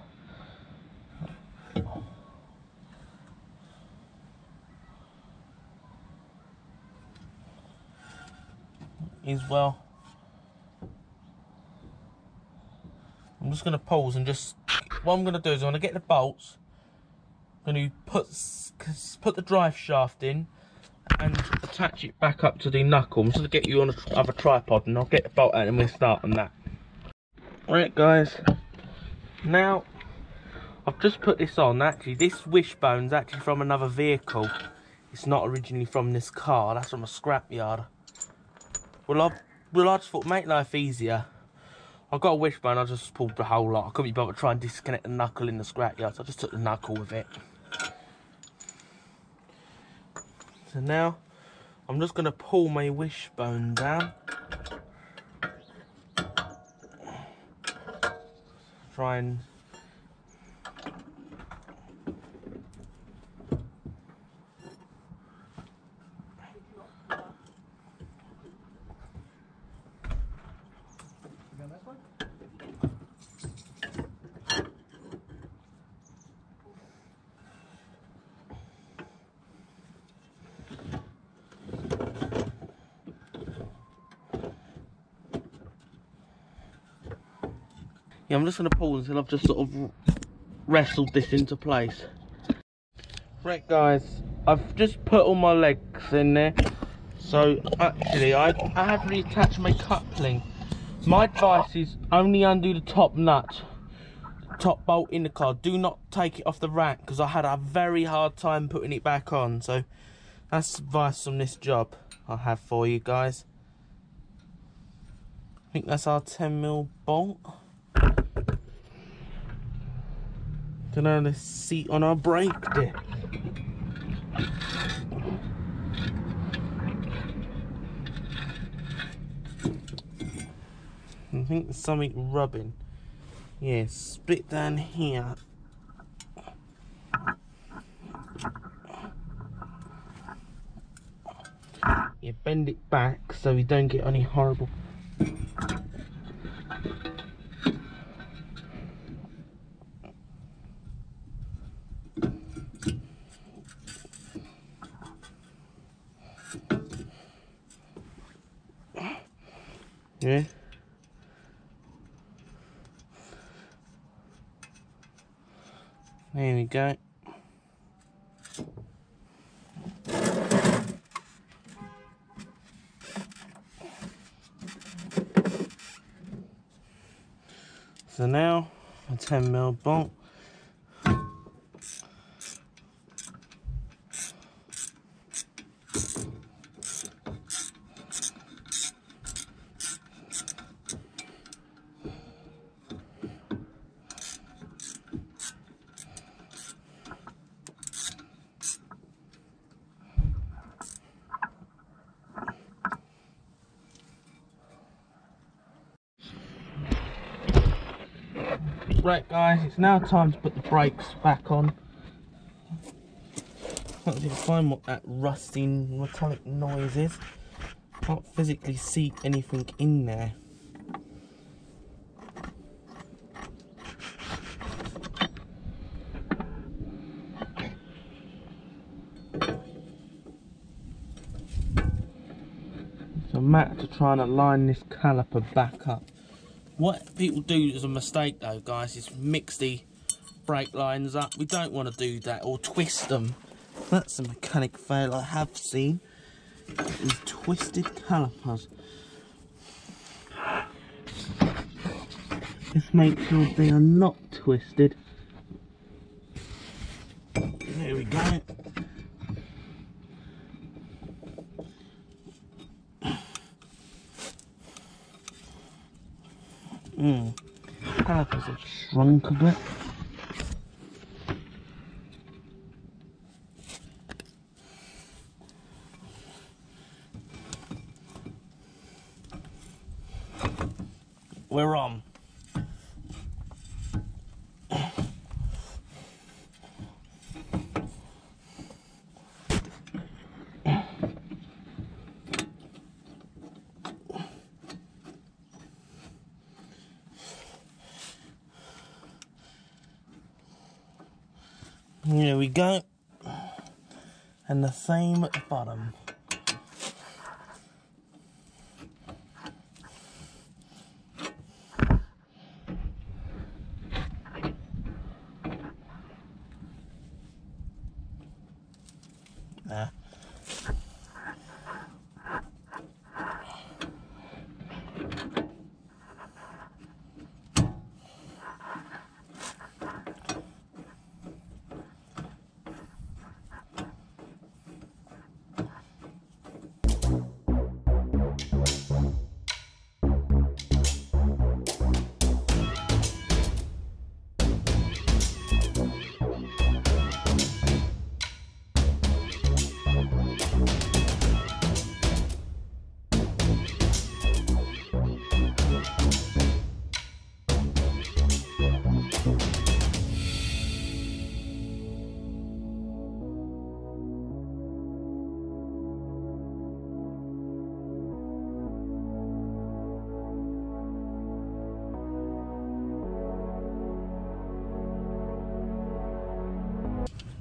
I'm just going to pause and just, what I'm going to do is I'm going to get the bolts, I'm going to put the drive shaft in and attach it back up to the knuckle. I'm just going to get you on a other tripod and I'll get the bolt out and we'll start on that. Right guys, now I've just put this on. Actually, this wishbone's actually from another vehicle. It's not originally from this car, that's from a scrapyard. Well, I just thought, make life easier. I got a wishbone, I just pulled the whole lot. I couldn't be bothered trying to disconnect the knuckle in the scrapyard, so I just took the knuckle with it. So now, I'm just going to pull my wishbone down. Try and... Yeah, I'm just going to pause until I've just sort of wrestled this into place. Right guys, I've just put all my legs in there. So actually I have reattached my coupling. My advice is only undo the top nut, top bolt in the car. Do not take it off the rack, because I had a very hard time putting it back on. So that's advice on this job I have for you guys. I think that's our 10mm bolt. Don't know the seat on our brake there. I think there's something rubbing. Yeah, split down here. Yeah, bend it back so we don't get any horrible. Yeah. There we go. So now a 10mm bolt. Right guys, it's now time to put the brakes back on. Can't seem to find what that rusting metallic noise is. Can't physically see anything in there. So I'm at to try and align this caliper back up. What people do as a mistake though, guys, is mix the brake lines up. We don't want to do that, or twist them. That's a mechanic fail I have seen, is twisted calipers. Just make sure they are not twisted. There we go. Calipers have shrunk a bit. We're on. Here we go, and the same at the bottom. There.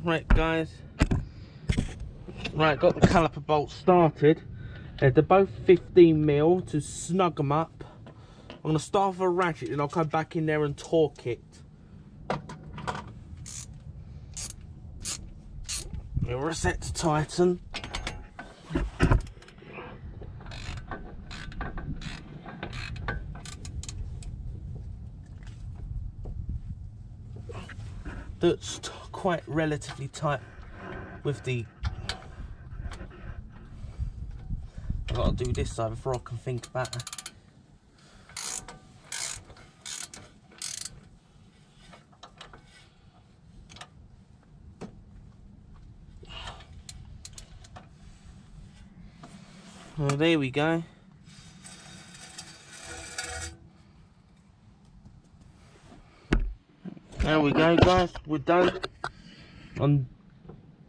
Right guys, right, got the caliper bolts started. They're both 15mm to snug them up. I'm going to start with a ratchet and I'll come back in there and torque it. We're set to tighten. That's quite relatively tight with the... I've got to do this side before I can think about it. Well, there we go. There we go guys, we're done on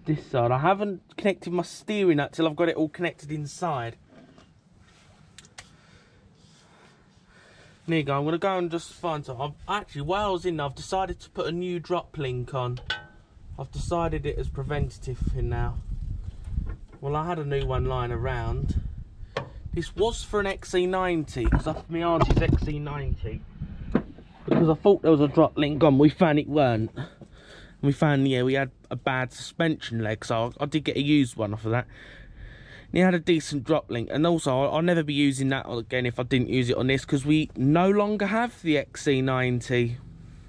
this side. I haven't connected my steering up till I've got it all connected inside. There you go, I'm going to go and just find some. Actually, while I was in there, I've decided to put a new drop link on. I've decided it as preventative in now. Well, I had a new one lying around. This was for an XC90, because that's my auntie's XC90. Because I thought there was a drop link on, we found it weren't. And we found, yeah, we had a bad suspension leg, so I did get a used one off of that. And it had a decent drop link, and also I'll never be using that again if I didn't use it on this, because we no longer have the XC90.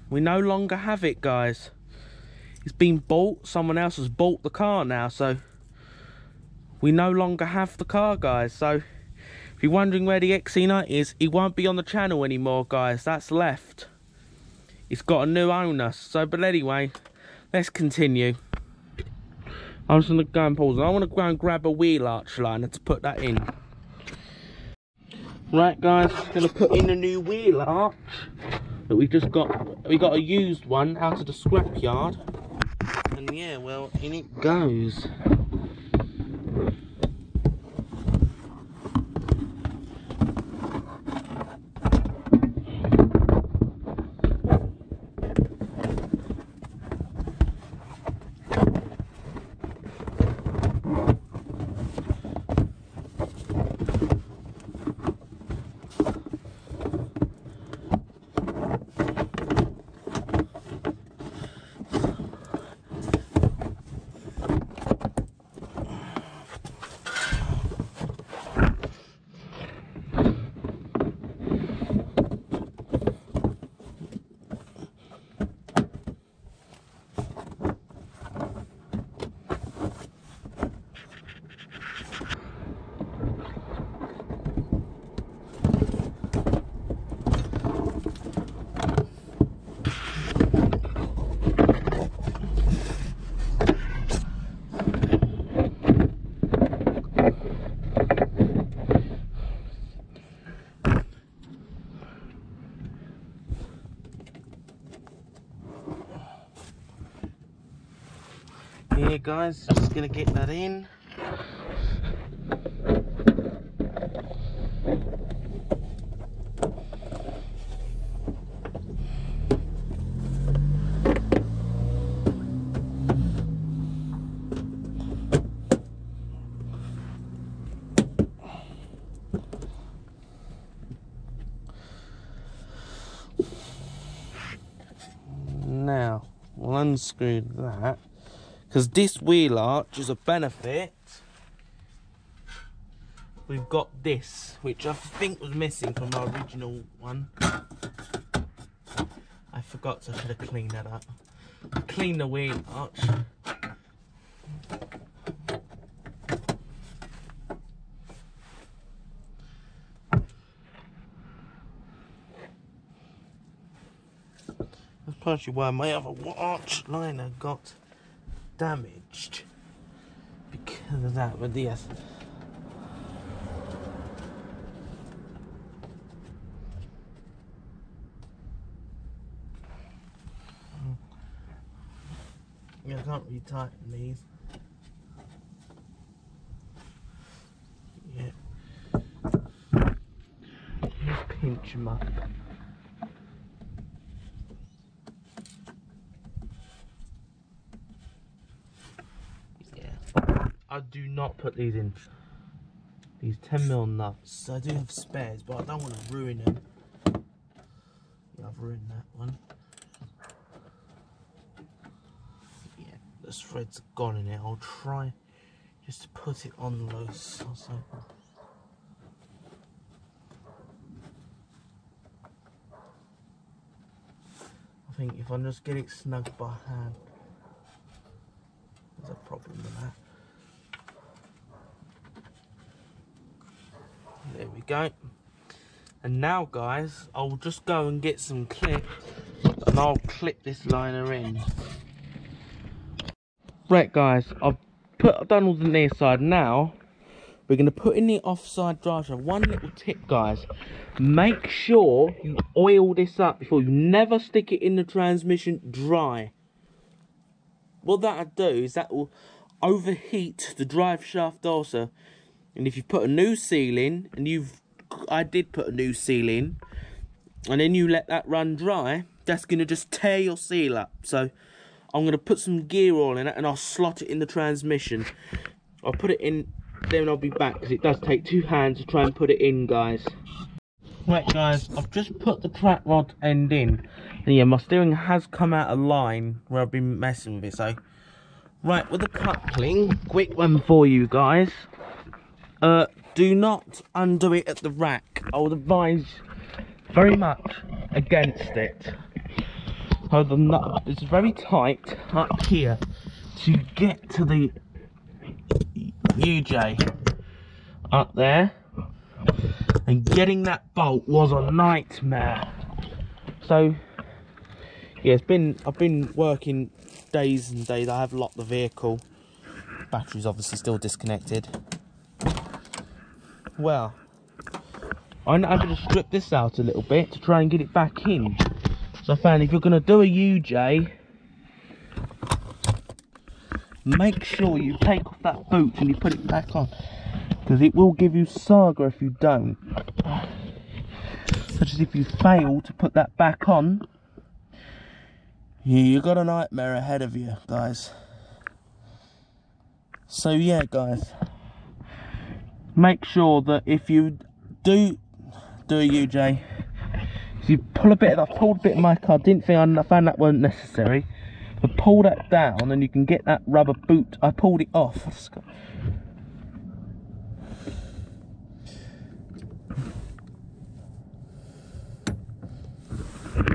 We no longer have it, guys. It's been bought. Someone else has bought the car now, so we no longer have the car, guys. So if you're wondering where the XC90 is, it won't be on the channel anymore, guys. That's left. It's got a new owner. So, but anyway, let's continue. I'm just going to go and pause. I want to go and grab a wheel arch liner to put that in. Right, guys, going to put in a new wheel arch that we just got. We got a used one out of the scrapyard. And yeah, well, in it goes. Here, guys, just gonna get that in. Now, we'll unscrew that. Because this wheel arch is a benefit. We've got this, which I think was missing from our original one. I forgot, so I should have cleaned that up. Clean the wheel arch. That's partially why my other arch liner got damaged because of that, but yes. Yeah, I can't really tighten these. Yeah. Just pinch them up. I do not put these in. These 10mm nuts. I do have spares, but I don't want to ruin them. Yeah, I've ruined that one. Yeah, the threads are gone in it. I'll try just to put it on loose. Also. I think if I just get it snug by hand, there's a problem with that. There we go. And now, guys, I'll just go and get some clips and I'll clip this liner in. Right, guys, I've done all the near side. Now we're going to put in the offside drive shaft. One little tip, guys: make sure you oil this up before you never stick it in the transmission dry. What that'll do is that will overheat the drive shaft also. And if you put a new seal in, and I did put a new seal in, and then you let that run dry, that's going to just tear your seal up. So I'm going to put some gear oil in it, and I'll slot it in the transmission. I'll put it in, then I'll be back, because it does take 2 hands to try and put it in, guys. Right, guys, I've just put the track rod end in. And yeah, my steering has come out of line where I've been messing with it. So, right, with the coupling, quick one for you guys. Do not undo it at the rack. I would advise very much against it. So the nut is very tight up here to get to the UJ up there, and getting that bolt was a nightmare. So yeah, I've been working days and days. I have locked the vehicle. Battery's obviously still disconnected. Well, I'm having to strip this out a little bit to try and get it back in. So I found if you're going to do a UJ, make sure you take off that boot and you put it back on, because it will give you saga if you don't. Such as if you fail to put that back on, you got a nightmare ahead of you, guys. So yeah, guys, make sure that if you do a UJ, if you pull a bit of that, I pulled a bit of my car, I found that wasn't necessary, but pull that down and you can get that rubber boot. I pulled it off.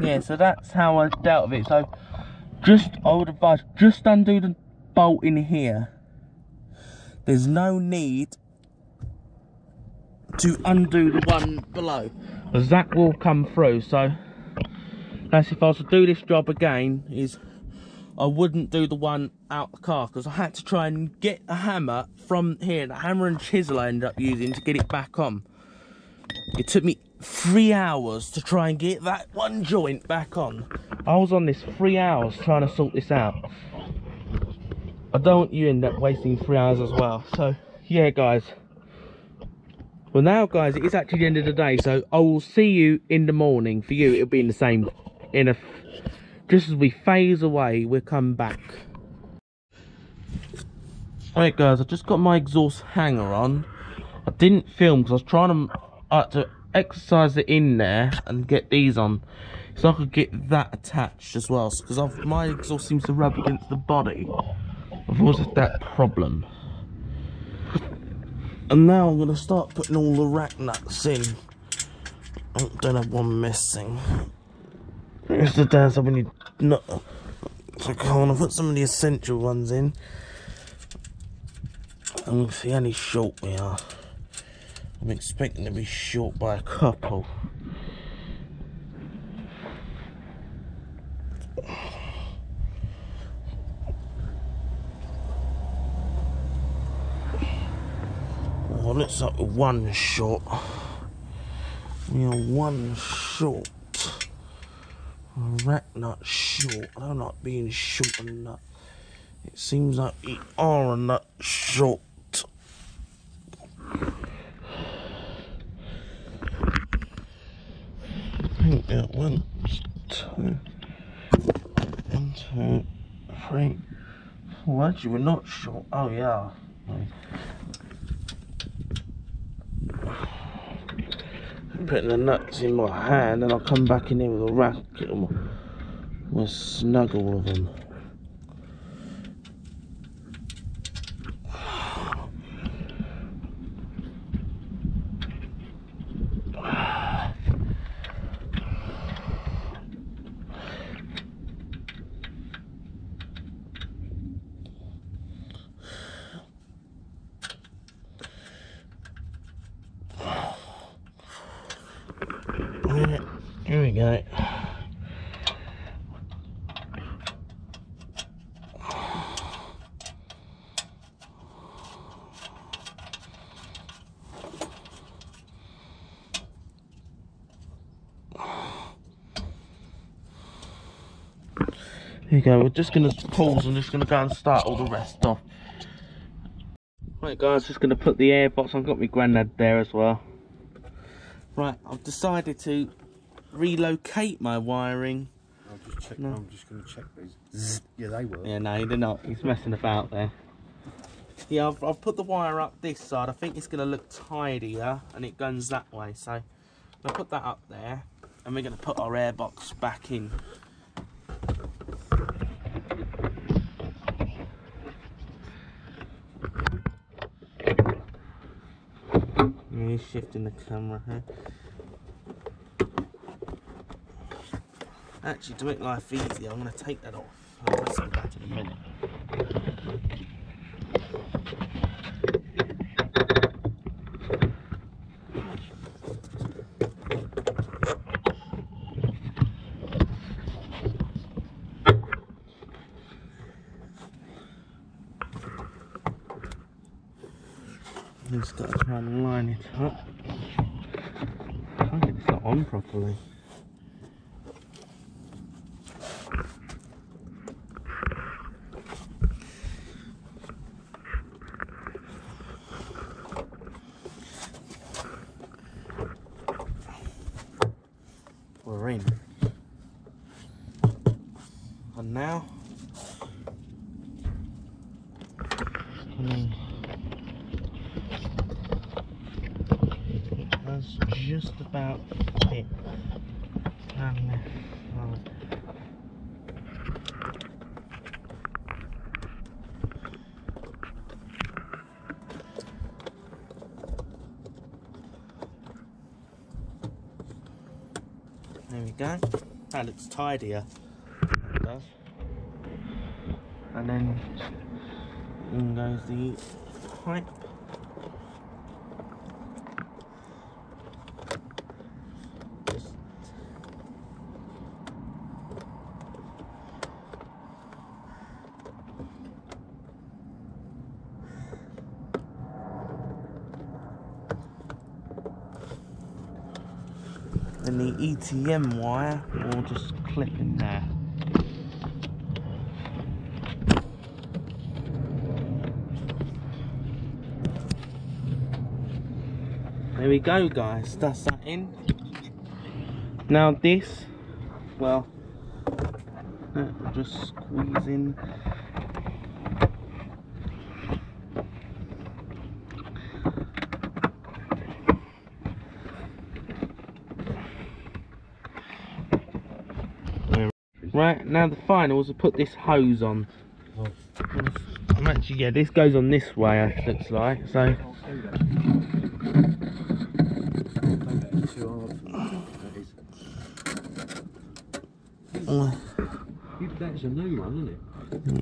Yeah, so that's how I dealt with it. So I would advise, just undo the bolt in here. There's no need to undo the one below, because that will come through. So that's if I was to do this job again, is I wouldn't do the one out the car, because I had to try and get a hammer from here. The hammer and chisel I ended up using to get it back on. It took me 3 hours to try and get that one joint back on. I was on this 3 hours trying to sort this out. I don't want you to end up wasting 3 hours as well. So yeah, guys. Well now, guys, it is actually the end of the day, so I will see you in the morning. For you, it'll be in the same, just as we phase away, we'll come back. Alright guys, I just got my exhaust hanger on. I didn't film because I was trying to exercise it in there and get these on, so I could get that attached as well, because my exhaust seems to rub against the body. I've always had that problem. And now I'm going to start putting all the rack nuts in. I don't have one missing. It's the downside when you not. So I want to put some of the essential ones in. And see how many short we are. I'm expecting to be short by a couple. Well, let's up with one short. We are one short. A rack nut short. I don't like being short a nut. It seems like we are a nut short. I think that 1, 2, 1, 2, 3, 4. Actually, we're not short. Oh yeah. Putting the nuts in my hand, and I'll come back in here with a racket and we'll snug all of them. Here we go. Here you go, we're just going to pause. I'm just going to go and start all the rest off. Right guys, just going to put the airbox. I've got my granddad there as well. Right, I've decided to relocate my wiring. I'll just check. No. I'm just going to check these. Yeah, they work. Yeah, no, they're not. He's messing about there. Yeah, I've put the wire up this side. I think it's going to look tidier, and it goes that way. So I'll put that up there, and we're going to put our airbox back in. He's shifting the camera here. Actually, to make life easier, I'm going to take that off. I'll press it back in a minute. Just got to try and line it up. I can't get this not on properly. We're in. And now that's just about it. And there we go. That looks tidier. It does. And then in goes the pipe. And the ETM wire will just clip in there. There we go, guys, that's that in. Now this, well, I'll just squeeze in. Right, now the finals, I'll put this hose on. I'm actually, yeah, this goes on this way, it looks like, so. That's a new one, isn't it?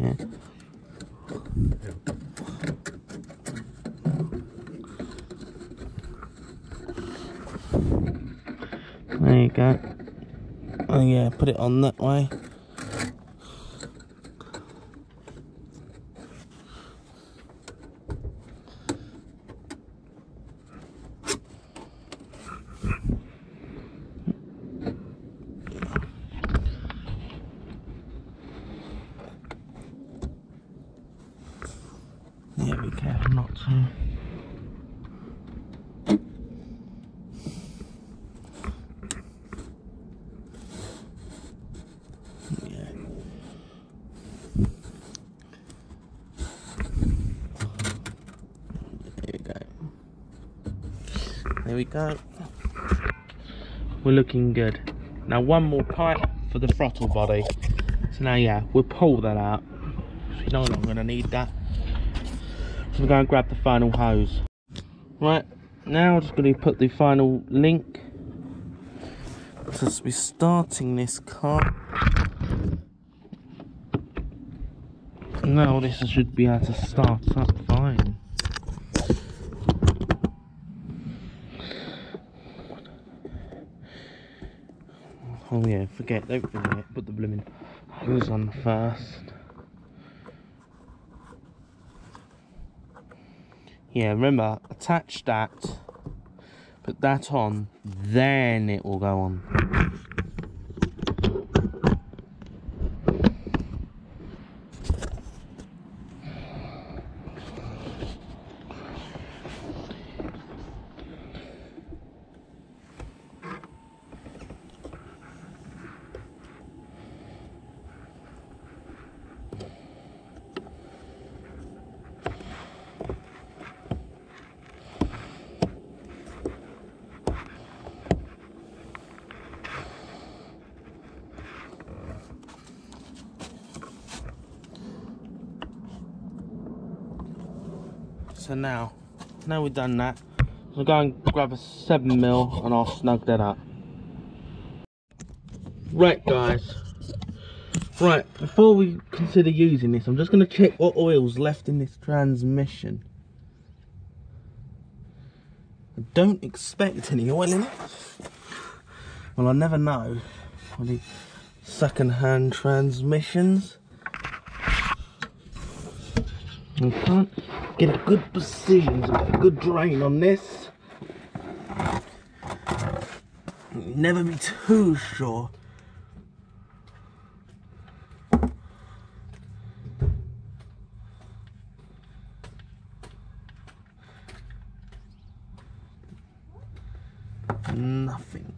Yeah. There you go. Oh yeah, put it on that way. Yeah, be careful not to. There we go. We're looking good. Now one more pipe for the throttle body. So now yeah, we'll pull that out. You know I'm gonna need that. So we're going to grab the final hose. Right, now I'm just going to put the final link. Just be starting this car. Now this should be able to start up fine. Oh yeah, don't forget, put the blooming hose on first. Yeah, remember, attach that, put that on, then it will go on. So now we've done that, I'll go and grab a 7mm and I'll snug that up. Right guys, right, before we consider using this, I'm just going to check what oil's left in this transmission. I don't expect any oil in it. Well, I never know on these second-hand transmissions. I can't get a good precision, a good drain on this. Never be too sure. Nothing.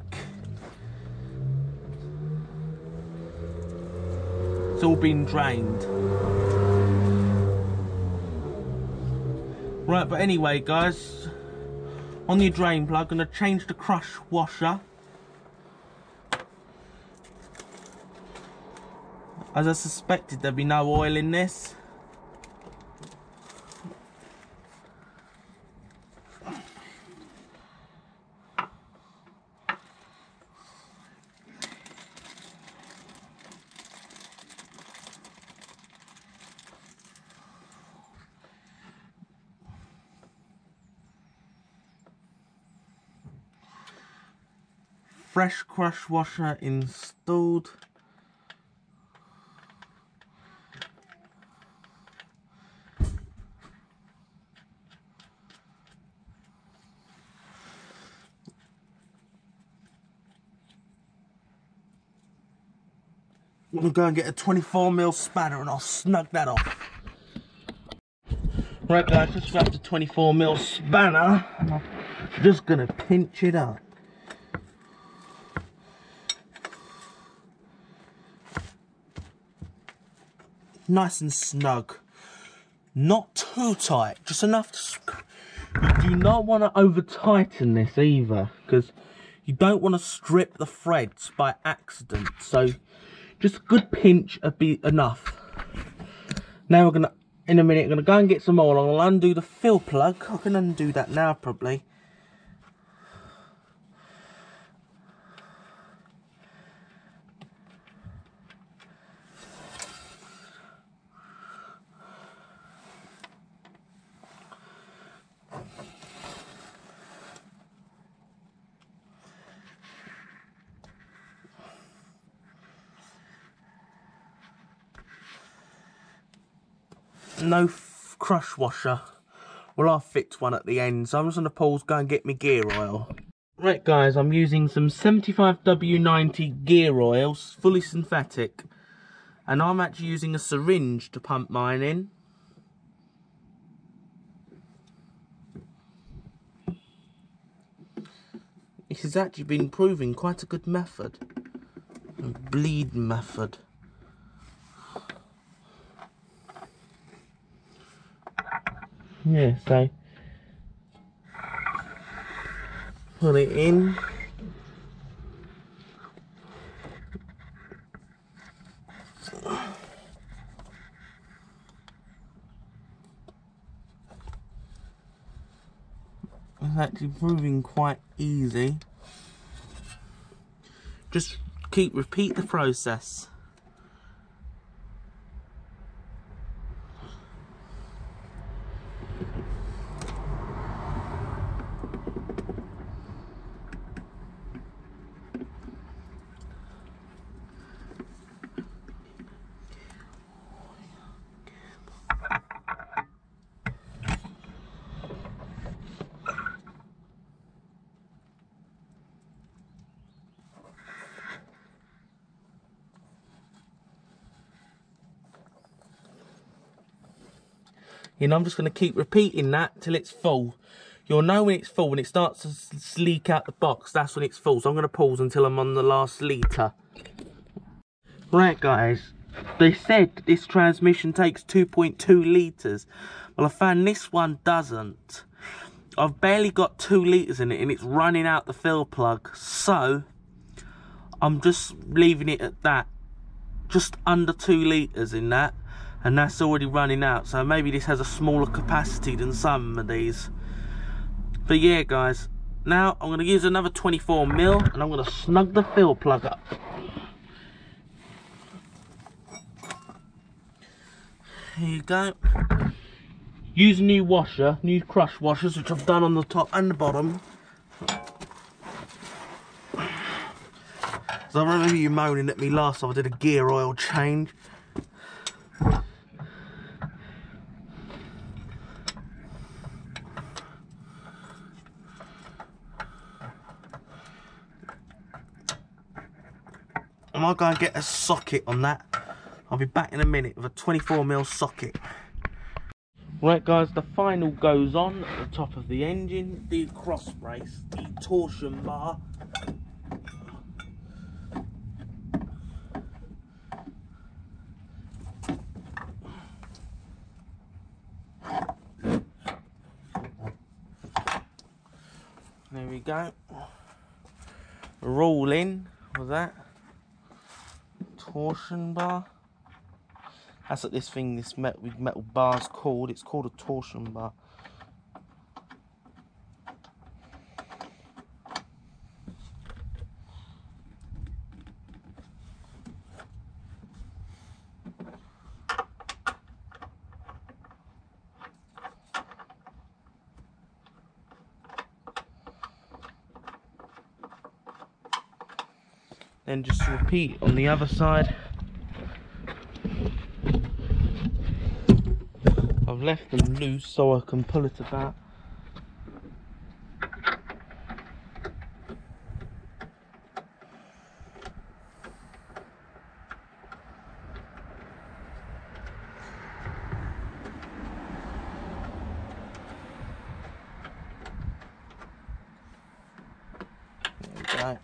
It's all been drained. Right, but anyway guys, on the drain plug, I'm going to change the crush washer. As I suspected, there'd be no oil in this. Fresh crush washer installed. I'm gonna go and get a 24mm spanner and I'll snug that off. Right guys, just grabbed a 24mm spanner and I'm just gonna pinch it up. Nice and snug. Not too tight, just enough to... You do not want to over tighten this either, because you don't want to strip the threads by accident. So just a good pinch would be enough. Now we're gonna, in a minute, I'm gonna go and get some oil. I'll undo the fill plug. I can undo that now probably. No crush washer. Well, I'll fix one at the end, so I'm just going to pause, go and get my gear oil. Right guys, I'm using some 75W90 gear oil, fully synthetic, and I'm actually using a syringe to pump mine in. This has actually been proving quite a good method, a bleed method. Yeah, so put it in. It's actually proving quite easy. Just repeat the process. You know, I'm just going to keep repeating that till it's full. You'll know when it's full, when it starts to leak out the box, that's when it's full. So I'm going to pause until I'm on the last litre. Right guys, they said this transmission takes 2.2 litres. Well, I found this one doesn't. I've barely got 2 litres in it and it's running out the fill plug. So, I'm just leaving it at that. Just under 2 litres in that. And that's already running out, so maybe this has a smaller capacity than some of these. But yeah guys, now I'm going to use another 24mm and I'm going to snug the fill plug up. Here you go. Use a new washer, new crush washers, which I've done on the top and the bottom. So I remember you moaning at me last time I did a gear oil change. I might go and get a socket on that. I'll be back in a minute with a 24mm socket. Right guys, the final goes on at the top of the engine, the cross brace, the torsion bar. There we go. Roll in with that. Torsion bar. That's what this thing, this metal bar's called. It's called a torsion bar. Then just repeat on the other side. I've left them loose so I can pull it about. There we go.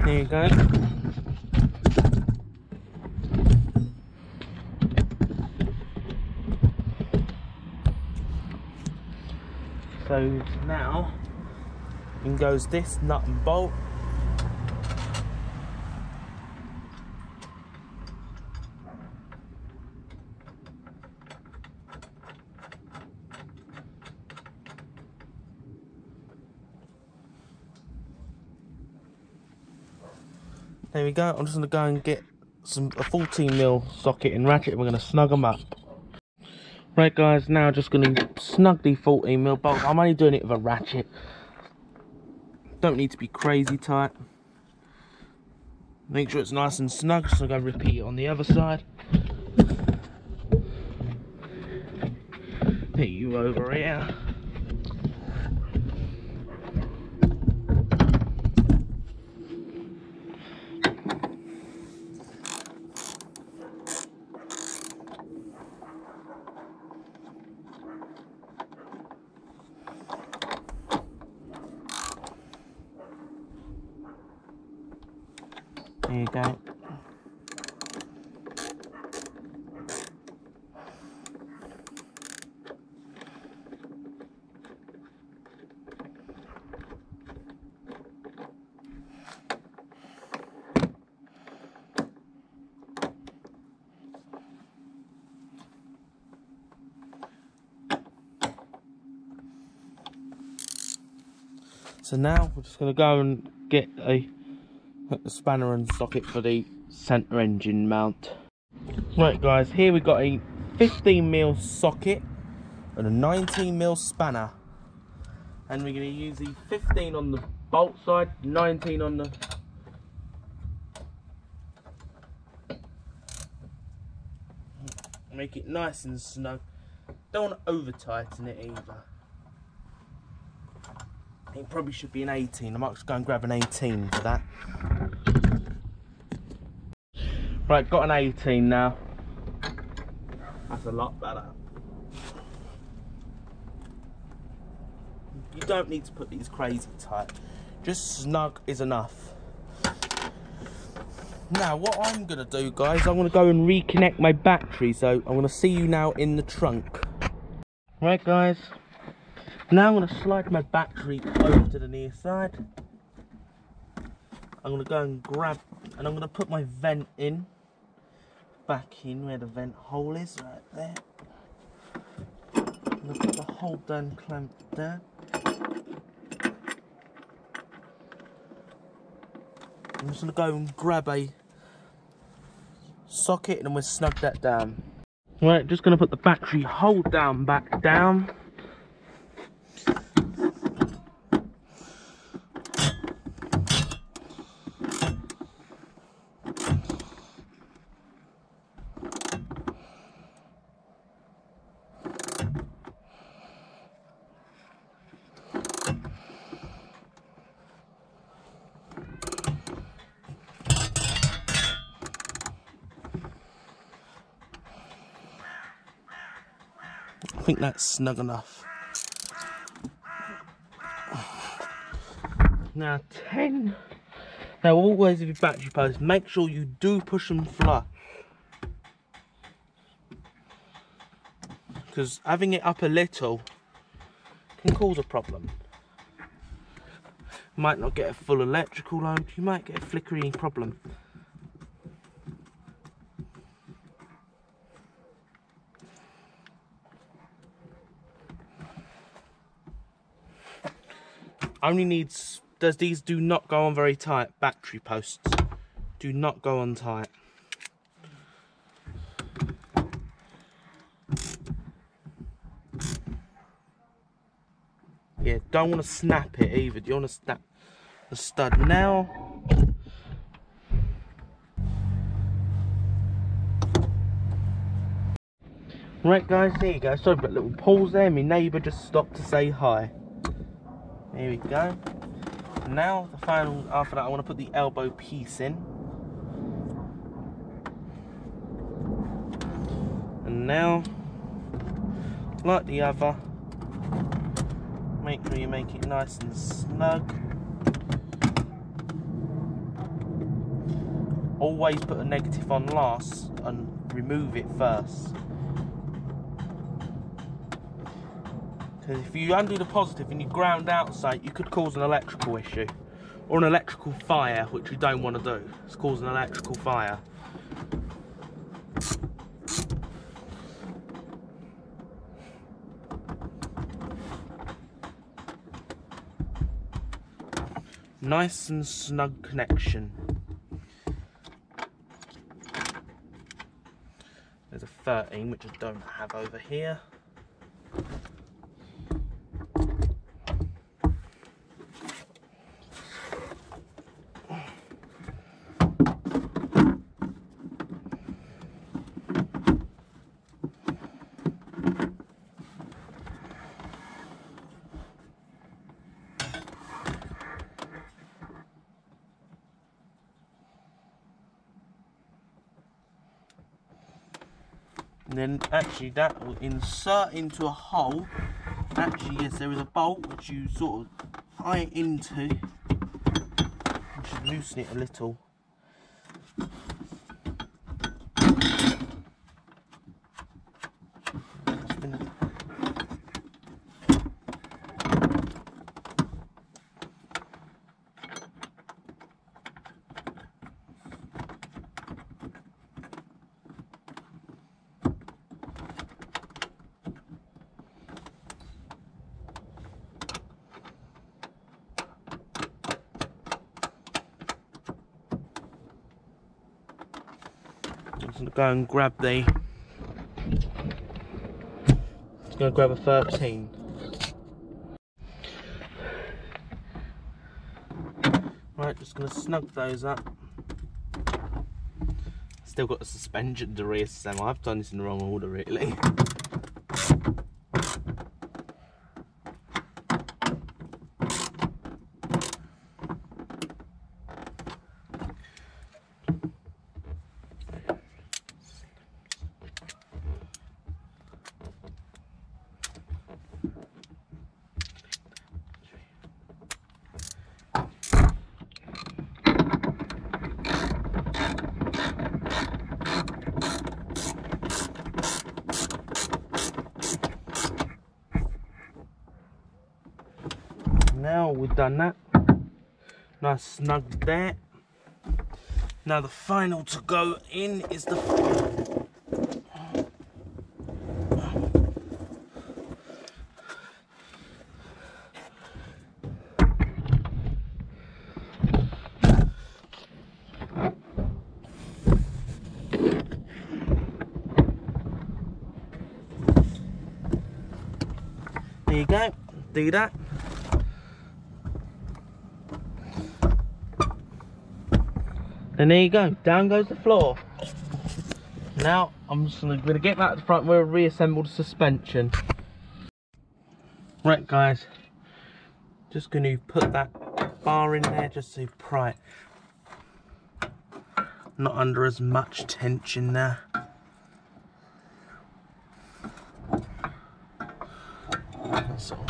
There you go. So now in goes this nut and bolt. There we go. I'm just going to go and get a 14mm socket and ratchet, and we're going to snug them up. Right guys, now just going to snug the 14mm bolts. I'm only doing it with a ratchet. Don't need to be crazy tight. Make sure it's nice and snug. So I'm going to repeat it on the other side. Put you over here. There you go. So now we're just going to go and get a spanner and socket for the centre engine mount. Right guys, here we got a 15mm socket and a 19mm spanner, and we're going to use the 15 on the bolt side, 19 on the make it nice and snug. Don't want to over tighten it either. It probably should be an 18. I might just go and grab an 18 for that. Right, got an 18 now. That's a lot better. You don't need to put these crazy tight. Just snug is enough. Now, what I'm going to do, guys, I'm going to go and reconnect my battery. So, I'm going to see you now in the trunk. Right, guys. Now, I'm going to slide my battery over to the near side. I'm going to go and grab, and I'm going to put my vent in. Back in where the vent hole is, right there. I'm going to put the hole down, clamp down. I'm just going to go and grab a socket and then we'll snug that down. Right, just going to put the battery hold down back down. I think that's snug enough. Now 10. Now always with your battery posts, make sure you do push them flush. Because having it up a little can cause a problem. You might not get a full electrical load, you might get a flickering problem. Only needs, these do not go on very tight, battery posts. Do not go on tight. Yeah, don't want to snap it either. You want to snap the stud now. Right guys, there you go. Sorry about a little pause there. My neighbour just stopped to say hi. There we go. Now the final, after that I want to put the elbow piece in. And now, like the other, make sure you make it nice and snug. Always put a negative on last and remove it first. Because if you undo the positive and you ground outside, you could cause an electrical issue. Or an electrical fire, which you don't want to do. It's causing an electrical fire. Nice and snug connection. There's a 13, which I don't have over here. And then actually that will insert into a hole. Actually, yes, there is a bolt which you sort of tie it into. You should loosen it a little. I'm going to go and grab the, just going to grab a 13. Right, just going to snug those up. Still got the suspension to reassemble. I've done this in the wrong order really. Now we've done that, nice snug there. Now the final to go in is the there you go, do that. And there you go, down goes the floor. Now I'm just gonna get back to the front where we reassemble the suspension. Right guys, just gonna put that bar in there just to pry it. Not under as much tension now. That's all.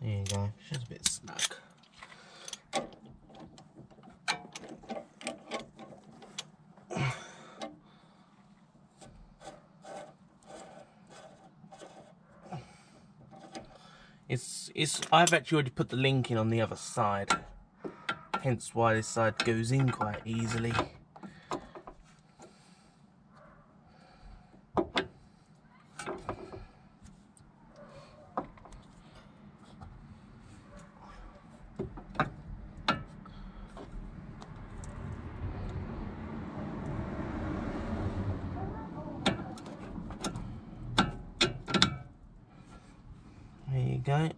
There you go, it's just a bit snug. I've actually already put the link in on the other side, hence why this side goes in quite easily. There you go.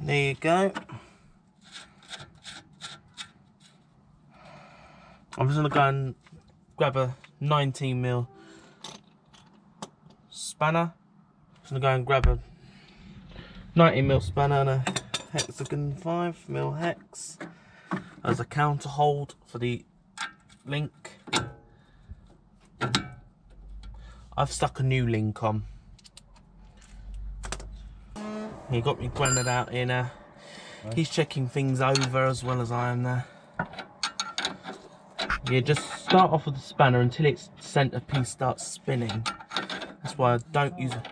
There you go. I'm just going to go and grab a 19mm spanner. Just going to go and grab a 19mm spanner and a hexagon 5mm hex as a counter hold for the link. I've stuck a new link on. You got me granddad out here now. Right. He's checking things over as well as I am there. Yeah, just start off with the spanner until its centre piece starts spinning. That's why I don't use it.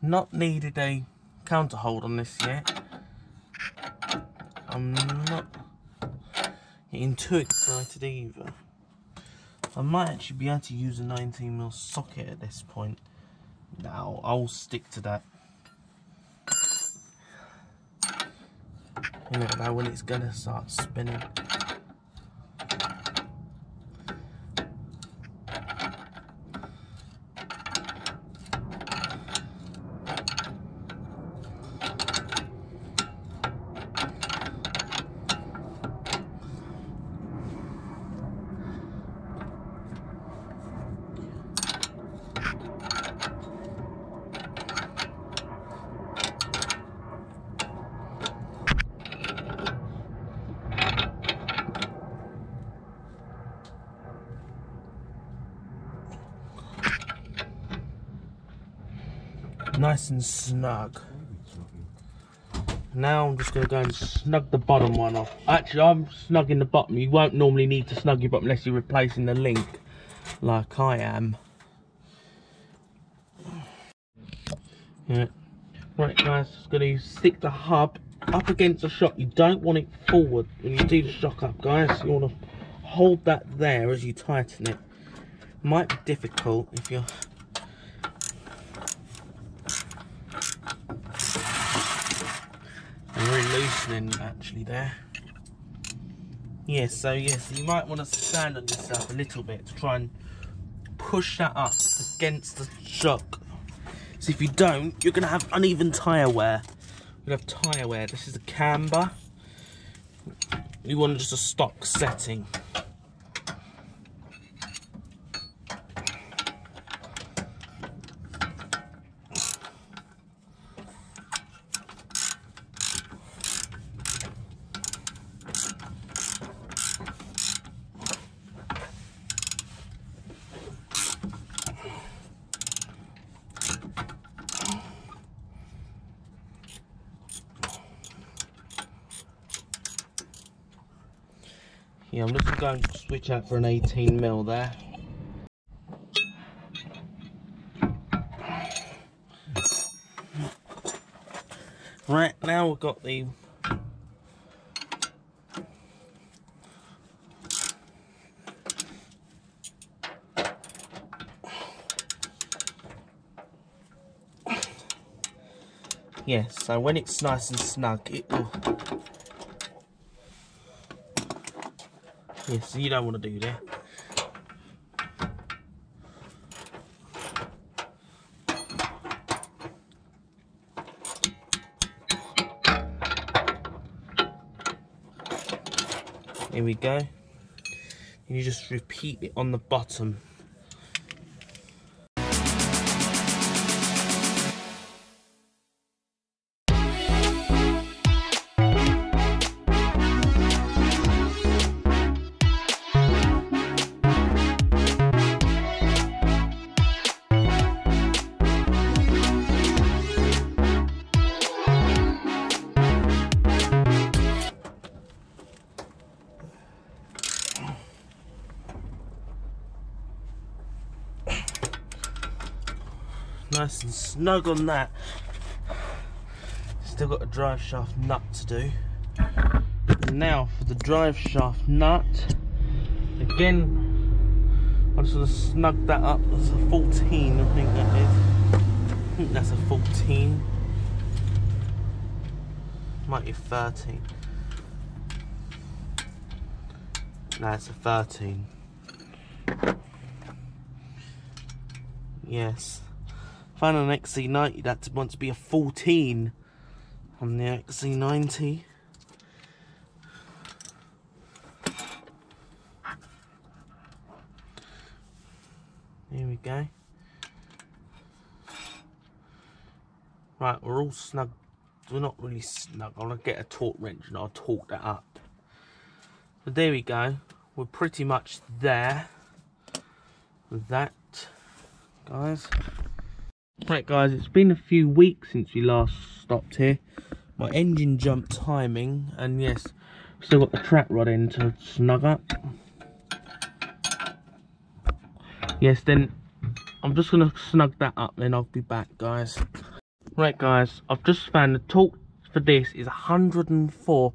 Not needed a counter hold on this yet. I'm not getting too excited either. I might actually be able to use a 19mm socket at this point. No, I'll stick to that. You never know when it's gonna start spinning. Nice and snug. Now I'm just going to go and snug the bottom one off. Actually, I'm snugging the bottom. You won't normally need to snug your bottom unless you're replacing the link, like I am. Yeah. Right guys, just going to stick the hub up against the shock. You don't want it forward when you do the shock up, guys. You want to hold that there as you tighten it. Might be difficult if you're... loosening actually there. Yes, so yes, you might want to stand on yourself a little bit to try and push that up against the shock. So if you don't, you're going to have uneven tyre wear. You'll have tyre wear. This is a camber. You want just a stock setting. Yeah, I'm just going to go and switch out for an 18mm there. Right, now we've got the yes, so when it's nice and snug, it will. Yes, so you don't want to do that. Here we go. And you just repeat it on the bottom. Nice and snug on that. Still got a drive shaft nut to do. And now for the drive shaft nut. Again, I just want to snug that up. That's a 14, I think that is. I think that's a 14. Might be 13. No, it's a 13. Yes. Found on an XC90 that wants to be a 14 on the XC90. Here we go. Right, we're all snug. We're not really snug. I'm going to get a torque wrench and I'll torque that up. So there we go. We're pretty much there with that, guys. Right guys, it's been a few weeks since we last stopped here. My engine jumped timing, and yes, still got the track rod in to snug up. Yes, then I'm just going to snug that up, then I'll be back, guys. Right guys, I've just found the torque for this is 104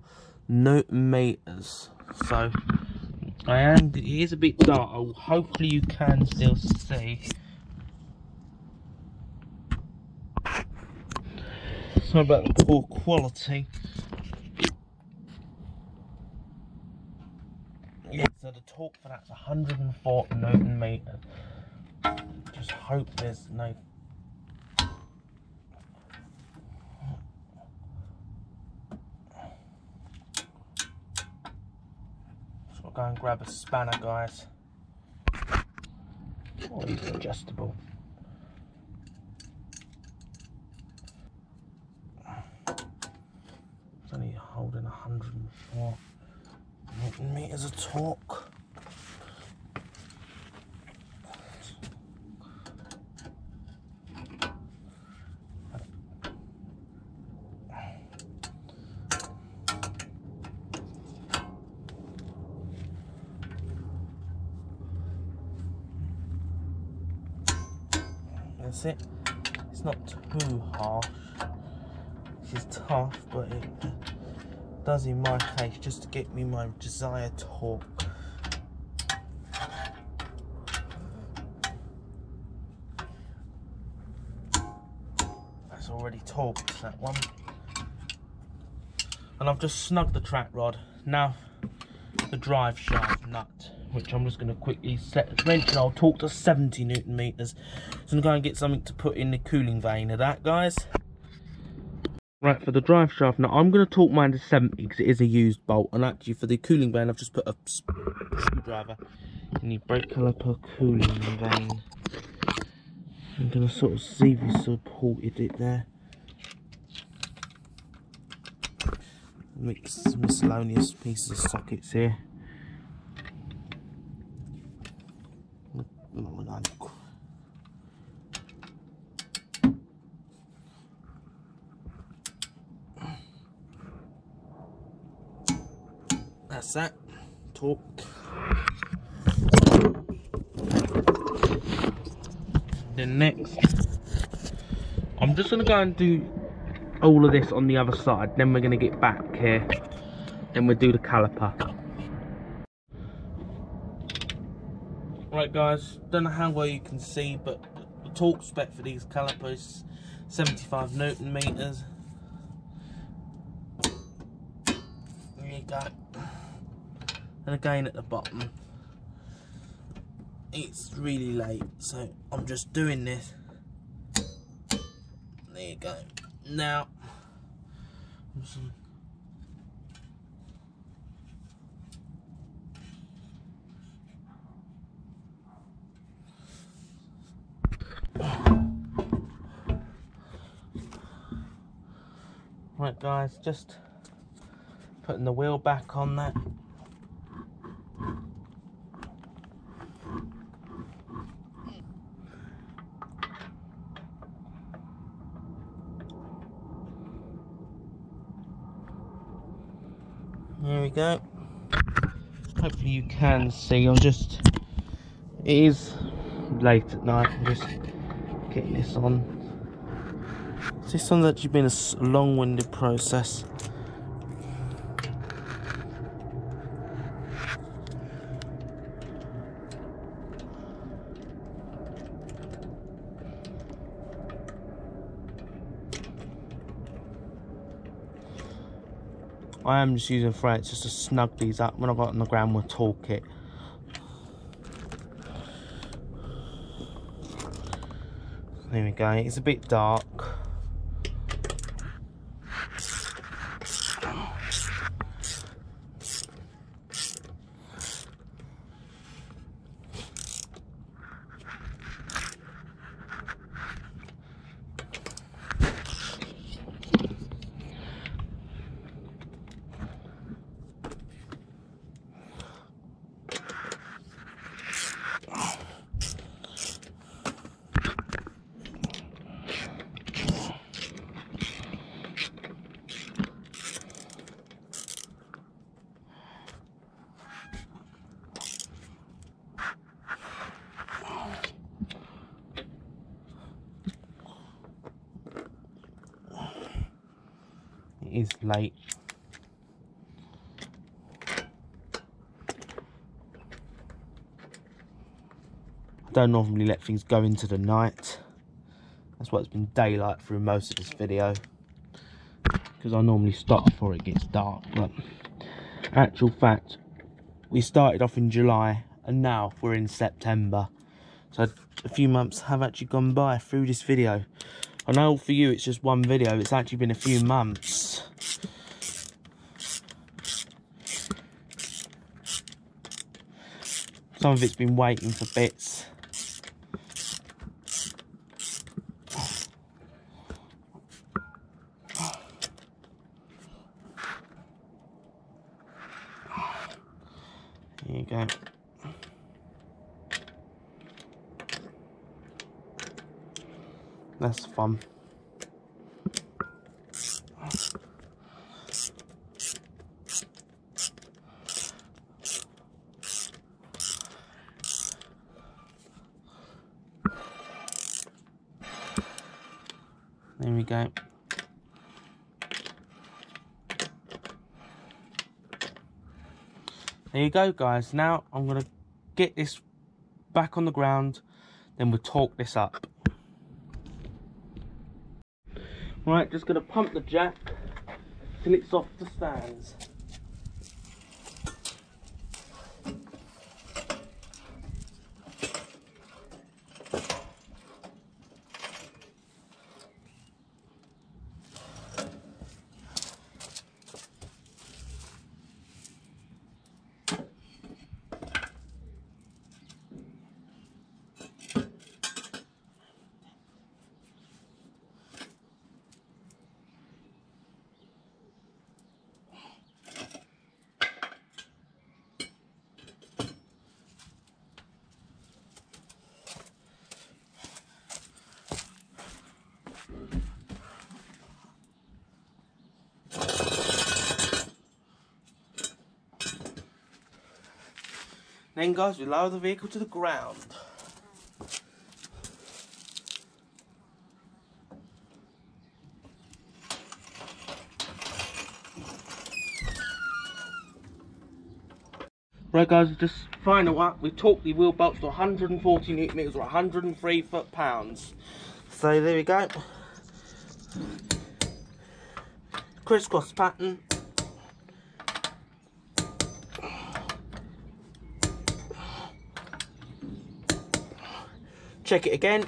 Newton meters. So it is a bit dark. Hopefully you can still see. Sorry about the poor quality. Yeah, so the torque for that's 104 Newton meters. Just hope there's no. So I'll go and grab a spanner, guys. Oh, it's adjustable. It's only holding 104 Newton meters of torque. That's it. It's not too harsh. This is tough, but it does in my case just to get me my desired torque. That's already torqued, that one. And I've just snugged the track rod. Now the drive shaft nut, which I'm just going to quickly set the wrench, and I'll torque to 70 Newton meters. So I'm going to get something to put in the cooling vein of that, guys. Right, for the drive shaft nut, I'm going to torque mine to 70 because it is a used bolt. And actually for the cooling vein, I've just put a screwdriver in the brake caliper cooling vein. I'm going to sort of see if you supported it there. Mix miscellaneous pieces of sockets here. That's that. torque. Then next, I'm just going to go and do all of this on the other side, then we're going to get back here, then we'll do the caliper. Right guys, don't know how well you can see, but the torque spec for these calipers, 75 Newton meters. There you go. And again at the bottom, it's really late, so I'm just doing this. There you go. Now, right guys, just putting the wheel back on that. There we go. Hopefully you can see. It is late at night. I'm just getting this on. This one's actually been a long-winded process. I am just using threads just to snug these up. When I got on the ground, we'll torque it. There we go. It's a bit dark. It is late. I don't normally let things go into the night. That's why it's been daylight through most of this video, because I normally stop before it gets dark. But actual fact, we started off in July and now we're in September, so a few months have actually gone by through this video. I know for you it's just one video, it's actually been a few months. Some of it's been waiting for bits. There you go. That's fun. There we go. There you go guys. Now I'm going to get this back on the ground, then we'll torque this up. Right, just going to pump the jack till it's off the stands. Then guys, we lower the vehicle to the ground. Right guys, just final up, we torqued the wheel bolts to 140 Newton meters or 103 foot-pounds. So there we go. Crisscross pattern. Check it again.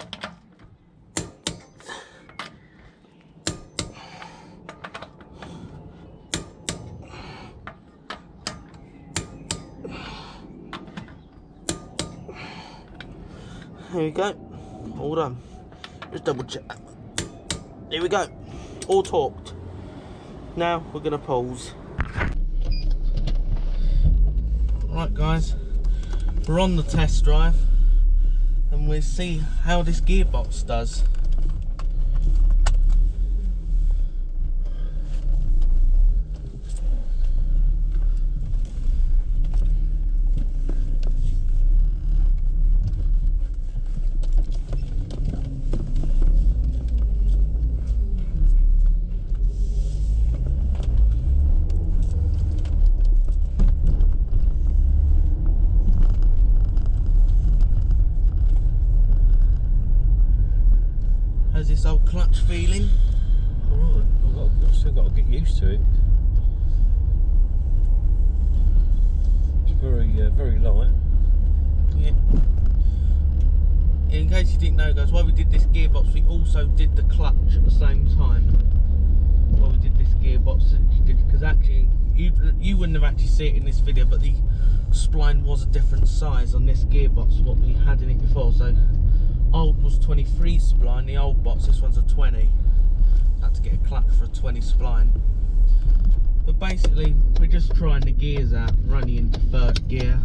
Here we go, all done. Just double check that. Here we go, all torqued. Now we're gonna pause. Right guys, we're on the test drive and we'll see how this gearbox does. How's this old clutch feeling? Alright, I've still got to get used to it. It's very light. Yeah. In case you didn't know guys, while we did this gearbox we also did the clutch at the same time. While we did this gearbox, because actually you wouldn't have actually seen it in this video, but the spline was a different size on this gearbox to what we had in it before. So old was 23 spline, the old box, this one's a 20. Had to get a clutch for a 20 spline. But basically, we're just trying the gears out, running into third gear.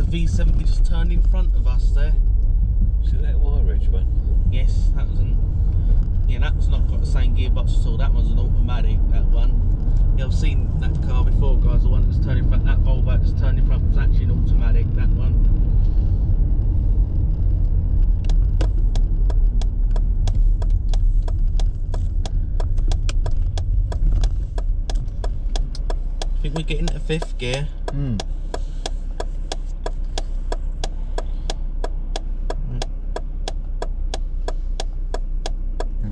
V70 just turned in front of us there. See that wire ridge one? Yes, that was that's not got the same gearbox at all. That one's an automatic, that one. Yeah, I've seen that car before guys, the one that's turned in front, that Volvo that's turned in front was actually an automatic, that one. I think we're getting to fifth gear. We're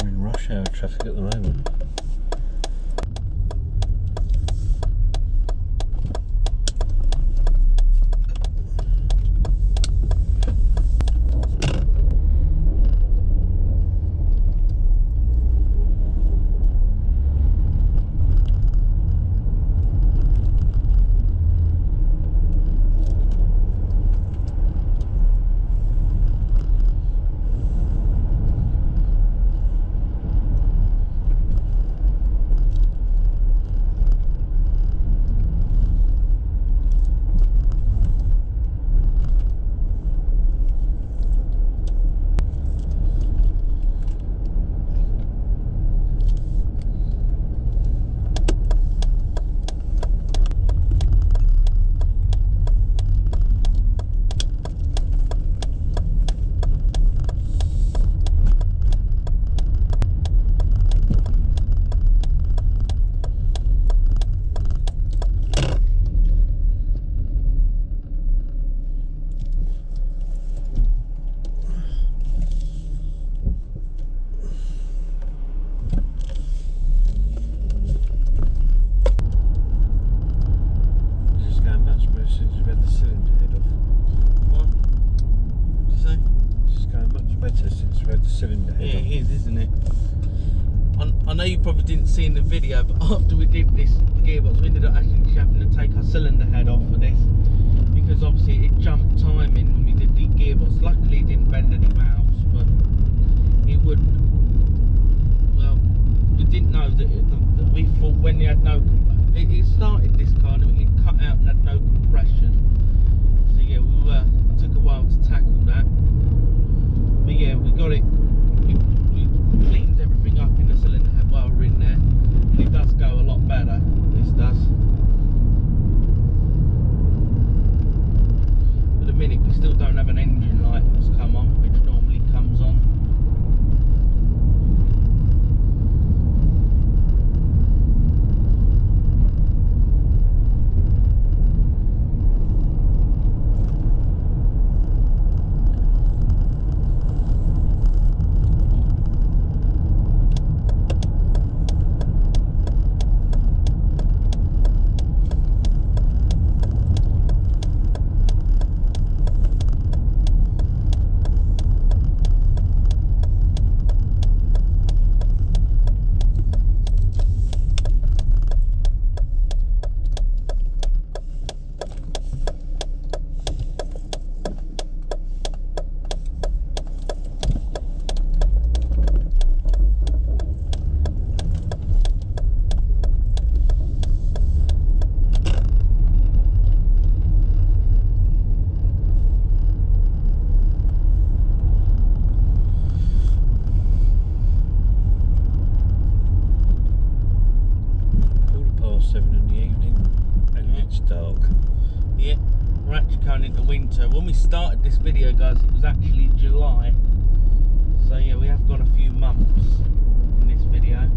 in rush hour traffic at the moment. isn't it? I know you probably didn't see in the video, but after we did this gearbox, we ended up actually having to take our cylinder head off for this, because obviously it jumped timing when we did the gearbox. Luckily it didn't bend any valves, but it would. Well, we didn't know that, that we thought when it had no, it started this car and it cut out and had no compression. So yeah, we took a while to tackle that. But yeah, we got it. We cleaned everything up in the cylinder head while we were in there, and it does go a lot better. This does. At the minute, we still don't have an engine light that's come on, which normally comes on. When we started this video, guys, it was actually July, so yeah, we have got a few months in this video.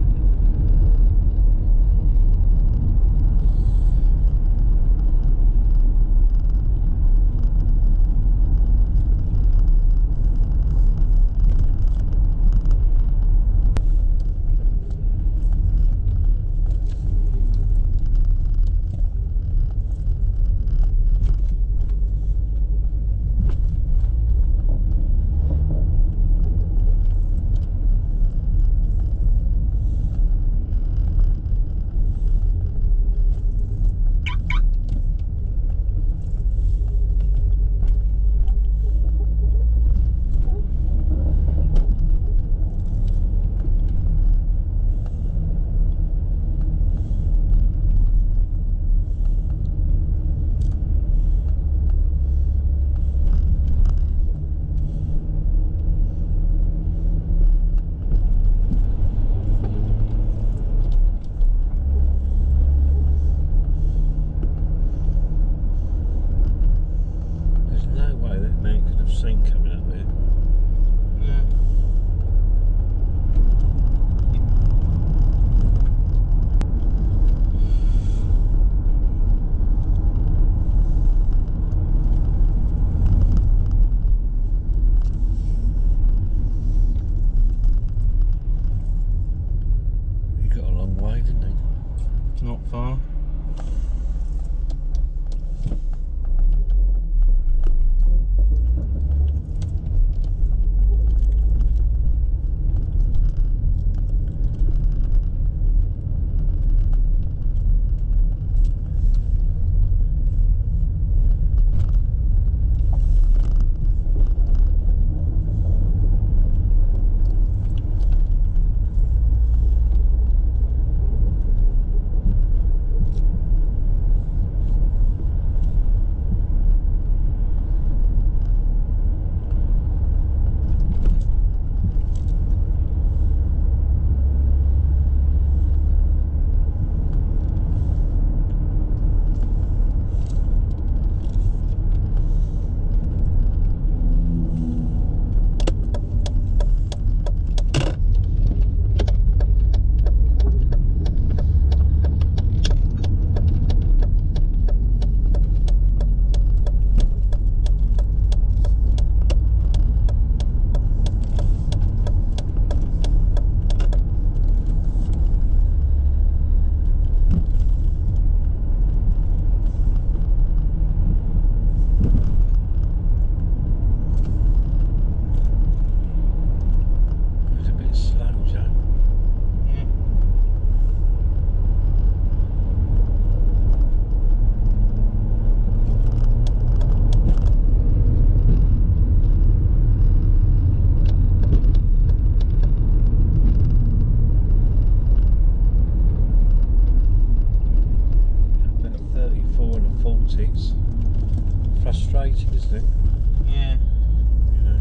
V70. It's frustrating, isn't it? Yeah. You know.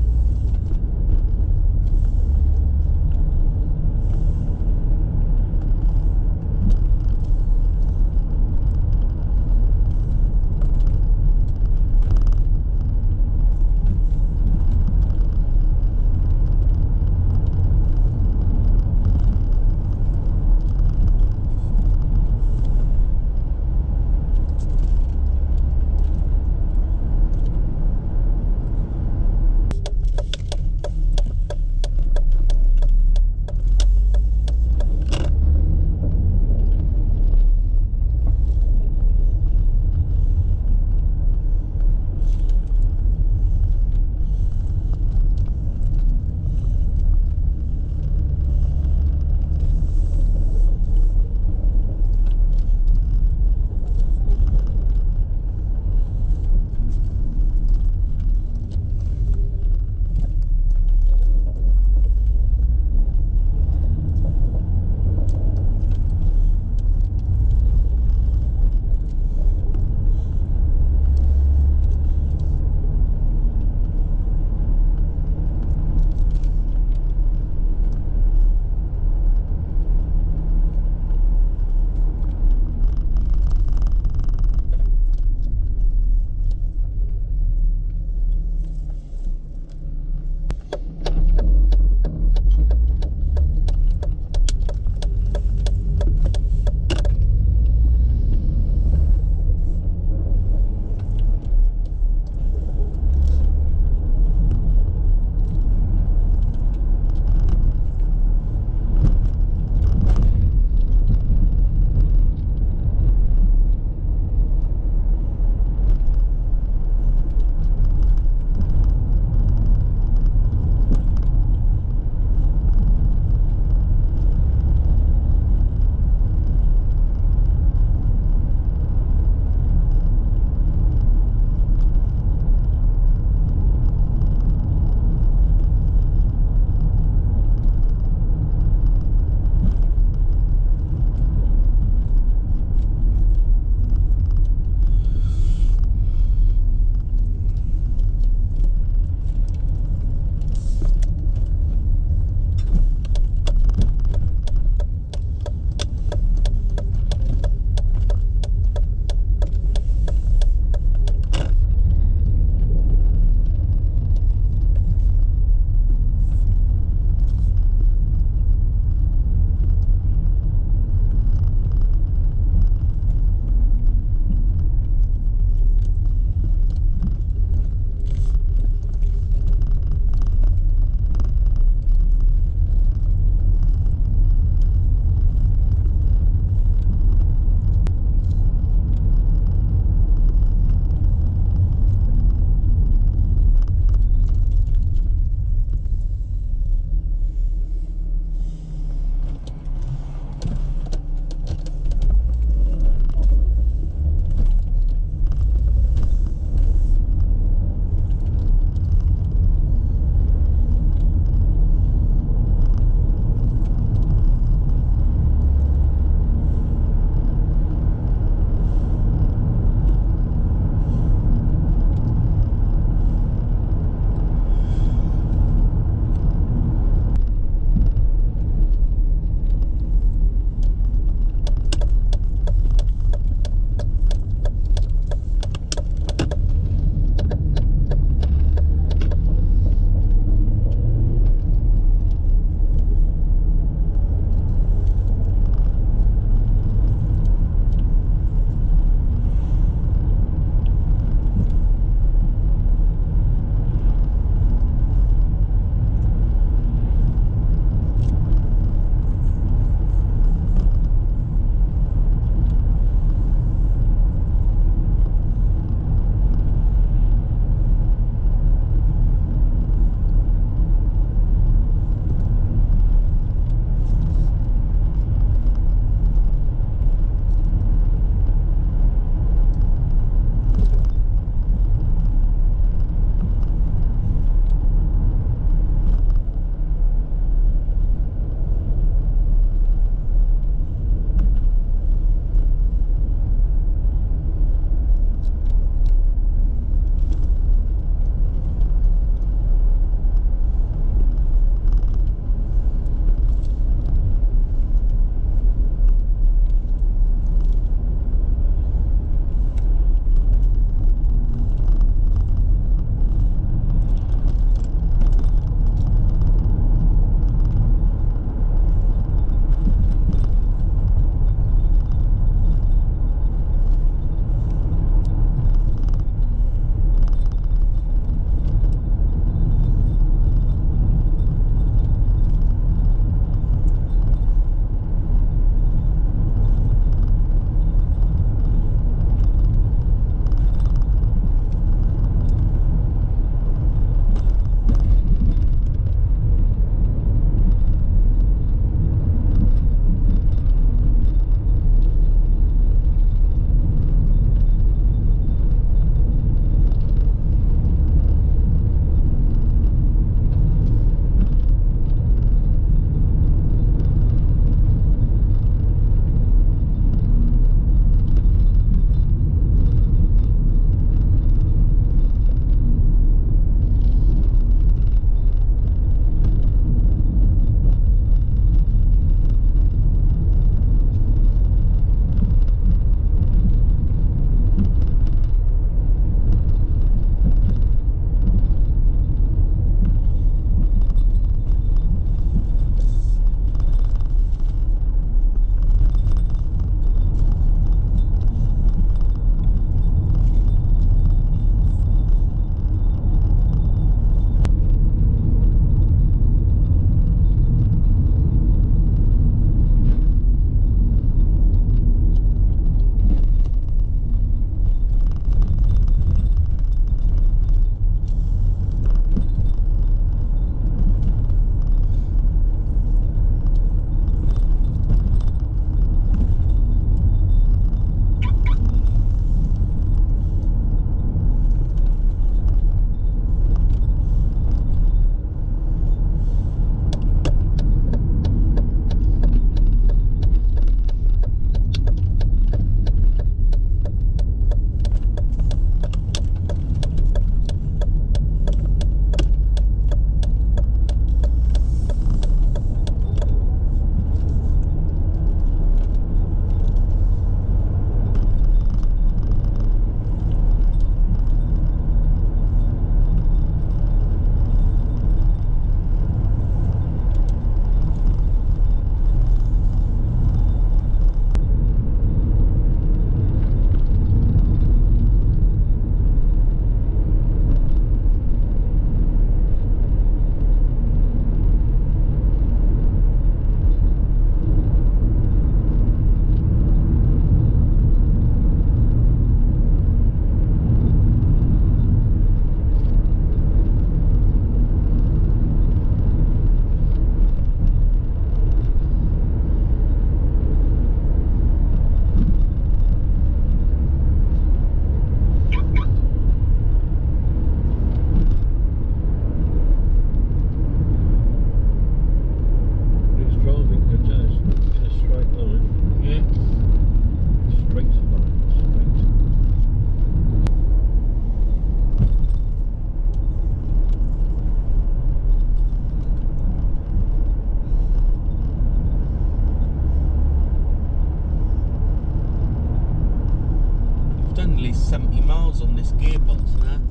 actually 70 miles on this gearbox now.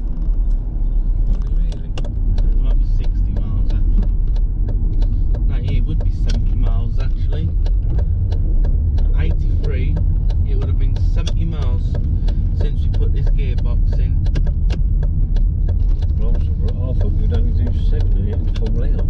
Really? It might be 60 miles actually. No, yeah, it would be 70 miles actually. At 83, it would have been 70 miles since we put this gearbox in. Well, I thought we'd only do 70 and fall out.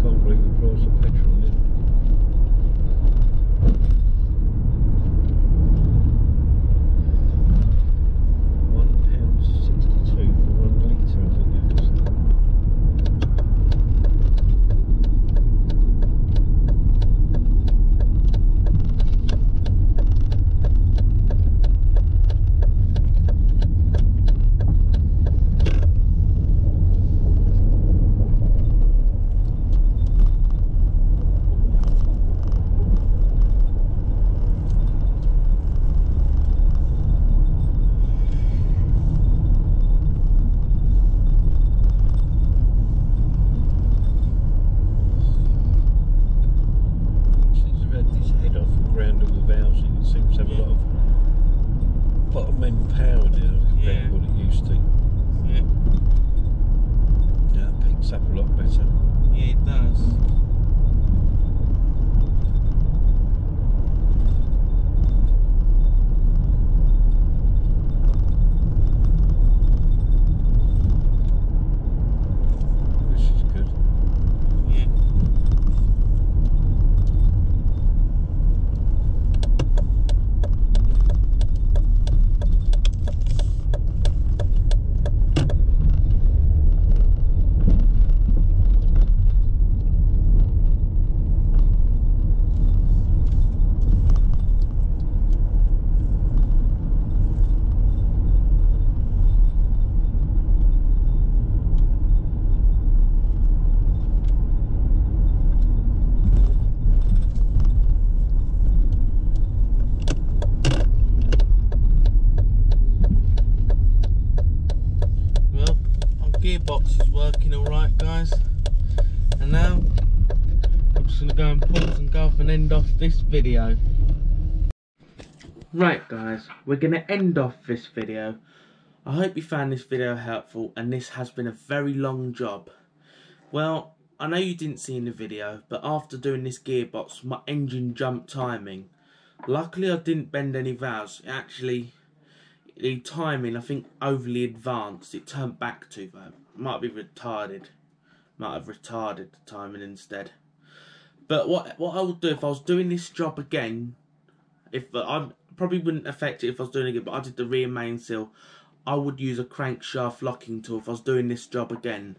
Can't believe the price of petrol now. £1.62 for 1 litre, I think it is. Seems to have a lot of bottom end power now compared to what it used to. Yeah. Yeah, it picks up a lot better. Yeah, it does. This is good. Yeah. Gearbox is working alright, guys, and now I'm just going to go and pause and go off and end off this video. Right guys, we're going to end off this video. I hope you found this video helpful, and this has been a very long job. Well, I know you didn't see in the video, but after doing this gearbox my engine jumped timing. Luckily I didn't bend any valves. Actually, the timing, I think, overly advanced. It turned back too though. Might be retarded. Might have retarded the timing instead. But what I would do if I was doing this job again, if I probably wouldn't affect it if I was doing it again, but I did the rear main seal, I would use a crankshaft locking tool if I was doing this job again.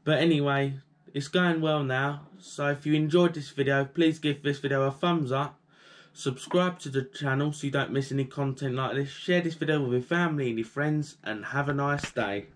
But anyway, it's going well now. So if you enjoyed this video, please give this video a thumbs up. Subscribe to the channel so you don't miss any content like this. Share this video with your family and your friends, and have a nice day.